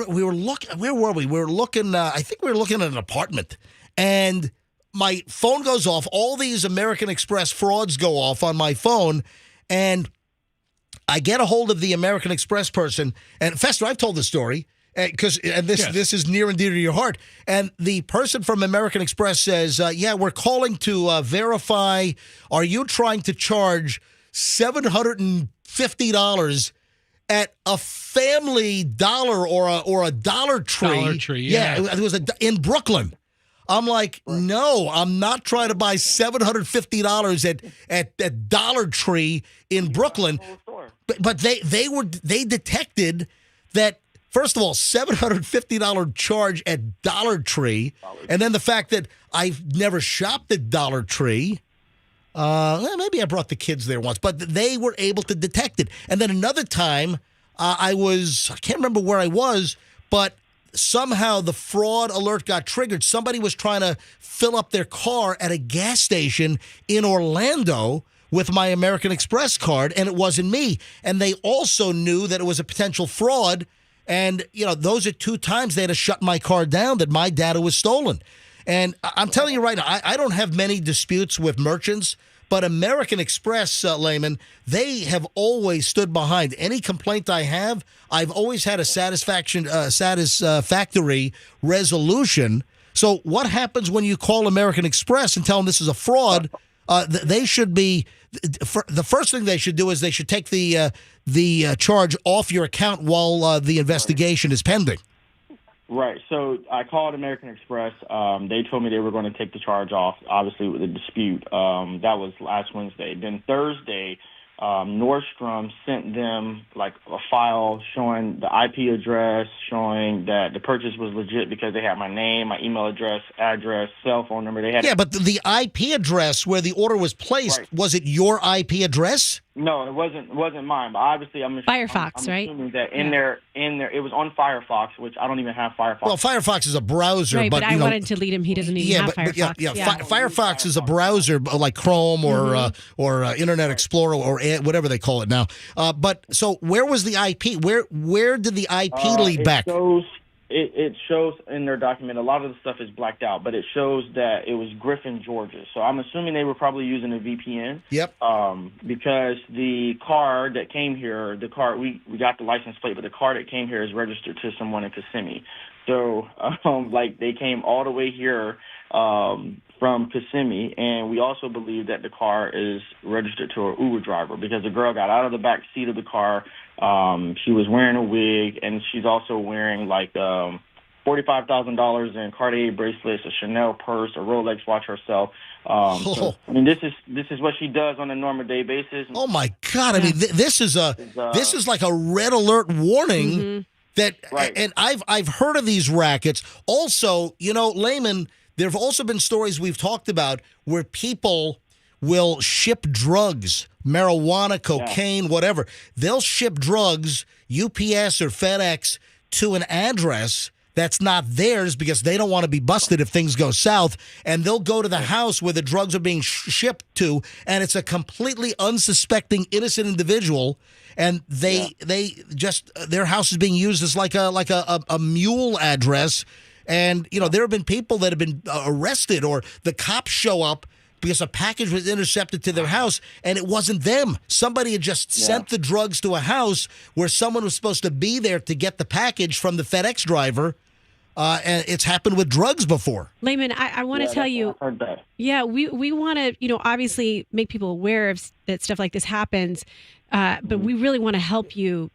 we were looking, where were we? We were looking, I think we were looking at an apartment. And my phone goes off. All these American Express frauds go off on my phone. And I get a hold of the American Express person. And Fester, I've told the story because this is near and dear to your heart. And the person from American Express says, we're calling to verify, are you trying to charge $750 at a Family Dollar or a Dollar Tree? Dollar Tree, yeah. It was in Brooklyn. I'm like, no, I'm not trying to buy $750 at Dollar Tree in Brooklyn. But they detected that, first of all, $750 charge at Dollar Tree, and then the fact that I've never shopped at Dollar Tree. Maybe I brought the kids there once, but they were able to detect it. And then another time, I can't remember where I was, but somehow the fraud alert got triggered. Somebody was trying to fill up their car at a gas station in Orlando with my American Express card, and it wasn't me. And they also knew that it was a potential fraud. And, those are 2 times they had to shut my car down that my data was stolen. And I'm telling you right now, I don't have many disputes with merchants, but American Express, Layman, they have always stood behind any complaint I have. I've always had a satisfactory resolution. So what happens when you call American Express and tell them this is a fraud? They should be the first thing they should do is they should take the charge off your account while the investigation is pending. Right. So I called American Express. They told me they were going to take the charge off, obviously, with the dispute. That was last Wednesday. Then Thursday, Nordstrom sent them like a file showing the IP address, showing that the purchase was legit because they had my name, my email address, cell phone number. They had but the IP address where the order was placed, was it your IP address? No, it wasn't mine. But obviously, I'm Firefox, I'm assuming that in there, it was on Firefox, which I don't even have Firefox. Well, Firefox is a browser, right? But I wanted to lead him. He doesn't even have Firefox. Firefox is a browser like Chrome or Internet Explorer or whatever they call it now. But so where was the IP? Where did the IP lead back? It shows in their document, a lot of the stuff is blacked out, but it shows that it was Griffin, Georgia. So I'm assuming they were probably using a VPN. Yep. Because the car that came here, we got the license plate, but the car that came here is registered to someone in Kissimmee. So, they came all the way here from Kissimmee, and we also believe that the car is registered to an Uber driver because the girl got out of the back seat of the car. She was wearing a wig, and she's also wearing $45,000 in Cartier bracelets, a Chanel purse, a Rolex watch herself. This is what she does on a normal day basis. Oh my God! I mean, this is like a red alert warning. Mm-hmm. And I've heard of these rackets. Also, Layman, there have also been stories we've talked about where people will ship drugs, marijuana, cocaine, whatever. They'll ship drugs, UPS or FedEx, to an address that's not theirs because they don't want to be busted if things go south. And they'll go to the house where the drugs are being shipped to, and it's a completely unsuspecting, innocent individual. And their house is being used as like a mule address. And, there have been people that have been arrested, or the cops show up because a package was intercepted to their house and it wasn't them. Somebody had just sent the drugs to a house where someone was supposed to be there to get the package from the FedEx driver. And it's happened with drugs before. Layman, I want to tell you, we want to, obviously make people aware of that stuff like this happens, but we really want to help you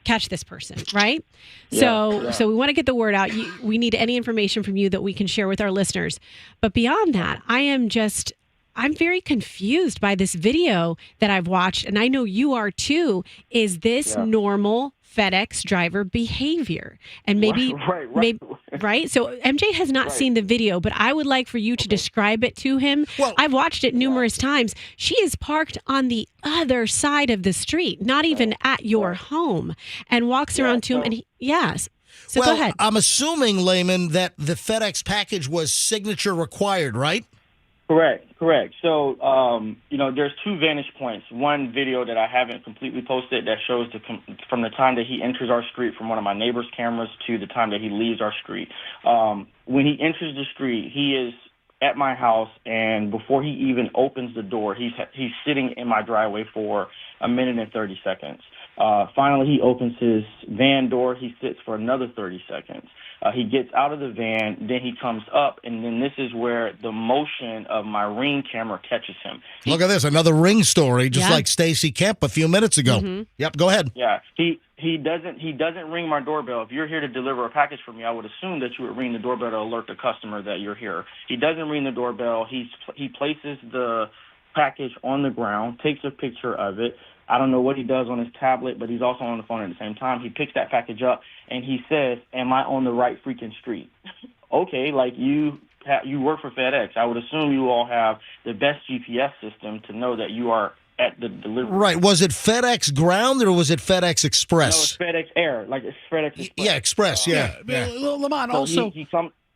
catch this person, right? So we want to get the word out. We need any information from you that we can share with our listeners. But beyond that, I'm very confused by this video that I've watched, and I know you are too. Is this normal FedEx driver behavior? And maybe, right? So MJ has not seen the video, but I would like for you to describe it to him. Well, I've watched it numerous times. She is parked on the other side of the street, not even at your home, and walks around to him. And So go ahead. I'm assuming, Layman, that the FedEx package was signature required, right? Correct. So, there's 2 vantage points. One video that I haven't completely posted that shows from the time that he enters our street from one of my neighbor's cameras to the time that he leaves our street. When he enters the street, he is at my house, and before he even opens the door, he's sitting in my driveway for a minute and 30 seconds. Finally, he opens his van door. He sits for another 30 seconds. He gets out of the van, then he comes up, and then this is where the motion of my Ring camera catches him. Look at this, another Ring story, just like Stacy Kemp a few minutes ago. Mm-hmm. Yep, go ahead. Yeah, he doesn't ring my doorbell. If you're here to deliver a package for me, I would assume that you would ring the doorbell to alert the customer that you're here. He doesn't ring the doorbell. He places the package on the ground, takes a picture of it. I don't know what he does on his tablet, but he's also on the phone at the same time. He picks that package up, and he says, "Am I on the right freaking street?" Okay, like you work for FedEx. I would assume you all have the best GPS system to know that you are at the delivery. Right. Was it FedEx Ground or was it FedEx Express? No, it's FedEx Air. Like it's FedEx Express. Yeah, Express. Yeah. Lamont, So also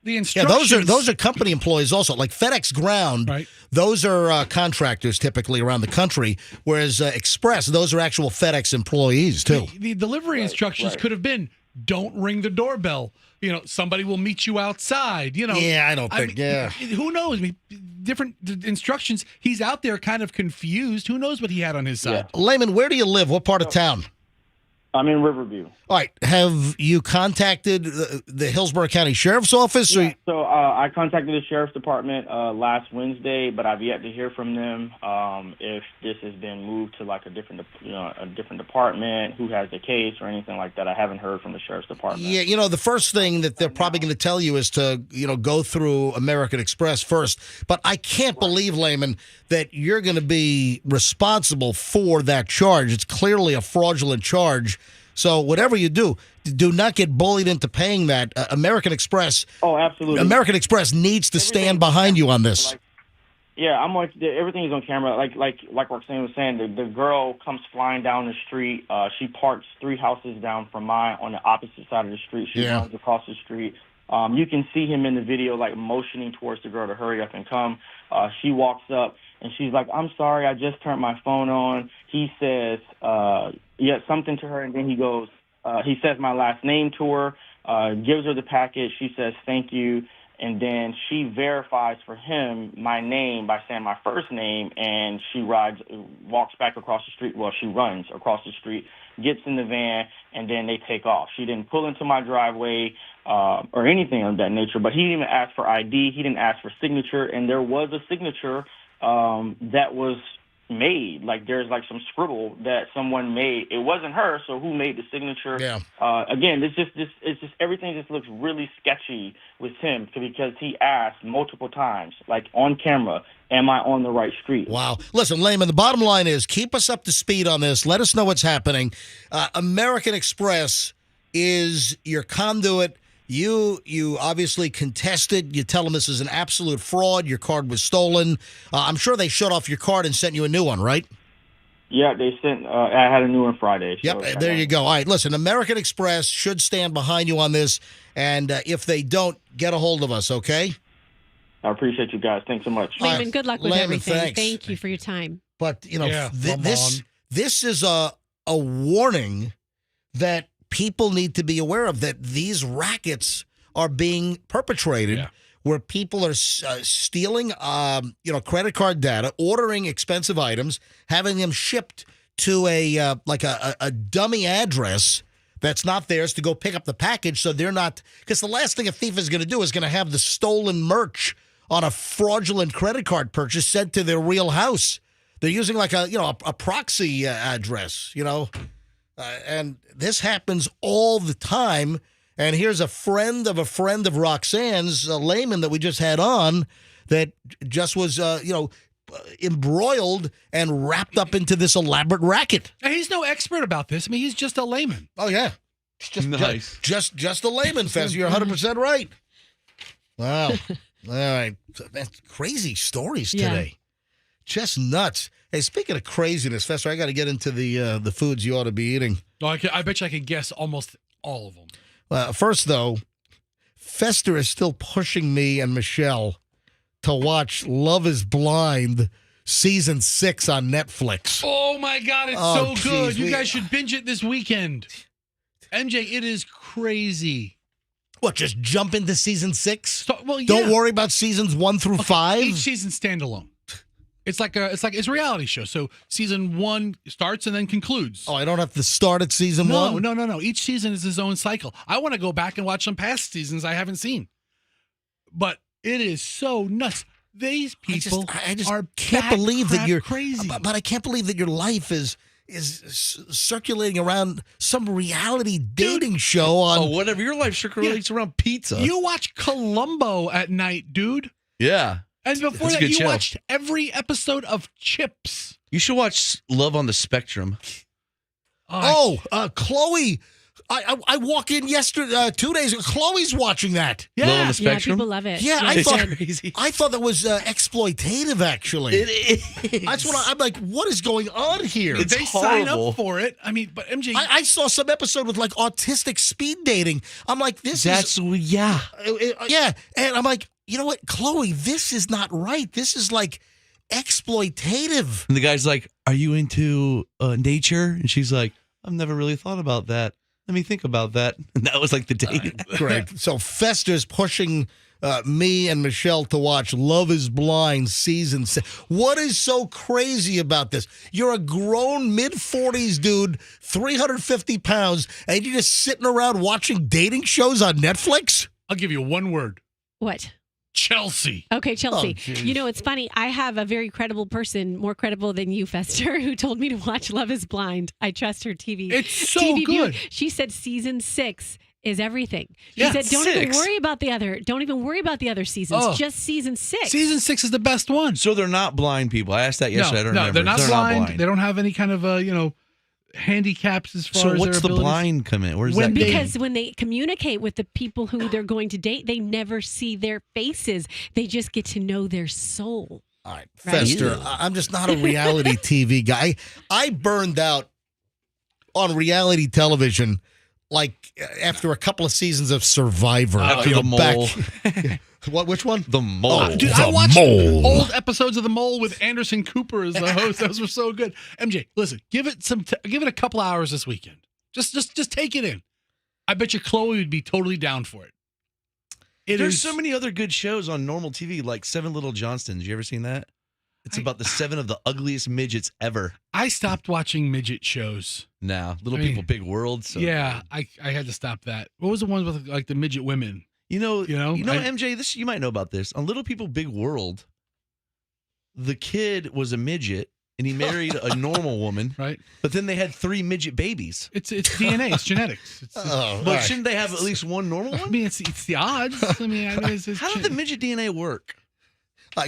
the Yeah, instructions. those are company employees also. Like FedEx Ground, Right. Those are contractors typically around the country, whereas Express, those are actual FedEx employees too. The delivery instructions could have been, don't ring the doorbell. Somebody will meet you outside. Yeah, I don't think. Who knows? Different instructions. He's out there kind of confused. Who knows what he had on his side? Layman, where do you live? What part of town? I'm in Riverview. All right. Have you contacted the Hillsborough County Sheriff's Office? Yeah, so I contacted the Sheriff's Department last Wednesday, but I've yet to hear from them if this has been moved to like a different department, who has the case or anything like that. I haven't heard from the Sheriff's Department. Yeah, the first thing that they're probably going to tell you is to, go through American Express first. But I can't believe, Layman, that you're going to be responsible for that charge. It's clearly a fraudulent charge. So whatever you do not get bullied into paying that. American Express. Oh, absolutely. American Express needs to stand behind you on this. Yeah, I'm like everything is on camera. Like Roxanne was saying, the girl comes flying down the street. She parks 3 houses down from mine on the opposite side of the street. She runs across the street. You can see him in the video, like motioning towards the girl to hurry up and come. She walks up and she's like, "I'm sorry, I just turned my phone on." He says, something to her, and then he goes, he says my last name to her, gives her the package. She says, "Thank you." And then she verifies for him my name by saying my first name, and she walks back across the street. Well, she runs across the street, gets in the van, and then they take off. She didn't pull into my driveway or anything of that nature, but he didn't even ask for ID. He didn't ask for signature, and there was a signature that was made. Like there's like some scribble that someone made. It wasn't her, so who made the signature? Yeah. Again, it's just everything just looks really sketchy with him because he asked multiple times, like on camera, "Am I on the right street?" Wow. Listen, Layman, the bottom line is keep us up to speed on this. Let us know what's happening. American Express is your conduit. You obviously contested. You tell them this is an absolute fraud. Your card was stolen. I'm sure they shut off your card and sent you a new one, right? Yeah, they sent. I had a new one Friday. So Yep, there you go. All right, listen, American Express should stand behind you on this, and if they don't, get a hold of us, okay? I appreciate you guys. Thanks so much. Layman, good luck with Layman, everything. thanks. Thank you for your time. But, this is a warning that people need to be aware of, that these rackets are being perpetrated where people are stealing, credit card data, ordering expensive items, having them shipped to a dummy address that's not theirs to go pick up the package. So they're not, because the last thing a thief is going to do is going to have the stolen merch on a fraudulent credit card purchase sent to their real house. They're using like a proxy address, and this happens all the time. And here's a friend of Roxanne's, Layman, that we just had on, that just was, embroiled and wrapped up into this elaborate racket. And he's no expert about this. I mean, he's just a layman. Oh, yeah. Nice. Just a layman, Fez. You're 100% right. Wow. All right. That's crazy stories today. Just nuts. Hey, speaking of craziness, Fester, I got to get into the foods you ought to be eating. No, I bet you I could guess almost all of them. First, though, Fester is still pushing me and Michelle to watch Love is Blind Season 6 on Netflix. Oh, my God. It's so good. You guys should binge it this weekend. MJ, it is crazy. What, just jump into Season 6? Well, yeah. Don't worry about Seasons 1 through 5? Each season standalone. It's a reality show. So season 1 starts and then concludes. Oh, I don't have to start at season 1? No. Each season is its own cycle. I want to go back and watch some past seasons I haven't seen. But it is so nuts. These people I just are can't believe that you're crazy. But I can't believe that your life is circulating around some reality dating show on. Oh, whatever. Your life circulates around pizza. You watch Columbo at night, dude. Yeah. And before that, you watched every episode of Chips. You should watch Love on the Spectrum. Chloe I walk in yesterday, 2 days ago. Chloe's watching that. Yeah. Low on the Yeah, spectrum. people love it. Yeah, It's I crazy. thought that was exploitative. Actually, It is. that's what I'm like. What is going on here? It's They sign horrible. up for it. I mean, but MJ, I saw some episode with like autistic speed dating. I'm like, this That's is yeah. yeah, and I'm like, you know what, Chloe, this is not right. This is like exploitative. And the guy's like, "Are you into nature?" And she's like, "I've never really thought about that. Let me think about that." And that was like the date. Great. So Fester's pushing me and Michelle to watch Love is Blind season 6. What is so crazy about this? You're a grown mid-40s dude, 350 pounds, and you're just sitting around watching dating shows on Netflix? I'll give you one word. What? Chelsea. Okay, Chelsea. Oh, geez. You know, it's funny. I have a very credible person, more credible than you, Fester, who told me to watch Love is Blind. I trust her TV. It's so TV good. She said season 6 is everything. She Yeah, said, don't even 6. worry about the other. Don't even worry about the other seasons. Oh. Just season 6. Season 6 is the best one. So they're not blind people. I asked that yesterday. I don't remember. they're not blind. They don't have any kind of handicaps as far So as what's their the abilities. blind come in? Where's When that? they- Because when they communicate with the people who they're going to date, they never see their faces. They just get to know their soul. All right, Right. Fester, Ew. I'm just not a reality TV guy. I burned out on reality television like after a couple of seasons of Survivor. After You the know, back- mole. What? Which one? The mole. Dude, The I watched Mole. old episodes of The Mole with Anderson Cooper as the host. Those were so good. MJ, listen, give it a couple hours this weekend. Just take it in. I bet you Chloe would be totally down for it. There's so many other good shows on normal TV, like Seven Little Johnstons. You ever seen that? It's about the 7 of the ugliest midgets ever. I stopped watching midget shows. Now, Little I mean, People, Big World. So yeah, I had to stop that. What was the one with like the midget women? You know, I- MJ, this you might know about this. On Little People, Big World, the kid was a midget and he married a normal woman, right? But then they had 3 midget babies. It's DNA, it's genetics. But shouldn't they have at least one normal one? I mean, it's the odds. I mean, it's How did the midget DNA work?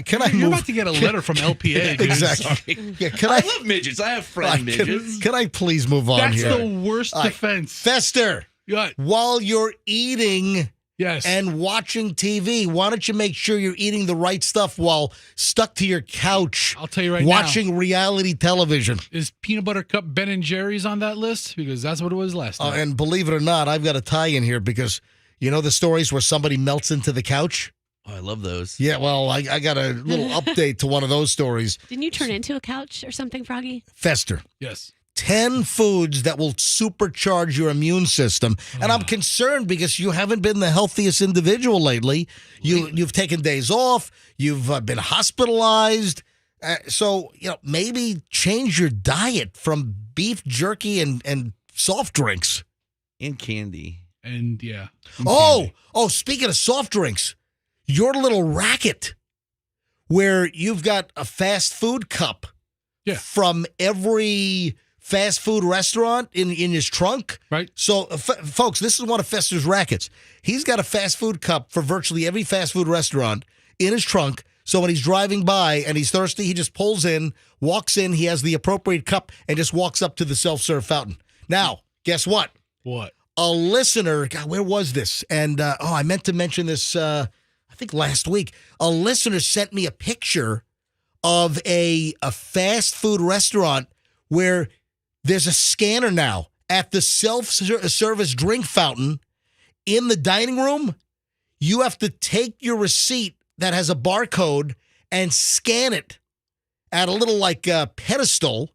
Can I You're move? about to get a letter from LPA. Dude. Exactly. Sorry. Yeah, can I I? love midgets. I have friend midgets. Can I please move on That's here? the worst All right, defense. Fester, Yeah. while you're eating Yes. and watching TV, why don't you make sure you're eating the right stuff while stuck to your couch? I'll tell you right watching reality television. Is peanut butter cup Ben and Jerry's on that list? Because that's what it was last time. And believe it or not, I've got a tie in here because you know the stories where somebody melts into the couch? Oh, I love those. Yeah, well, I got a little update to one of those stories. Didn't you turn into a couch or something, Froggy? Fester. Yes. 10 foods that will supercharge your immune system. And I'm concerned because you haven't been the healthiest individual lately. You've taken days off. You've been hospitalized. So, maybe change your diet from beef jerky and soft drinks. And candy. And yeah. And Oh, speaking of soft drinks, your little racket where you've got a fast food cup from every fast food restaurant in his trunk. Right. So, folks, this is one of Fester's rackets. He's got a fast food cup for virtually every fast food restaurant in his trunk. So when he's driving by and he's thirsty, he just pulls in, walks in, he has the appropriate cup, and just walks up to the self-serve fountain. Now, guess what? What? A listener, God, where was this? And, I meant to mention this, I think last week. A listener sent me a picture of a fast food restaurant where there's a scanner now at the self-service drink fountain in the dining room. You have to take your receipt that has a barcode and scan it at a little pedestal,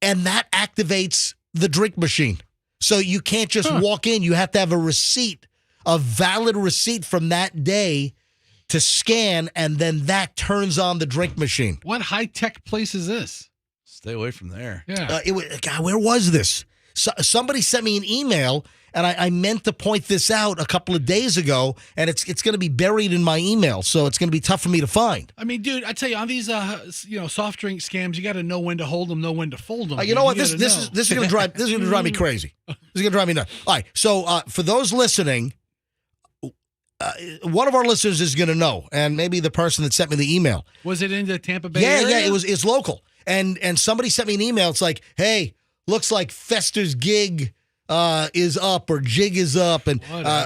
and that activates the drink machine. So you can't just walk in. You have to have a receipt, a valid receipt from that day to scan, and then that turns on the drink machine. What high-tech place is this? Stay away from there. Yeah. God, where was this? Somebody sent me an email, and I meant to point this out a couple of days ago, and it's going to be buried in my email, so it's going to be tough for me to find. I mean, dude, I tell you, on these soft drink scams, you got to know when to hold them, know when to fold them. You know what? This is going to drive me crazy. This is going to drive me nuts. All right. So for those listening, one of our listeners is going to know, and maybe the person that sent me the email. Was it in the Tampa Bay Yeah, area? yeah. It's local, and somebody sent me an email. It's like, hey, looks like Fester's gig is up or jig is up. And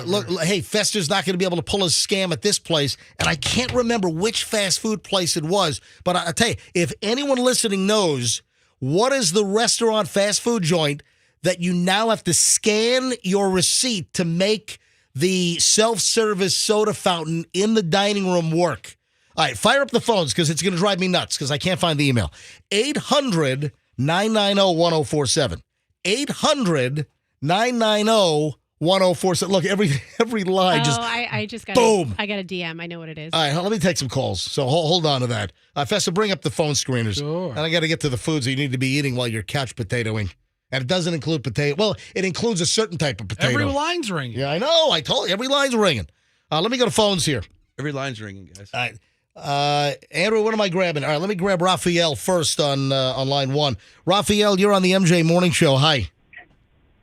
look, hey, Fester's not going to be able to pull a scam at this place. And I can't remember which fast food place it was. But I'll tell you, if anyone listening knows what is the restaurant fast food joint that you now have to scan your receipt to make the self-service soda fountain in the dining room work. All right, fire up the phones because it's going to drive me nuts because I can't find the email. 800-990-1047. 800-990-1047. Look, every line just I just got boom. I got a DM. I know what it is. All right, let me take some calls. So hold on to that. Festa, bring up the phone screeners. Sure. And I got to get to the foods that you need to be eating while you're couch potatoing. And it doesn't include potato. Well, it includes a certain type of potato. Every line's ringing. Yeah, I know. I told you. Every line's ringing. Let me go to phones here. Every line's ringing, guys. All right. Andrew, what am I grabbing? All right, let me grab Raphael first on line one. Raphael, you're on the MJ Morning Show. Hi.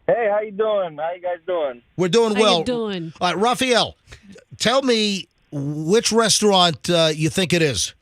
Hey, how you doing? How you guys doing? We're doing well. How you doing? All right, Raphael, tell me which restaurant you think it is.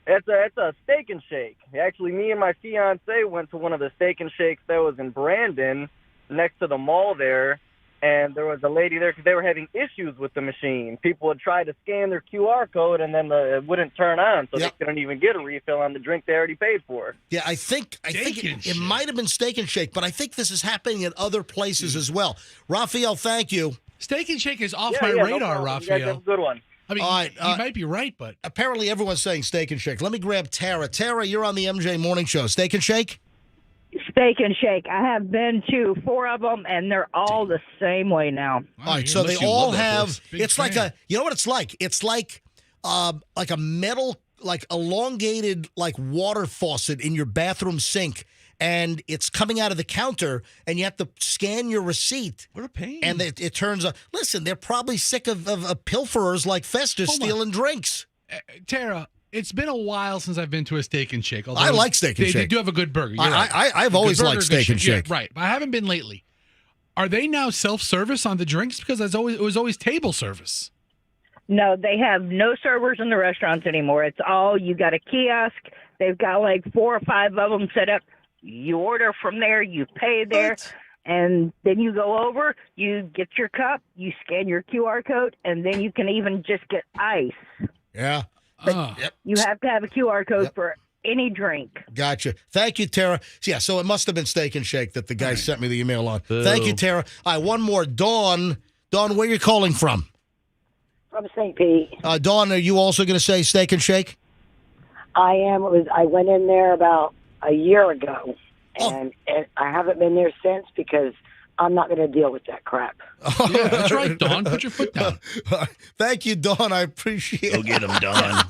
It's a Steak and Shake. Actually, me and my fiance went to one of the Steak and Shakes that was in Brandon, next to the mall there, and there was a lady there because they were having issues with the machine. People would try to scan their QR code, and then it wouldn't turn on, so they couldn't even get a refill on the drink they already paid for. Yeah, I think it might have been Steak and Shake, but I think this is happening at other places as well. Raphael, thank you. Steak and Shake is off my radar, Raphael. You guys have a good one. I mean, all right, you might be right, but apparently everyone's saying Steak and Shake. Let me grab Tara. Tara, you're on the MJ Morning Show. Steak and Shake? Steak and Shake. I have been to 4 of them, and they're all the same way now. All right, so they all have. It's like you know what it's like? It's like a metal, like elongated, like water faucet in your bathroom sink. And it's coming out of the counter, and you have to scan your receipt. What a pain. And it turns out, listen, they're probably sick of pilferers like Fester stealing drinks. Tara, it's been a while since I've been to a Steak and Shake. I like Steak and Shake. They do have a good burger. I've always liked Steak and Shake. Yeah, right. But I haven't been lately. Are they now self-service on the drinks? Because it was always table service. No, they have no servers in the restaurants anymore. It's all, you got a kiosk. They've got like 4 or 5 of them set up. You order from there, you pay there, and then you go over, you get your cup, you scan your QR code, and then you can even just get ice. Yeah. But you have to have a QR code for any drink. Gotcha. Thank you, Tara. Yeah, so it must have been Steak and Shake that the guy sent me the email on. Thank you, Tara. All right, one more. Dawn, where are you calling from? From St. Pete. Dawn, are you also going to say Steak and Shake? I am. I went in there about a year ago, and I haven't been there since because I'm not going to deal with that crap. Yeah, that's right, Dawn. Put your foot down. Thank you, Dawn. I appreciate it. Go get him, Dawn.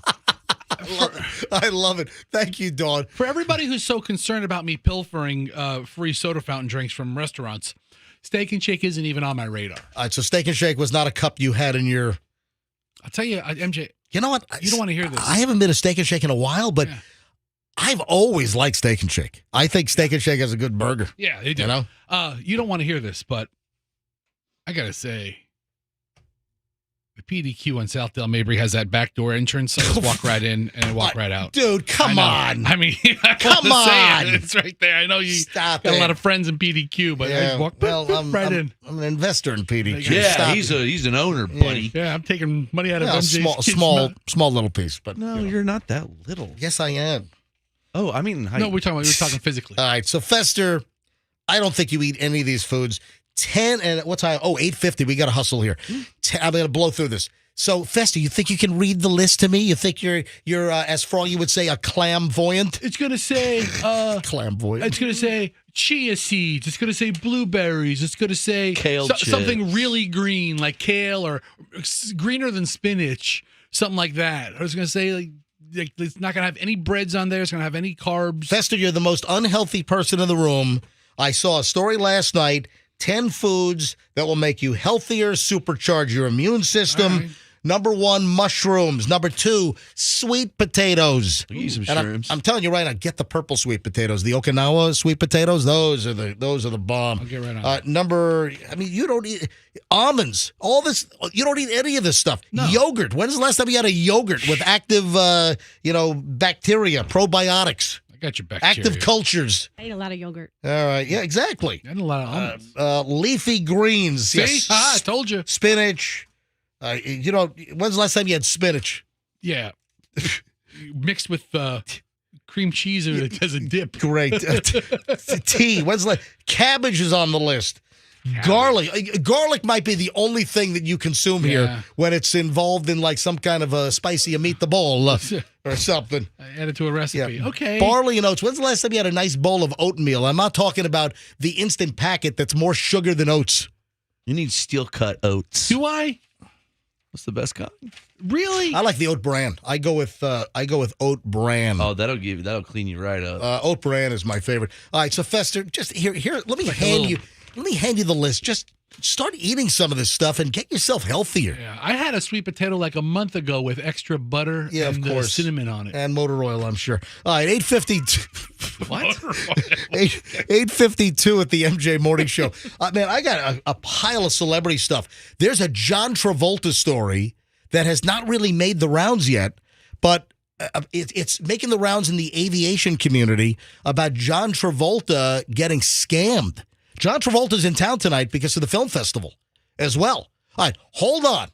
I love it. Thank you, Dawn. For everybody who's so concerned about me pilfering free soda fountain drinks from restaurants, Steak and Shake isn't even on my radar. All right, so Steak and Shake was not a cup you had in your... I'll tell you, MJ. You know what? You don't want to hear this. I haven't been to Steak and Shake in a while, but... Yeah. I've always liked Steak and Shake. I think Steak and Shake has a good burger. Yeah, they do. You know? You don't want to hear this, but I got to say, the PDQ on Southdale Mabry has that backdoor entrance. I just walk right in and walk right out. Dude, come on. I mean, come on. It's right there. I know you got a lot of friends in PDQ, but I just walk right in. I'm an investor in PDQ. Yeah, he's an owner, buddy. Yeah, I'm taking money out of MJ's small little piece. But no, you're not that little. Yes, I am. Oh, I mean, no, we're talking physically. All right, so Fester, I don't think you eat any of these foods. 10 and what time? 8:50. We got to hustle here. I'm going to blow through this. So, Fester, you think you can read the list to me? You think you're as Froggy would say, a clamvoyant? It's going to say clamvoyant. It's going to say chia seeds. It's going to say blueberries. It's going to say kale something really green, like kale or greener than spinach, something like that. I was going to say like it's not going to have any breads on there. It's going to have any carbs. Fester, you're the most unhealthy person in the room. I saw a story last night, 10 foods that will make you healthier, supercharge your immune system. Right. Number 1, mushrooms. Number 2, sweet potatoes. Eat some shrooms. I'm telling you right now, get the purple sweet potatoes. The Okinawa sweet potatoes, those are the bomb. I'll get right on you don't eat almonds. All this, you don't eat any of this stuff. No. Yogurt. When's the last time you had a yogurt with active, bacteria, probiotics? I got your bacteria. Active cultures. I ate a lot of yogurt. All right. Yeah, exactly. And a lot of almonds. Leafy greens. See? Yes. I told you. Spinach. When's the last time you had spinach? Yeah. Mixed with cream cheese as a dip. Great. Tea. Cabbage is on the list. Garlic. Garlic might be the only thing that you consume here when it's involved in like some kind of a spicy meatball or something. I add it to a recipe. Yeah. Okay. Barley and oats. When's the last time you had a nice bowl of oatmeal? I'm not talking about the instant packet that's more sugar than oats. You need steel cut oats. Do I? What's the best kind? Really? I like the oat bran. I go with oat bran. Oh, that'll clean you right up. Oat bran is my favorite. All right, so Fester, just here. Let me hand you the list. Just start eating some of this stuff and get yourself healthier. Yeah, I had a sweet potato like a month ago with extra butter and of course. Cinnamon on it. And motor oil, I'm sure. All right, 8:52. What? 8:52 at the MJ Morning Show. Man, I got a pile of celebrity stuff. There's a John Travolta story that has not really made the rounds yet, but it's making the rounds in the aviation community about John Travolta getting scammed. John Travolta's in town tonight because of the film festival as well. All right, hold on.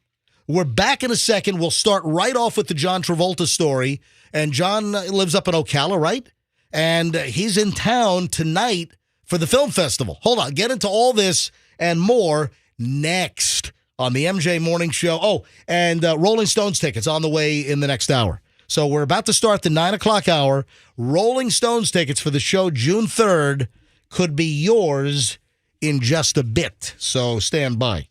We're back in a second. We'll start right off with the John Travolta story. And John lives up in Ocala, right? And he's in town tonight for the film festival. Hold on. Get into all this and more next on the MJ Morning Show. Oh, and Rolling Stones tickets on the way in the next hour. So we're about to start the 9 o'clock hour. Rolling Stones tickets for the show June 3rd could be yours in just a bit. So stand by.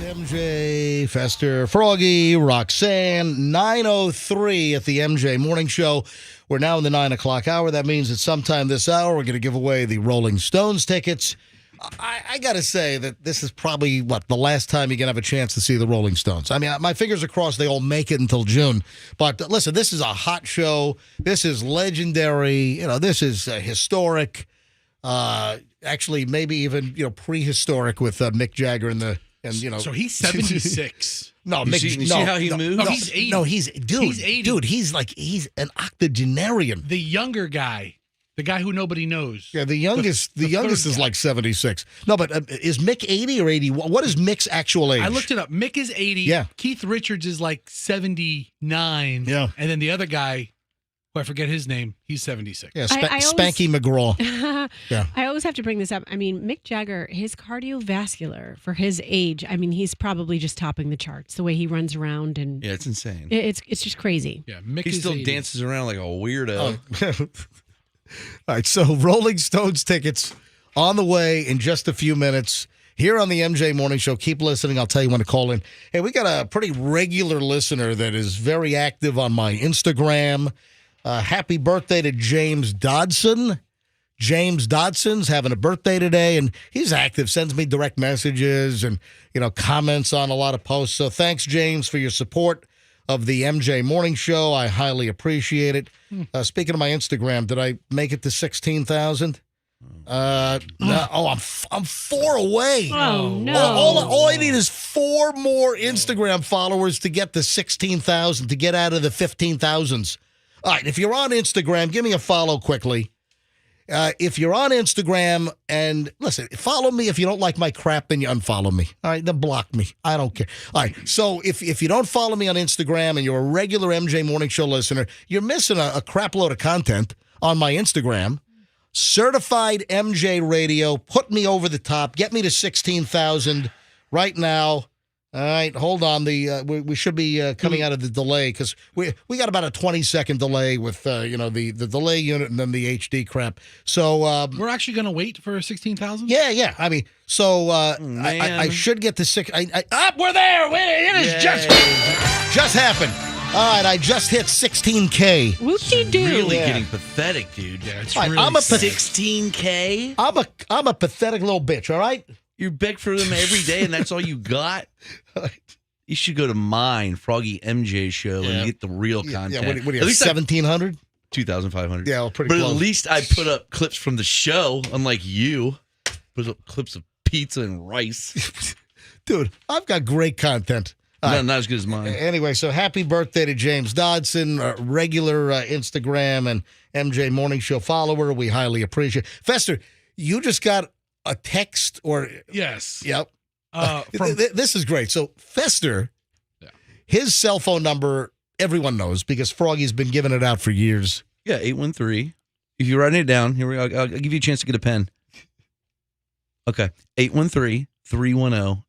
MJ, Fester, Froggy, Roxanne, 9:03 at the MJ Morning Show. We're now in the 9 o'clock hour. That means that sometime this hour, we're going to give away the Rolling Stones tickets. I got to say that this is probably, the last time you're going to have a chance to see the Rolling Stones. I mean, my fingers are crossed they all make it until June. But listen, this is a hot show. This is legendary. This is historic. Actually, maybe even, prehistoric with Mick Jagger and the And so he's 76. No, You see how he moves? No, he's 80. No, he's 80. Dude, he's an octogenarian. The younger guy, the guy who nobody knows. Yeah, the youngest is like 76. No, but is Mick 80 or 80? What is Mick's actual age? I looked it up. Mick is 80. Yeah. Keith Richards is like 79. Yeah. And then the other guy, who I forget his name, he's 76. Yeah, I always- Spanky McGraw. Yeah. I always have to bring this up. I mean, Mick Jagger, his cardiovascular for his age, I mean, he's probably just topping the charts. The way he runs around and Yeah, it's insane. it's just crazy. Yeah, Mick He is still 80. dances around like a weirdo. All right, so Rolling Stones tickets on the way in just a few minutes here on the MJ Morning Show. Keep listening. I'll tell you when to call in. Hey, we got a pretty regular listener that is very active on my Instagram. Happy birthday to James Dodson. James Dodson's having a birthday today, and he's active, sends me direct messages and, comments on a lot of posts. So thanks, James, for your support of the MJ Morning Show. I highly appreciate it. Speaking of my Instagram, did I make it to 16,000? No. Oh, I'm 4 away. Oh, no. All I need is 4 more Instagram followers to get to 16,000, to get out of the 15,000s. All right, if you're on Instagram, give me a follow quickly. If you're on Instagram, and listen, follow me. If you don't like my crap, then you unfollow me. All right, then block me. I don't care. All right, so if you don't follow me on Instagram and you're a regular MJ Morning Show listener, you're missing a crap load of content on my Instagram. Certified MJ Radio. Put me over the top. Get me to 16,000 right now. All right, hold on. We should be coming out of the delay because we got about a 20-second delay with the delay unit and then the HD crap. So we're actually going to wait for 16,000. Yeah. I mean, so I should get to 6. We're there. It is just happened. All right, I just hit 16K. Whoop-de-doo. Really getting pathetic, dude. Yeah, it's All right, really I'm a 16K. I'm a pathetic little bitch. All right. You beg for them every day, and that's all you got. You should go to mine, Froggy MJ Show, and get the real content. Yeah, what do you at have, least 1,700? 2,500. Yeah, well, pretty but close. At least I put up clips from the show, unlike you. Put up clips of pizza and rice. Dude, I've got great content. Not as good as mine. Anyway, so happy birthday to James Dodson, regular Instagram and MJ Morning Show follower. We highly appreciate it. Fester, you just got a text or... Yes. Yep. This is great. So Fester, his cell phone number, everyone knows because Froggy's been giving it out for years. Yeah, 813. If you're writing it down, here we go. I'll give you a chance to get a pen. Okay. 813-310-8444.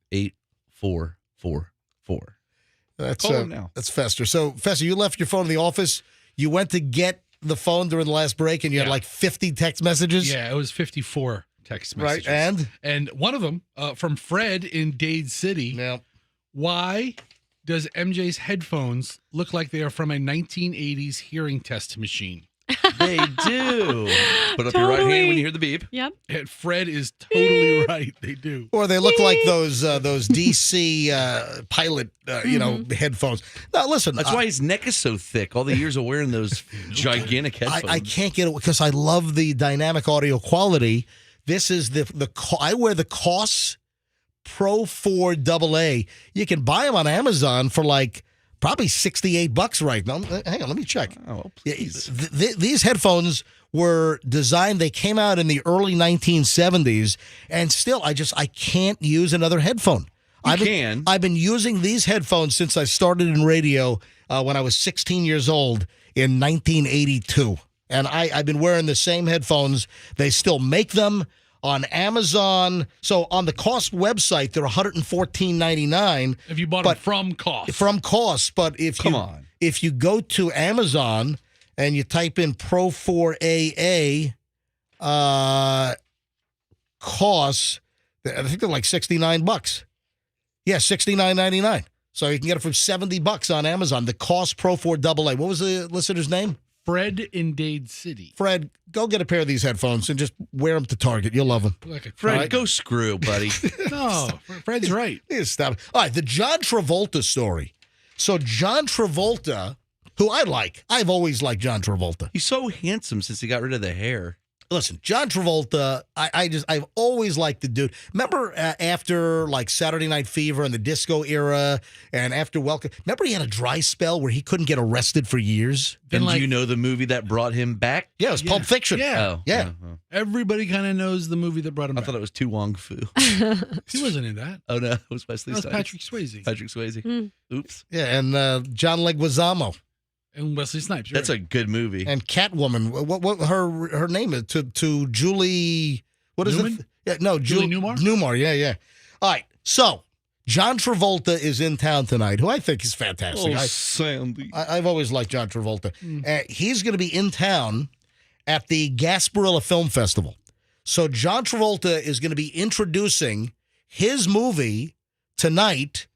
Call him now. That's Fester. So, Fester, you left your phone in the office. You went to get the phone during the last break, and you had like 50 text messages? Yeah, it was 54 text messages. Right, and one of them from Fred in Dade City. Yeah. Why does MJ's headphones look like they are from a 1980s hearing test machine? They do. Put up your right hand when you hear the beep. Yep. And Fred is totally right. They do. Or they look like those DC pilot, headphones. Now, listen. That's why his neck is so thick. All the years of wearing those gigantic headphones. I can't get it because I love the dynamic audio quality. This is I wear the KOS Pro 4 AA. You can buy them on Amazon for like probably $68 right now. Hang on, let me check. Oh, please. These headphones were designed, they came out in the early 1970s, and still, I can't use another headphone. I've been using these headphones since I started in radio when I was 16 years old in 1982. And I've been wearing the same headphones. They still make them on Amazon. So on the KOS website, they're $114.99. If you bought them from KOS. From KOS. But if you go to Amazon and you type in Pro 4 AA KOS, I think they're like $69. Yeah, $69.99. So you can get it for $70 on Amazon. The KOS Pro 4 AA. What was the listener's name? Fred in Dade City. Fred, go get a pair of these headphones and just wear them to Target. You'll love them. Fred, go screw, buddy. No, Fred's right. Stop. All right, the John Travolta story. So John Travolta, who I like. I've always liked John Travolta. He's so handsome since he got rid of the hair. listen, John Travolta, I've always liked the dude. Remember after like Saturday Night Fever and the disco era and after Welcome, remember he had a dry spell where he couldn't get arrested for years? And do you know the movie that brought him back? Yeah, it was Pulp Fiction. Yeah. Oh, Yeah. Everybody kind of knows the movie that brought him I back. thought it was Tu Wong Fu. He wasn't in that. Oh, no. It was Wesley That was Snipes. Patrick Swayze. Patrick Swayze. Oops. Yeah, and John Leguizamo. And Wesley Snipes. That's a good movie. And Catwoman. What her name is? To Julie. What is Newman? it? Yeah, no, Julie Newmar? Newmar, yeah. All right. So John Travolta is in town tonight, who I think is fantastic. Sandy. I've always liked John Travolta. He's going to be in town at the Gasparilla Film Festival. So John Travolta is going to be introducing his movie tonight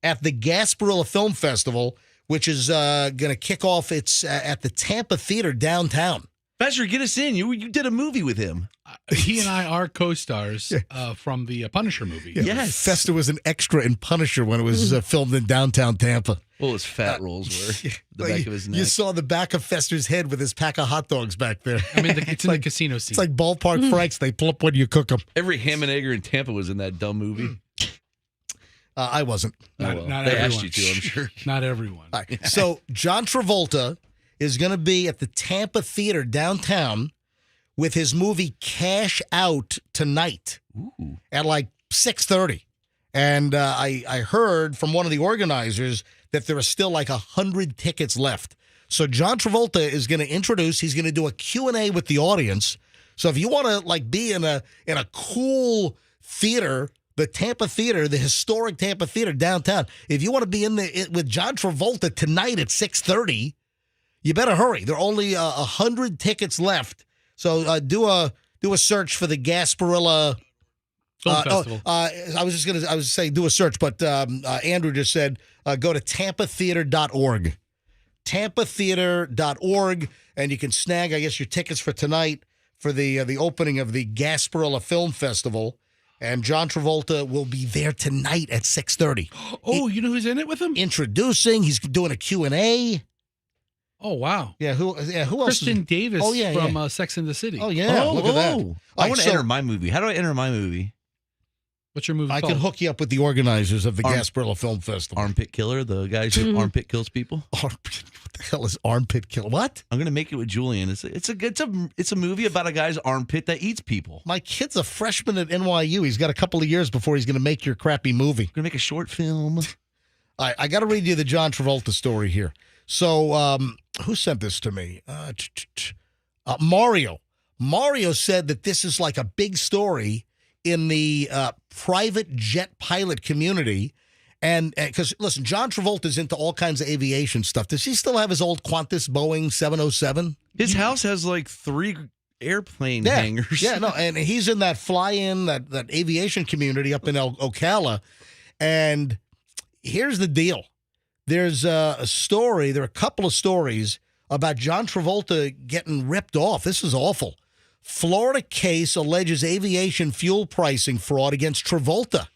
at the Gasparilla Film Festival, which is going to kick off. It's at the Tampa Theater downtown. Pastor, get us in. You did a movie with him. He and I are co-stars from the Punisher movie. Yeah, Yes. Fester was an extra in Punisher when it was filmed in downtown Tampa. Well, his fat rolls were the back of his neck. You saw the back of Fester's head with his pack of hot dogs back there. I mean, it's in the casino scene. It's like ballpark Franks. They pull up when you cook them. Every ham and egger in Tampa was in that dumb movie. I wasn't. Not they everyone. asked you to, I'm sure. Not everyone. All right. So John Travolta is going to be at the Tampa Theater downtown with his movie Cash Out tonight at like 6:30. And I heard from one of the organizers that there are still like 100 tickets left. So John Travolta is going to introduce. He's going to do a Q&A with the audience. So if you want to like be in a cool theater, the Tampa Theater, the historic Tampa Theater downtown, if you want to be in with John Travolta tonight at 6:30, you better hurry. There are only 100 tickets left. So do a search for the Gasparilla Film Festival. I was saying do a search, but Andrew just said go to tampatheater.org. tampatheater.org, and you can snag, I guess, your tickets for tonight for the opening of the Gasparilla Film Festival. And John Travolta will be there tonight at 6:30. Oh, you know who's in it with him? Introducing. He's doing a Q&A. Oh, wow. Yeah, who else? Kristen Davis from yeah. Sex and the City. Oh, yeah. Look at that. I want to enter my movie. How do I enter my movie? What's your movie I called? can hook you up with the organizers of the Gasparilla Film Festival. Armpit Killer, the guys who armpit kills people. What the hell is Armpit Killer? What? I'm gonna make it with Julian. It's a movie about a guy's armpit that eats people. My kid's a freshman at NYU. He's got a couple of years before he's going to make your crappy movie. I'm gonna make a short film. All right, I got to read you the John Travolta story here. So, who sent this to me? Mario. Mario said that this is like a big story in the private jet pilot community. And because, listen, John Travolta's into all kinds of aviation stuff. Does he still have his old Qantas Boeing 707? His house has like 3 airplane hangars. Yeah, no, and he's in that fly-in, that aviation community up in Ocala. And here's the deal. There's a story, there are a couple of stories about John Travolta getting ripped off. This is awful. Florida case alleges aviation fuel pricing fraud against Travolta.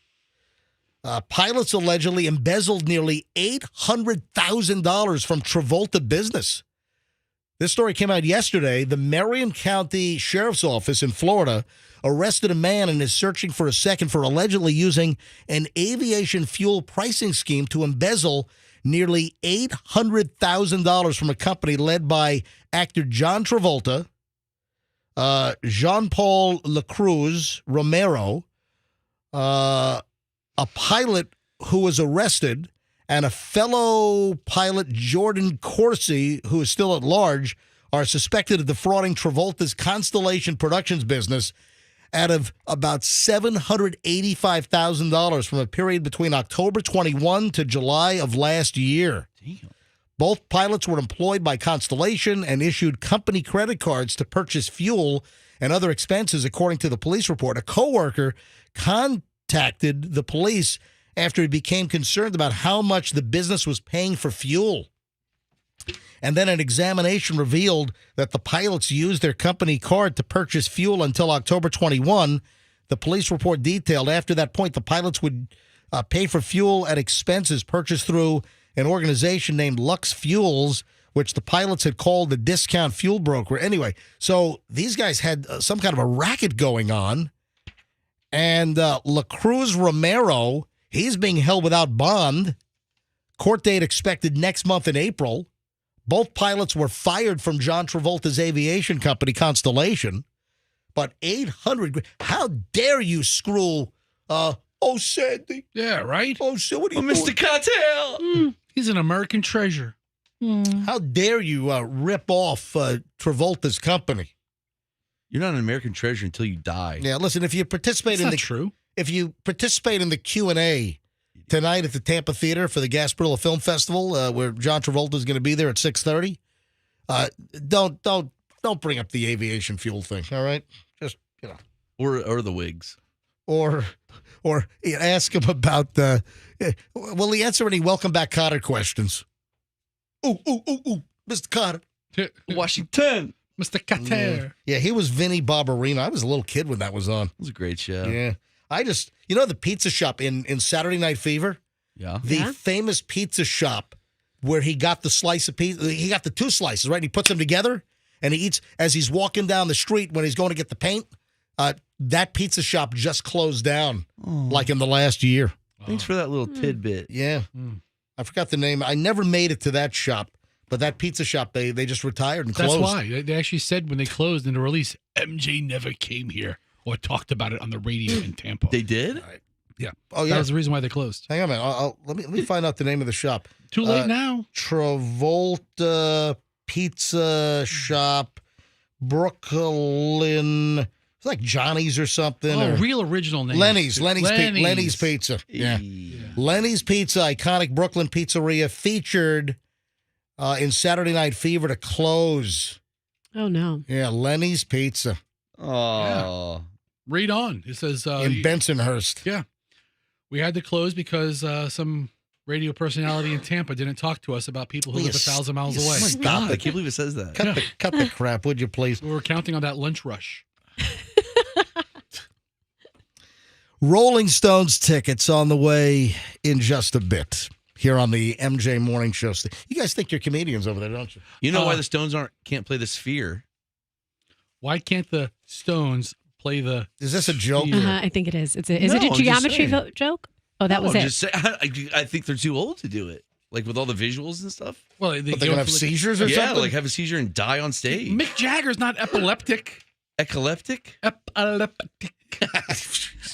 Pilots allegedly embezzled nearly $800,000 from Travolta business. This story came out yesterday. The Marion County Sheriff's Office in Florida arrested a man and is searching for a second for allegedly using an aviation fuel pricing scheme to embezzle nearly $800,000 from a company led by actor John Travolta, Jean-Paul Lacruz Romero, a pilot who was arrested, and a fellow pilot, Jordan Corsi, who is still at large, are suspected of defrauding Travolta's Constellation Productions business out of about $785,000 from a period between October 21 to July of last year. Damn. Both pilots were employed by Constellation and issued company credit cards to purchase fuel and other expenses, according to the police report. A coworker contacted the police after he became concerned about how much the business was paying for fuel. And then an examination revealed that the pilots used their company card to purchase fuel until October 21. The police report detailed after that point, the pilots would pay for fuel at expenses purchased through an organization named Lux Fuels, which the pilots had called the discount fuel broker. Anyway, so these guys had some kind of a racket going on. And La Cruz Romero, he's being held without bond. Court date expected next month in April. Both pilots were fired from John Travolta's aviation company, Constellation. But $800, how dare you screw, Sandy. Yeah, right? Oh, so what are you Mr. doing? Cartel. He's an American treasure. How dare you rip off Travolta's company? You're not an American treasure until you die. Yeah, listen, if you participate That's in not the true. If you participate in the Q&A tonight at the Tampa Theater for the Gasparilla Film Festival, where John Travolta is going to be there at 6:30, don't bring up the aviation fuel thing. All right, just Or the wigs. or ask him about. Will he answer any Welcome Back Cotter questions? Ooh, Mr. Cotter, Washington. Mr. Carter. Yeah, he was Vinny Barbarino. I was a little kid when that was on. It was a great show. Yeah, I just the pizza shop in Saturday Night Fever. Yeah. The famous pizza shop where he got the slice of pizza. He got the two slices, right? He puts them together and he eats as he's walking down the street when he's going to get the paint. That pizza shop just closed down like in the last year. Thanks for that little tidbit. Yeah. I forgot the name. I never made it to that shop, but that pizza shop, they just retired and closed. That's why. They actually said when they closed in the release, MJ never came here or talked about it on the radio in Tampa. They did? Yeah. Oh, yeah. That was the reason why they closed. Hang on a minute. Let me find out the name of the shop. Too late now. Travolta Pizza Shop, Brooklyn. It's like Johnny's or something. Oh, or real original name. Lenny's Pizza. Yeah. Lenny's Pizza, iconic Brooklyn pizzeria, featured in Saturday Night Fever to close. Oh, no. Yeah, Lenny's Pizza. Oh. Yeah. Read on. It says... in Bensonhurst. Yeah. We had to close because some radio personality in Tampa didn't talk to us about people who live 1,000 miles away. Stop I can't believe it says that. Cut the crap, would you please? We were counting on that lunch rush. Rolling Stones tickets on the way in just a bit here on the MJ Morning Show. You guys think you're comedians over there, don't you? You know why the Stones can't play the Sphere? Why can't the Stones play the... Is this a joke? I think it is. Is it a geometry joke? Oh, that was it. I think they're too old to do it. Like with all the visuals and stuff. Well, they're going to have seizures or something? Yeah, like have a seizure and die on stage. Mick Jagger's not epileptic. Epileptic? Epileptic.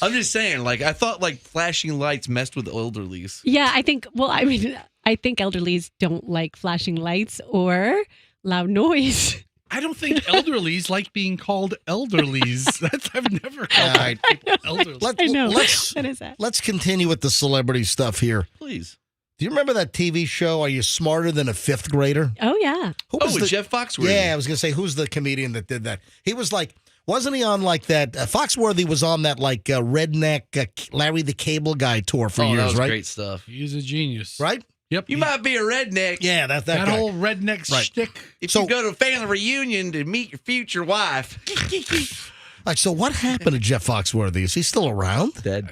I'm just saying, like, I thought, like, flashing lights messed with elderlies. Yeah, I think elderlies don't like flashing lights or loud noise. I don't think elderlies like being called elderlies. I've never called people elderly. I know. Let's, What is that? Let's continue with the celebrity stuff here. Please. Do you remember that TV show, Are You Smarter Than a Fifth Grader? Oh, yeah. With Jeff Foxworthy. Yeah, I was going to say, who's the comedian that did that? He was like, wasn't he on like that? Foxworthy was on that like redneck Larry the Cable Guy tour for years, that was right? Great stuff. He's a genius. Right? Yep. You might be a redneck. Yeah, that that guy. whole redneck shtick. If you go to a family reunion to meet your future wife. Like, so what happened to Jeff Foxworthy? Is he still around? Dead.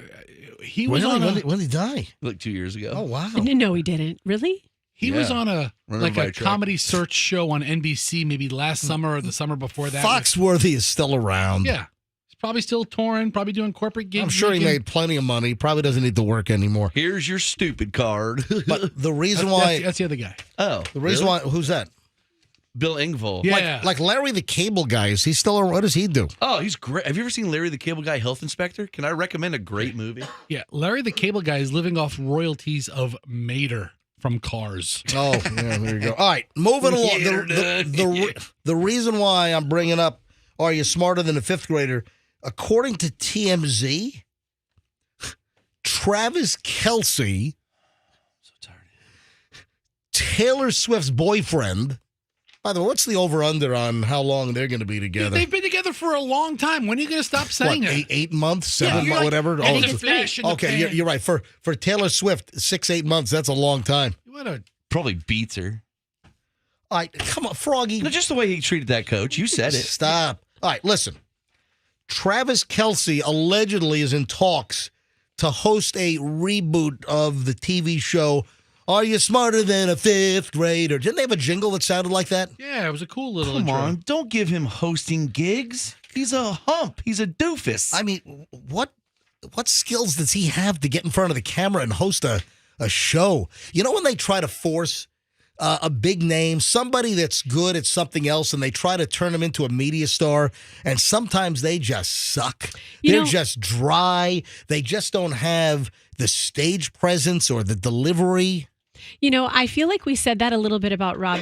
He was Really? on When did he die? Like 2 years ago. Oh, wow. No, he didn't. Really? He was on a Running by a truck. comedy search show on NBC maybe last summer or the summer before that. Foxworthy is still around. Yeah. He's probably still touring, probably doing corporate gigs. I'm sure he made plenty of money. Probably doesn't need to work anymore. Here's your stupid card. But the reason why... That's the other guy. Oh. The reason why... Who's that? Bill Engvall. Yeah. Like Larry the Cable Guy. Is he still around? What does he do? Oh, he's great. Have you ever seen Larry the Cable Guy Health Inspector? Can I recommend a great movie? Yeah. Larry the Cable Guy is living off royalties of Mater from Cars. Oh, yeah, there you go. All right, moving along. The reason why I'm bringing up Are You Smarter Than a Fifth Grader? According to TMZ, Travis Kelce, Taylor Swift's boyfriend. By the way, what's the over-under on how long they're going to be together? They've been together for a long time. When are you going to stop saying it? 8 months, 7 months, like, whatever? it's a flash in the Okay, pan. you're right. For Taylor Swift, 6-8 months, that's a long time. Probably beats her. All right, come on, Froggy. No, just the way he treated that coach. You said it. Stop. All right, listen. Travis Kelce allegedly is in talks to host a reboot of the TV show Are you smarter than a fifth grader? Didn't they have a jingle that sounded like that? Yeah, it was a cool little Come intro. on, don't give him hosting gigs. He's a hump. He's a doofus. I mean, what skills does he have to get in front of the camera and host a show? You know when they try to force a big name, somebody that's good at something else, and they try to turn them into a media star, and sometimes they just suck. They're just dry. They just don't have the stage presence or the delivery. You know, I feel like we said that a little bit about Rob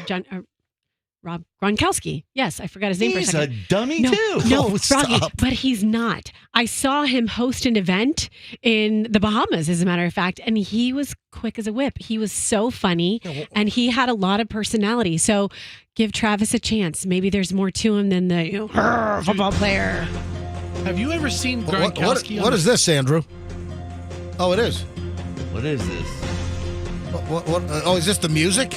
Gronkowski. Yes, I forgot his name for a He's second. a dummy too. No, Oh, Froggy, stop. but he's not. I saw him host an event in the Bahamas, as a matter of fact, and he was quick as a whip. He was so funny, and he had a lot of personality. So give Travis a chance. Maybe there's more to him than the football player. Have you ever seen Gronkowski? What is this, Andrew? Oh, it is. What is this? Oh, is this the music?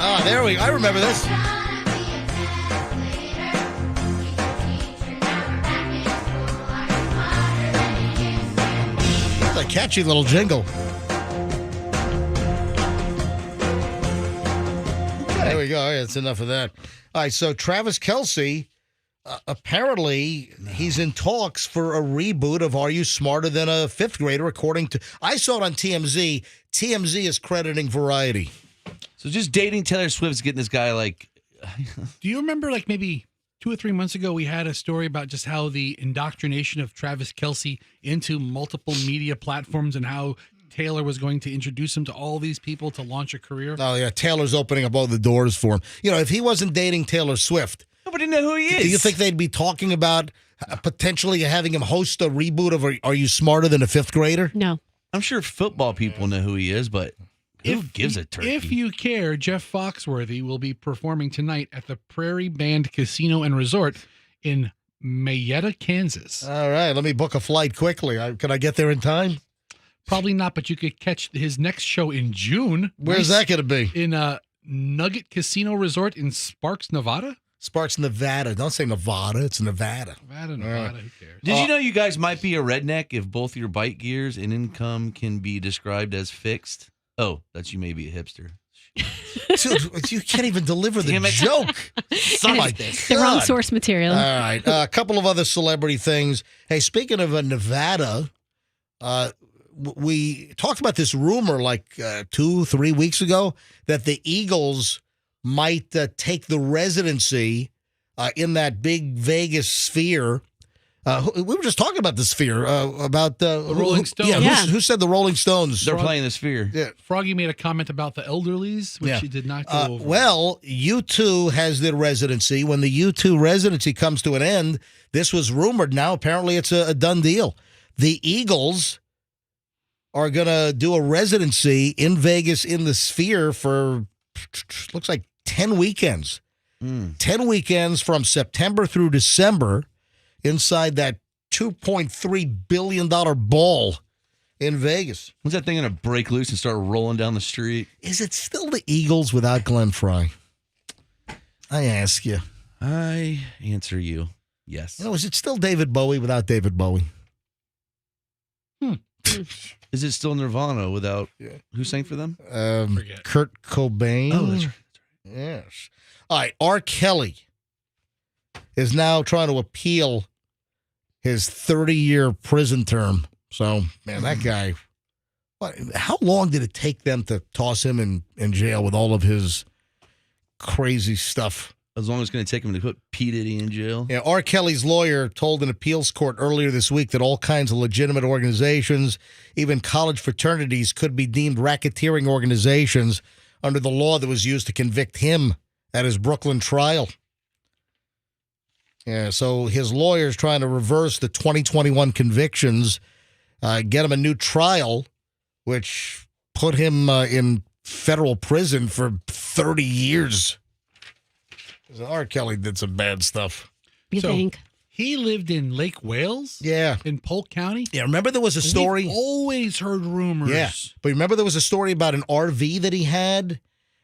Ah, there we go. I remember this. It's a catchy little jingle. There we go. That's enough of that. All right, so Travis Kelce, apparently he's in talks for a reboot of Are You Smarter Than a Fifth Grader, according to... I saw it on TMZ. TMZ is crediting Variety. So just dating Taylor Swift's getting this guy like... Do you remember like maybe 2 or 3 months ago, we had a story about just how the indoctrination of Travis Kelce into multiple media platforms and how Taylor was going to introduce him to all these people to launch a career? Oh, yeah. Taylor's opening up all the doors for him. You know, if he wasn't dating Taylor Swift... Nobody know who he is. Do you think they'd be talking about potentially having him host a reboot of Are You Smarter Than a Fifth Grader? No. I'm sure football people know who he is, but who gives a turkey? If you care, Jeff Foxworthy will be performing tonight at the Prairie Band Casino and Resort in Mayetta, Kansas. All right, let me book a flight quickly. Can I get there in time? Probably not, but you could catch his next show in June. Where's that going to be? In Nugget Casino Resort in Sparks, Nevada. Sparks, Nevada. Don't say Nevada. It's Nevada. Nevada. Who cares? Did you know you guys might be a redneck if both your bite gears and income can be described as fixed? Oh, that's you may be a hipster. Dude, you can't even deliver the joke. The wrong source material. All right. A couple of other celebrity things. Hey, speaking of Nevada, we talked about this rumor like 2-3 weeks ago that the Eagles might take the residency in that big Vegas sphere. We were just talking about the sphere, about the Rolling Stones. Yeah, who said the Rolling Stones? They're playing the sphere. Yeah. Froggy made a comment about the elderlies, which he did not go over. Well, U2 has their residency. When the U2 residency comes to an end, this was rumored. Now, apparently, it's a done deal. The Eagles are going to do a residency in Vegas in the sphere for, looks like 10 weekends. 10 weekends from September through December inside that $2.3 billion ball in Vegas. When's that thing going to break loose and start rolling down the street? Is it still the Eagles without Glenn Fry? I ask you. I answer you yes. You know, is it still David Bowie without David Bowie? Is it still Nirvana without who sang for them? Kurt Cobain. Oh, that's right. Yes. All right. R. Kelly is now trying to appeal his 30-year prison term. So, man, that guy, how long did it take them to toss him in jail with all of his crazy stuff? As long as it's going to take him to put P. Diddy in jail. Yeah, R. Kelly's lawyer told an appeals court earlier this week that all kinds of legitimate organizations, even college fraternities, could be deemed racketeering organizations under the law that was used to convict him at his Brooklyn trial. Yeah, so his lawyer's trying to reverse the 2021 convictions, get him a new trial, which put him in federal prison for 30 years. R. Kelly did some bad stuff. You think? He lived in Lake Wales? Yeah. In Polk County? Yeah, remember there was a story? We've always heard rumors. Yeah, but remember there was a story about an RV that he had,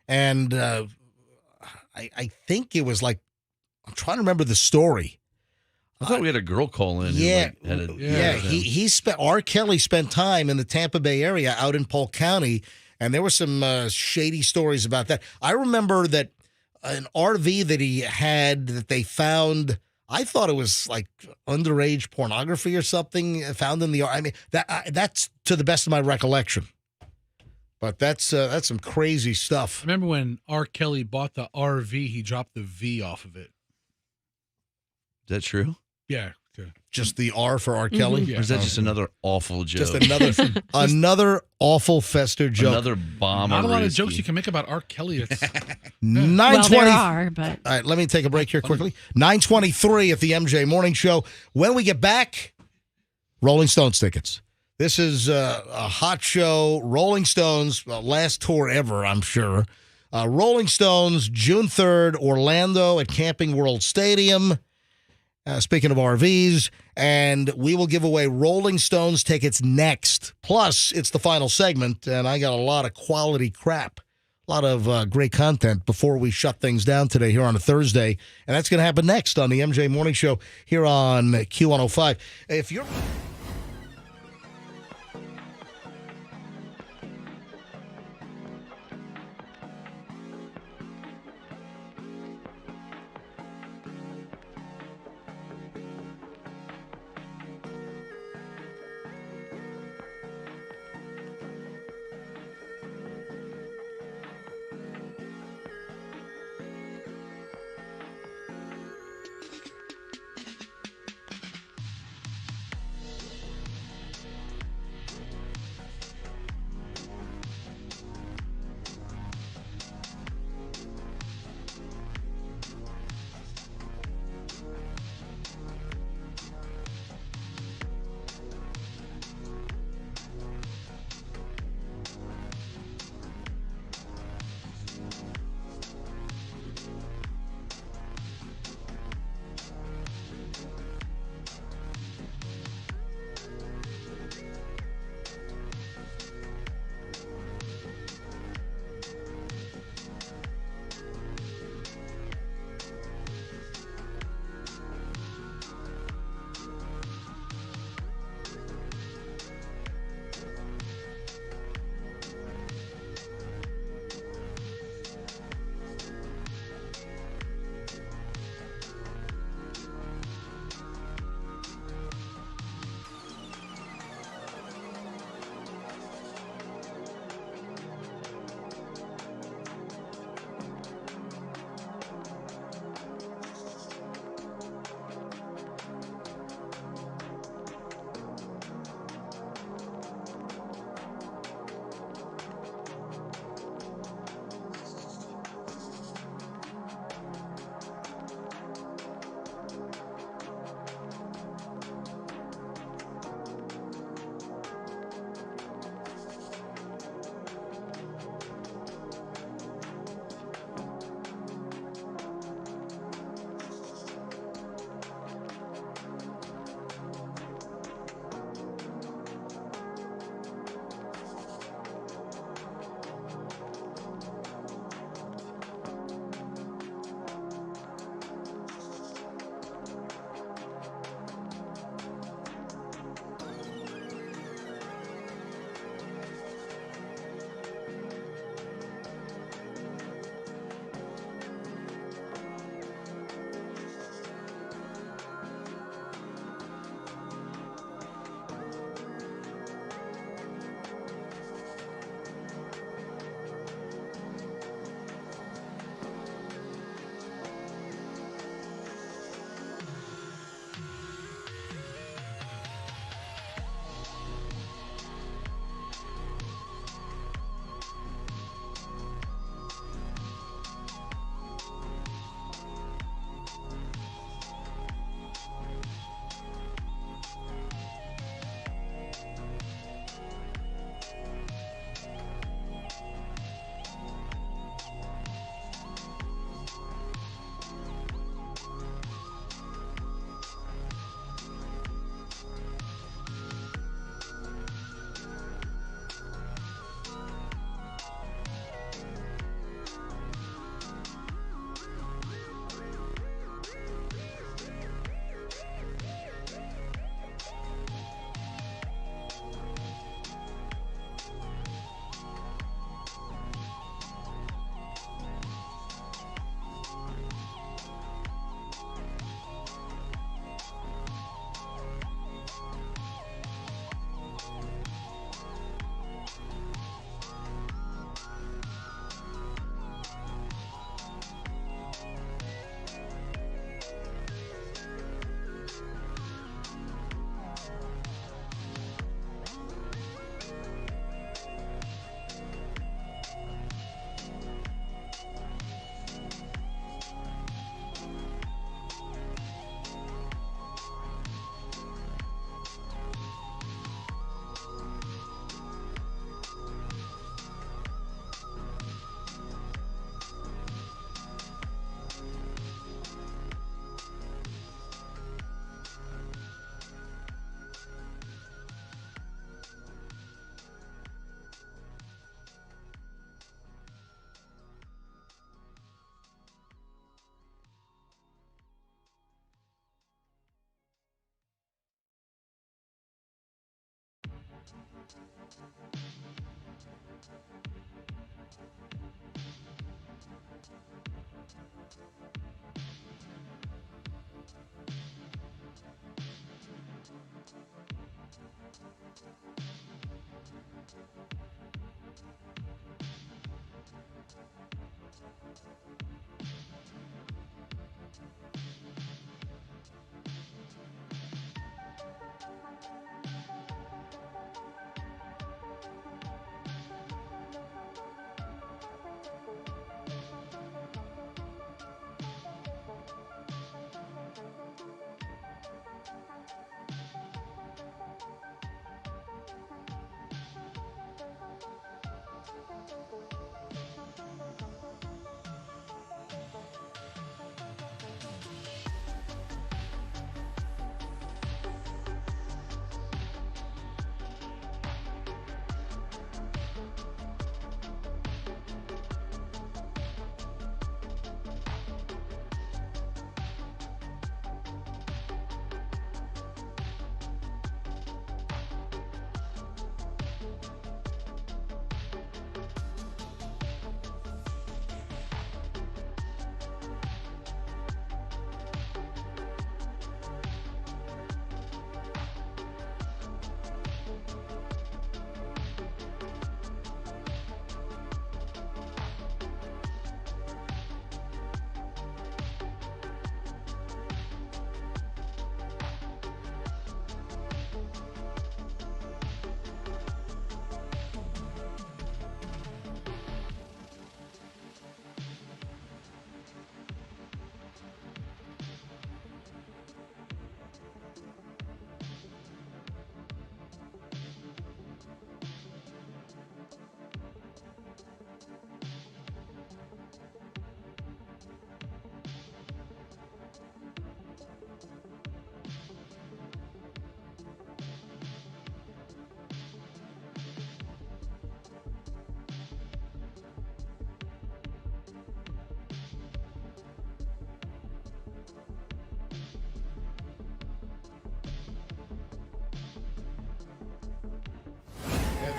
and I think it was like, I'm trying to remember the story. I thought we had a girl call in. Yeah, who, like, had a, He spent R. Kelly spent time in the Tampa Bay area, out in Polk County, and there were some shady stories about that. I remember that an RV that he had that they found. I thought it was like underage pornography or something found in the. I mean that's to the best of my recollection. But that's some crazy stuff. Remember when R. Kelly bought the RV? He dropped the V off of it. Is that true? Yeah. Okay. Just the R for R. Kelly? Yeah. Or is that just another awful joke? Just another awful Fester joke. Another bomb. Not a lot of jokes you can make about R. Kelly. It's 9:20. Well, there are, but all right, let me take a break here quickly. 9:23 at the MJ Morning Show. When we get back, Rolling Stones tickets. This is a hot show. Rolling Stones, last tour ever, I'm sure. Rolling Stones, June 3rd, Orlando at Camping World Stadium. Speaking of RVs, and we will give away Rolling Stones tickets next. Plus, it's the final segment, and I got a lot of quality crap, a lot of great content before we shut things down today here on a Thursday, and that's going to happen next on the MJ Morning Show here on Q105. If you're...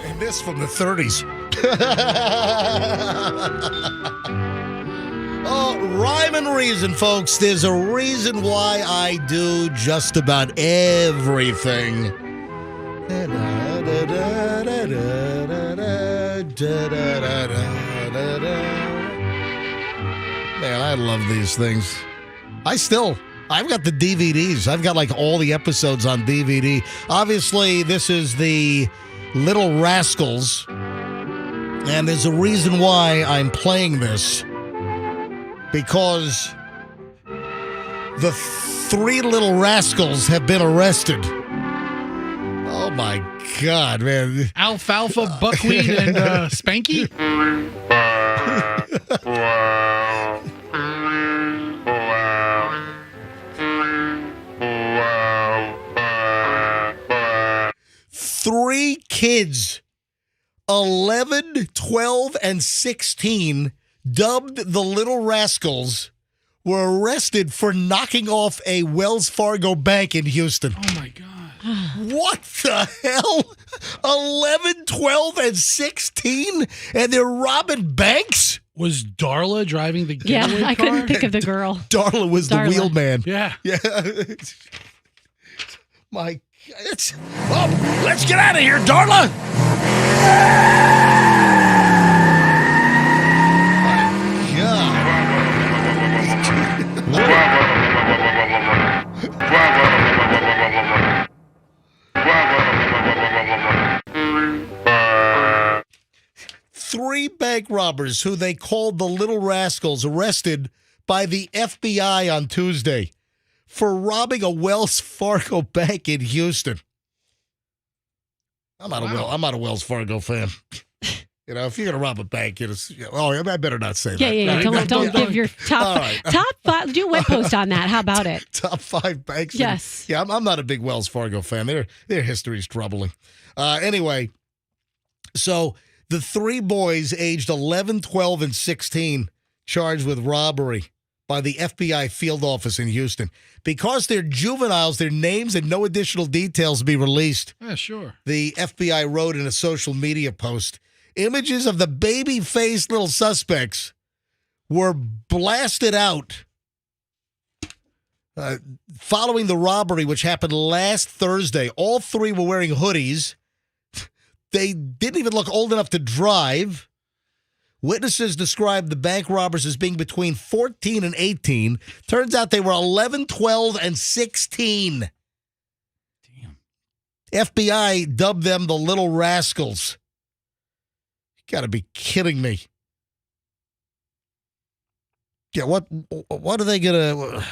And this from the 30s. Oh, rhyme and reason, folks. There's a reason why I do just about everything. Man, I love these things. I've got the DVDs. I've got like all the episodes on DVD. Obviously, this is the Little Rascals, and there's a reason why I'm playing this, because the three Little Rascals have been arrested. Oh my God, man. Alfalfa, Buckwheat, and Spanky? Three kids, 11, 12, and 16, dubbed the Little Rascals, were arrested for knocking off a Wells Fargo bank in Houston. Oh, my God. What the hell? 11, 12, and 16? And they're robbing banks? Was Darla driving the getaway car? I couldn't think of the girl. Darla was the wheelman. Yeah. Yeah. My let's get out of here, Darla! Three bank robbers who they called the Little Rascals arrested by the FBI on Tuesday for robbing a Wells Fargo bank in Houston. I'm not a Wells Fargo fan. You know, if you're gonna rob a bank, I better not say that. Yeah. Don't give your top five. Do a web post on that. How about it? Top 5 banks. Yes. Yeah, I'm not a big Wells Fargo fan. Their history is troubling. Anyway, so the three boys aged 11, 12, and 16 charged with robbery by the FBI field office in Houston. Because they're juveniles, their names and no additional details be released. Yeah, sure. The FBI wrote in a social media post, images of the baby-faced little suspects were blasted out following the robbery, which happened last Thursday. All three were wearing hoodies They didn't even look old enough to drive. Witnesses described the bank robbers as being between 14 and 18. Turns out they were 11, 12, and 16. Damn. FBI dubbed them the Little Rascals. You got to be kidding me. Yeah, what are they gonna?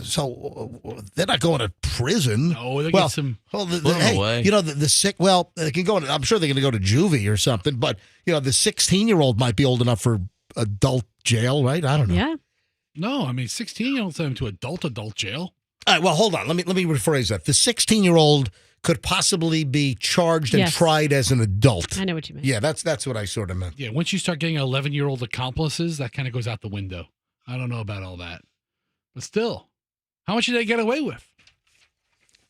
So they're not going to prison. No, they get some. Well, away. you know the sick. Well, they can go. I'm sure they're going to go to juvie or something. But you know, the 16-year-old might be old enough for adult jail, right? I don't know. Yeah. No, I mean 16-year-olds send them to adult jail. All right. Well, hold on. Let me rephrase that. The 16-year-old could possibly be charged and Yes. tried as an adult. I know what you mean. Yeah, that's what I sort of meant. Yeah, once you start getting 11-year-old accomplices, that kind of goes out the window. I don't know about all that, but still, how much did they get away with?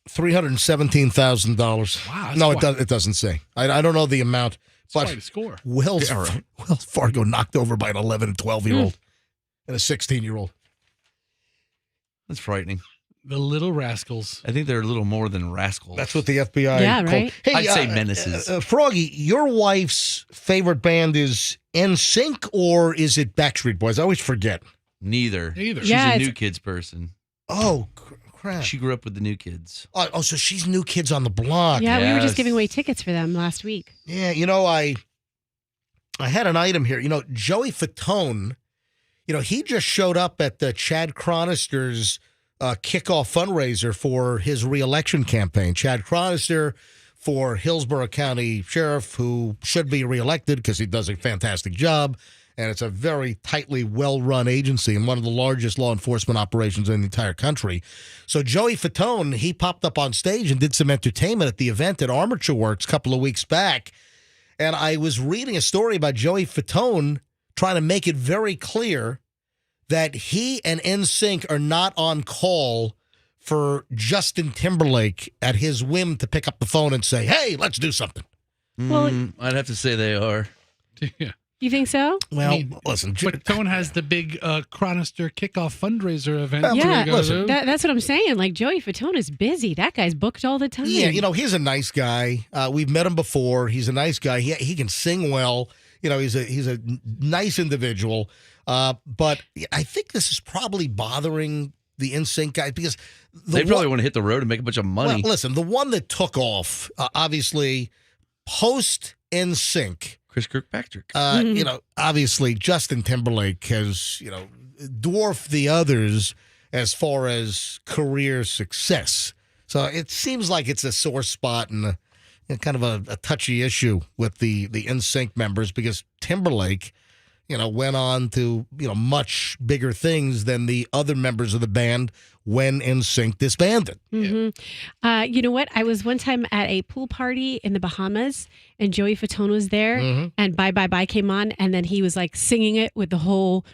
$317,000. Wow. No, it doesn't say. I don't know the amount, but Quite a score. Wells Fargo knocked over by an 11 and 12-year-old and a 16-year-old. That's frightening. The Little Rascals. I think they're a little more than rascals. That's what the FBI Yeah, called. right? Hey, I'd say menaces. Froggy, your wife's favorite band is NSYNC or is it Backstreet Boys? I always forget. Neither. Neither. She's Yeah, a it's- New Kids person. Oh, crap. She grew up with the New Kids. Oh, so she's New Kids on the Block. Yeah, we were Yes. just giving away tickets for them last week. Yeah, you know, I had an item here. You know, Joey Fatone, you know, he just showed up at the Chad Chronister's kickoff fundraiser for his reelection campaign. Chad Chronister for Hillsborough County Sheriff, who should be reelected because he does a fantastic job. And it's a very tightly well-run agency and one of the largest law enforcement operations in the entire country. So Joey Fatone, he popped up on stage and did some entertainment at the event at Armature Works a couple of weeks back. And I was reading a story about Joey Fatone trying to make it very clear that he and NSYNC are not on call for Justin Timberlake at his whim to pick up the phone and say, hey, let's do something. Well- I'd have to say they are. Yeah. You think so? Well, listen. But Tone has the big Chronister kickoff fundraiser event. Well, Yeah, we go to. that's what I'm saying. Like Joey Fatone is busy. That guy's booked all the time. Yeah, you know, he's a nice guy. We've met him before. He's a nice guy. He can sing well. You know, he's a nice individual. But I think this is probably bothering the NSYNC guys because They probably want to hit the road and make a bunch of money. Well, listen, the one that took off, obviously, post NSYNC. Chris Kirkpatrick. You know, obviously, Justin Timberlake has, you know, dwarfed the others as far as career success. So it seems like it's a sore spot and kind of a touchy issue with the NSYNC members because Timberlake, you know, went on to, you know, much bigger things than the other members of the band when NSYNC disbanded. Mm-hmm. You know what? I was one time at a pool party in the Bahamas, and Joey Fatone was there, and Bye Bye Bye came on, and then he was like singing it with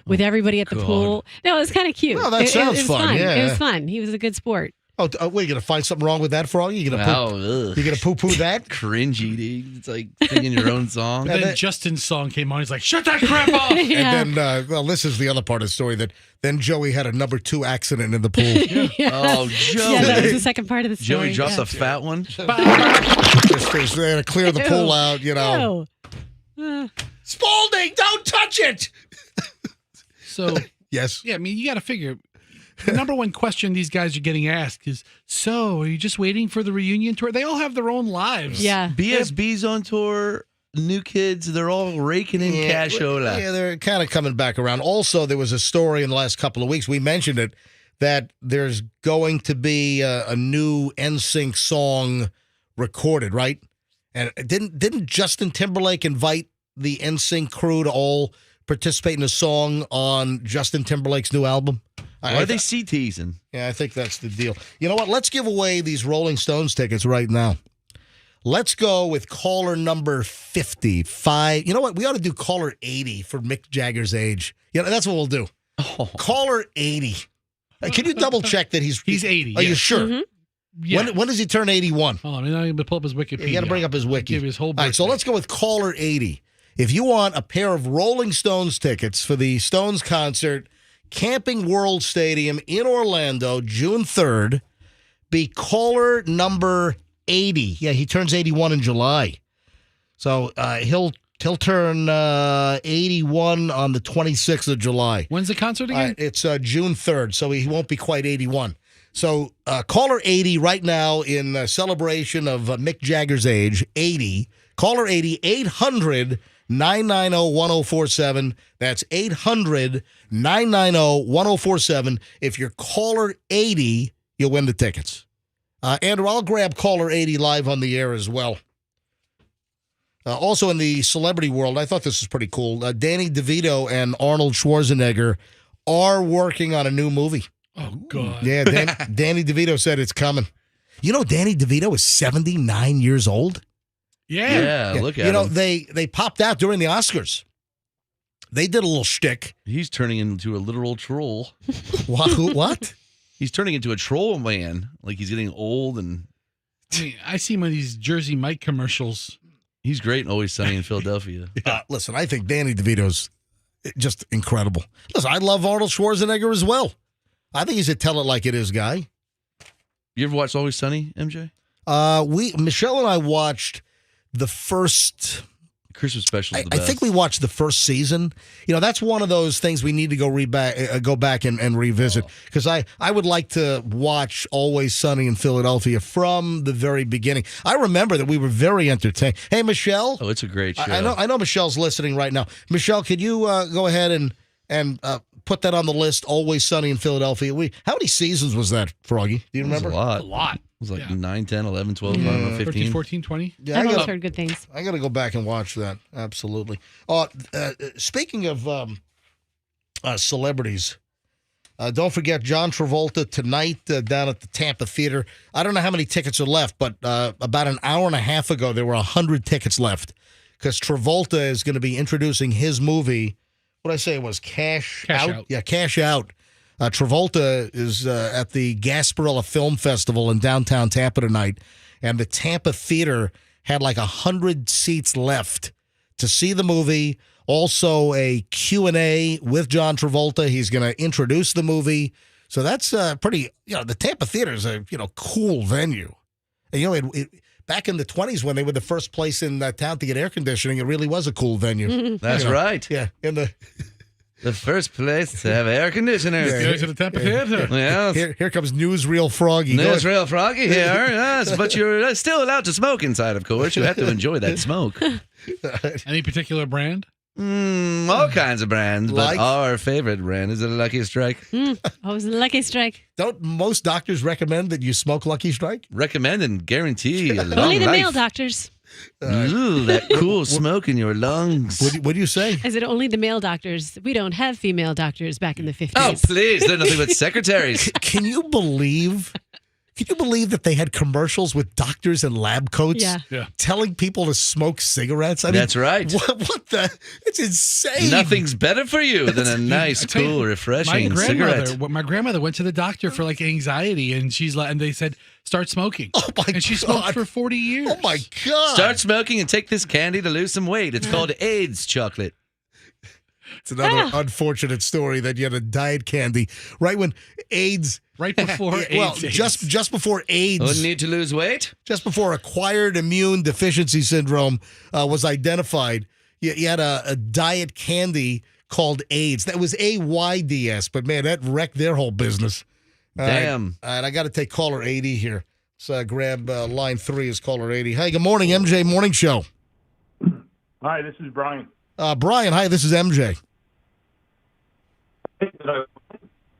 with everybody at the pool. No, it was kind of cute. Well, that sounds it was fun. Yeah, it was fun. He was a good sport. Oh, what, you going to find something wrong with that, Froggy? You going to poo-poo that? Cringy, dude. It's like singing your own song. And then Justin's song came on. He's like, shut that crap off. Yeah. And then, well, this is the other part of the story that then Joey had a number 2 accident in the pool. Yeah. Oh, Joey. Yeah, that was the second part of the story. Joey dropped yeah. a fat one. They had to clear the pool out, you know. Spalding, don't touch it! So, yes. Yeah, I mean, you got to figure. The number one question these guys are getting asked is, so are you just waiting for the reunion tour? They all have their own lives. Yeah. BSB's on tour. New Kids, they're all raking in cashola. Yeah, they're kind of coming back around. Also, there was a story in the last couple of weeks, we mentioned it, that there's going to be a new NSYNC song recorded, right? And didn't Justin Timberlake invite the NSYNC crew to all participate in a song on Justin Timberlake's new album? Why are they teasing? Yeah, I think that's the deal. You know what? Let's give away these Rolling Stones tickets right now. Let's go with caller number 55. You know what? We ought to do caller 80 for Mick Jagger's age. Yeah, that's what we'll do. Oh. Caller 80. Can you double check that he's 80? Are you yes. sure? Mm-hmm. Yeah. When does he turn 81? Hold on, I'm going to pull up his Wikipedia. You got to bring up his wiki. Give his whole All right, so birthday. let's go with caller 80. If you want a pair of Rolling Stones tickets for the Stones concert, Camping World Stadium in Orlando, June 3rd, be caller number 80. Yeah, he turns 81 in July. So he'll turn 81 on the 26th of July. When's the concert again? It's June 3rd, so he won't be quite 81. So caller 80 right now in celebration of Mick Jagger's age, 80. Caller 80, 800-990-1047. That's 800-990-1047. If you're caller 80, you'll win the tickets. Andrew, I'll grab caller 80 live on the air as well. Also in the celebrity world, I thought this was pretty cool. Danny DeVito and Arnold Schwarzenegger are working on a new movie. Oh, God. Yeah, Danny DeVito said it's coming. You know, Danny DeVito is 79 years old. Yeah. Look at him. They popped out during the Oscars. They did a little shtick. He's turning into a literal troll. What? He's turning into a troll man. Like he's getting old and. I mean, I see him on these Jersey Mike commercials. He's great and Always Sunny in Philadelphia. Listen, I think Danny DeVito's just incredible. Listen, I love Arnold Schwarzenegger as well. I think he's a tell it like it is guy. You ever watched Always Sunny, MJ? Michelle and I watched the first Christmas special. I think we watched the first season. You know, that's one of those things we need to go back and revisit, because I would like to watch Always Sunny in Philadelphia from the very beginning. I remember that we were very entertained. Hey, Michelle. Oh, it's a great show. I know Michelle's listening right now. Michelle, could you go ahead and put that on the list? Always Sunny in Philadelphia. How many seasons was that, Froggy? Do you remember? A lot. A lot. It was like 9, 10, 11, 12, I don't know, 15. 13, 14, 20. Yeah, I've always heard good things. I got to go back and watch that. Absolutely. Speaking of celebrities, don't forget John Travolta tonight down at the Tampa Theater. I don't know how many tickets are left, but about an hour and a half ago, there were 100 tickets left, because Travolta is going to be introducing his movie. What did I say it was? Cash Out? Yeah, Cash Out. Travolta is at the Gasparilla Film Festival in downtown Tampa tonight, and the Tampa Theater had like 100 seats left to see the movie. Also a Q&A with John Travolta. He's going to introduce the movie. So that's pretty, the Tampa Theater is a, cool venue. And, back in the 20s when they were the first place in town to get air conditioning, it really was a cool venue. That's right. Yeah, in the first place to have air conditioners. Go to the Tampa Theater. Yeah. Here comes Newsreel Froggy. Newsreel Froggy here. Yes, but you're still allowed to smoke inside, of course. You have to enjoy that smoke. Any particular brand? All kinds of brands, but our favorite brand is a Lucky Strike. Oh, it's a Lucky Strike. Don't most doctors recommend that you smoke Lucky Strike? Recommend and guarantee a long Only the life. male doctors. Ooh, that cool smoke in your lungs. What do you say? Is it only the male doctors? We don't have female doctors back in the 50s. Oh, please. They're nothing but secretaries. Can you believe that they had commercials with doctors in lab coats telling people to smoke cigarettes? I mean, that's right. What the? It's insane. Nothing's better for you than a nice, cool, refreshing cigarette. My grandmother went to the doctor for like anxiety, and and they said, start smoking. Oh my God. And she smoked for 40 years. Oh my God. Start smoking and take this candy to lose some weight. It's called AIDS chocolate. It's another unfortunate story that you had a diet candy right when AIDS. Right before AIDS. Well, just before AIDS. Oh, need to lose weight? Just before acquired immune deficiency syndrome was identified. You had a diet candy called AIDS. That was AIDS, but man, that wrecked their whole business. Damn. All right, I got to take caller 80 here. So grab line 3 is caller 80. Hey, good morning, MJ Morning Show. Hi, this is Brian. Brian, hi, this is MJ.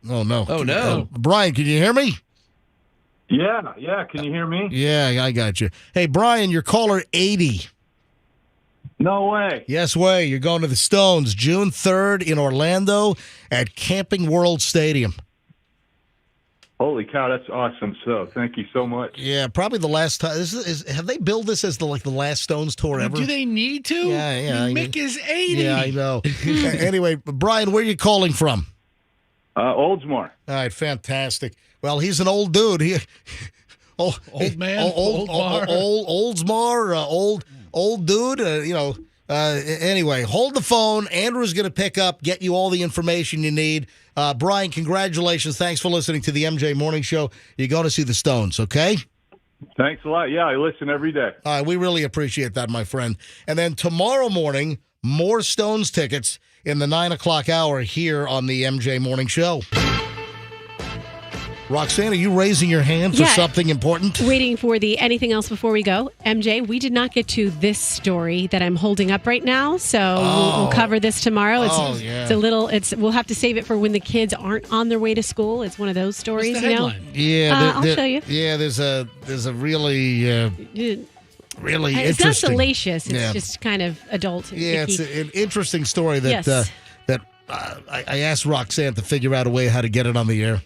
Oh, no. Oh, no. Brian, can you hear me? Yeah. Can you hear me? Yeah, I got you. Hey, Brian, you're caller 80. No way. Yes way. You're going to the Stones June 3rd in Orlando at Camping World Stadium. Holy cow, that's awesome. So, thank you so much. Yeah, probably the last time. Have they billed this as the last Stones tour ever? Do they need to? Yeah. Mick is 80. Yeah, I know. Anyway, Brian, where are you calling from? Oldsmore. All right, fantastic. Well, he's an old dude. Old man. Oldsmore, old dude. Anyway, hold the phone. Andrew's going to pick up, get you all the information you need. Brian, congratulations. Thanks for listening to the MJ Morning Show. You're going to see the Stones, okay? Thanks a lot. Yeah, I listen every day. We really appreciate that, my friend. And then tomorrow morning, more Stones tickets in the 9 o'clock hour here on the MJ Morning Show. Roxanne, are you raising your hand for something important? Waiting for the anything else before we go. MJ, we did not get to this story that I'm holding up right now, so we'll cover this tomorrow. It's a little. We'll have to save it for when the kids aren't on their way to school. It's one of those stories, What's the headline? Yeah, I'll show you. Yeah, there's a really really it's interesting. not salacious. It's just kind of adult. Yeah, icky. it's an interesting story that Yes. I asked Roxanne to figure out a way how to get it on the air.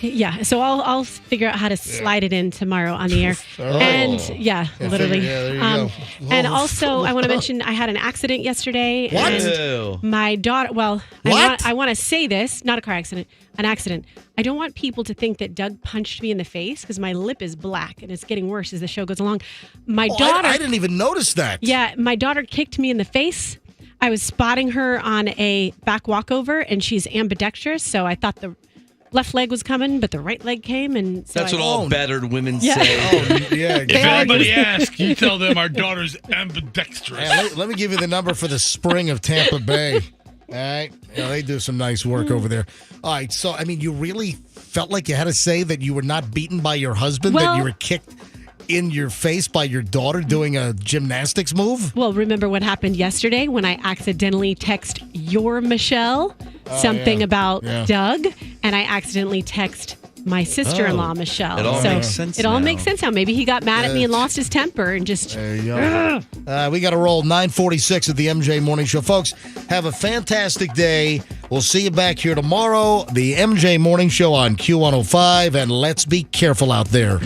Yeah, so I'll figure out how to slide it in my on the air. And literally. there you go. And also, I want to mention I had an accident yesterday. What? And my daughter. Well, I want to say this, not a car accident, an accident. I don't want people to think that Doug punched me in the face because my lip is black and it's getting worse as the show goes along. My daughter. I didn't even notice that. Yeah, my daughter kicked me in the face. I was spotting her on a back walkover, and she's ambidextrous, so I thought the left leg was coming, but the right leg came, and so that's what all battered women say. If anybody asks, you tell them our daughter's ambidextrous. Yeah, let me give you the number for the Spring of Tampa Bay. All right, they do some nice work over there. All right, so I mean, you really felt like you had to say that you were not beaten by your husband, that you were kicked in your face by your daughter doing a gymnastics move? Well, remember what happened yesterday when I accidentally text your Michelle something about Doug, and I accidentally text my sister-in-law Michelle. It all makes sense. It all makes sense now. Maybe he got mad at me and lost his temper and just. There you go. We got to roll 9:46 at the MJ Morning Show, folks. Have a fantastic day. We'll see you back here tomorrow. The MJ Morning Show on Q105, and let's be careful out there.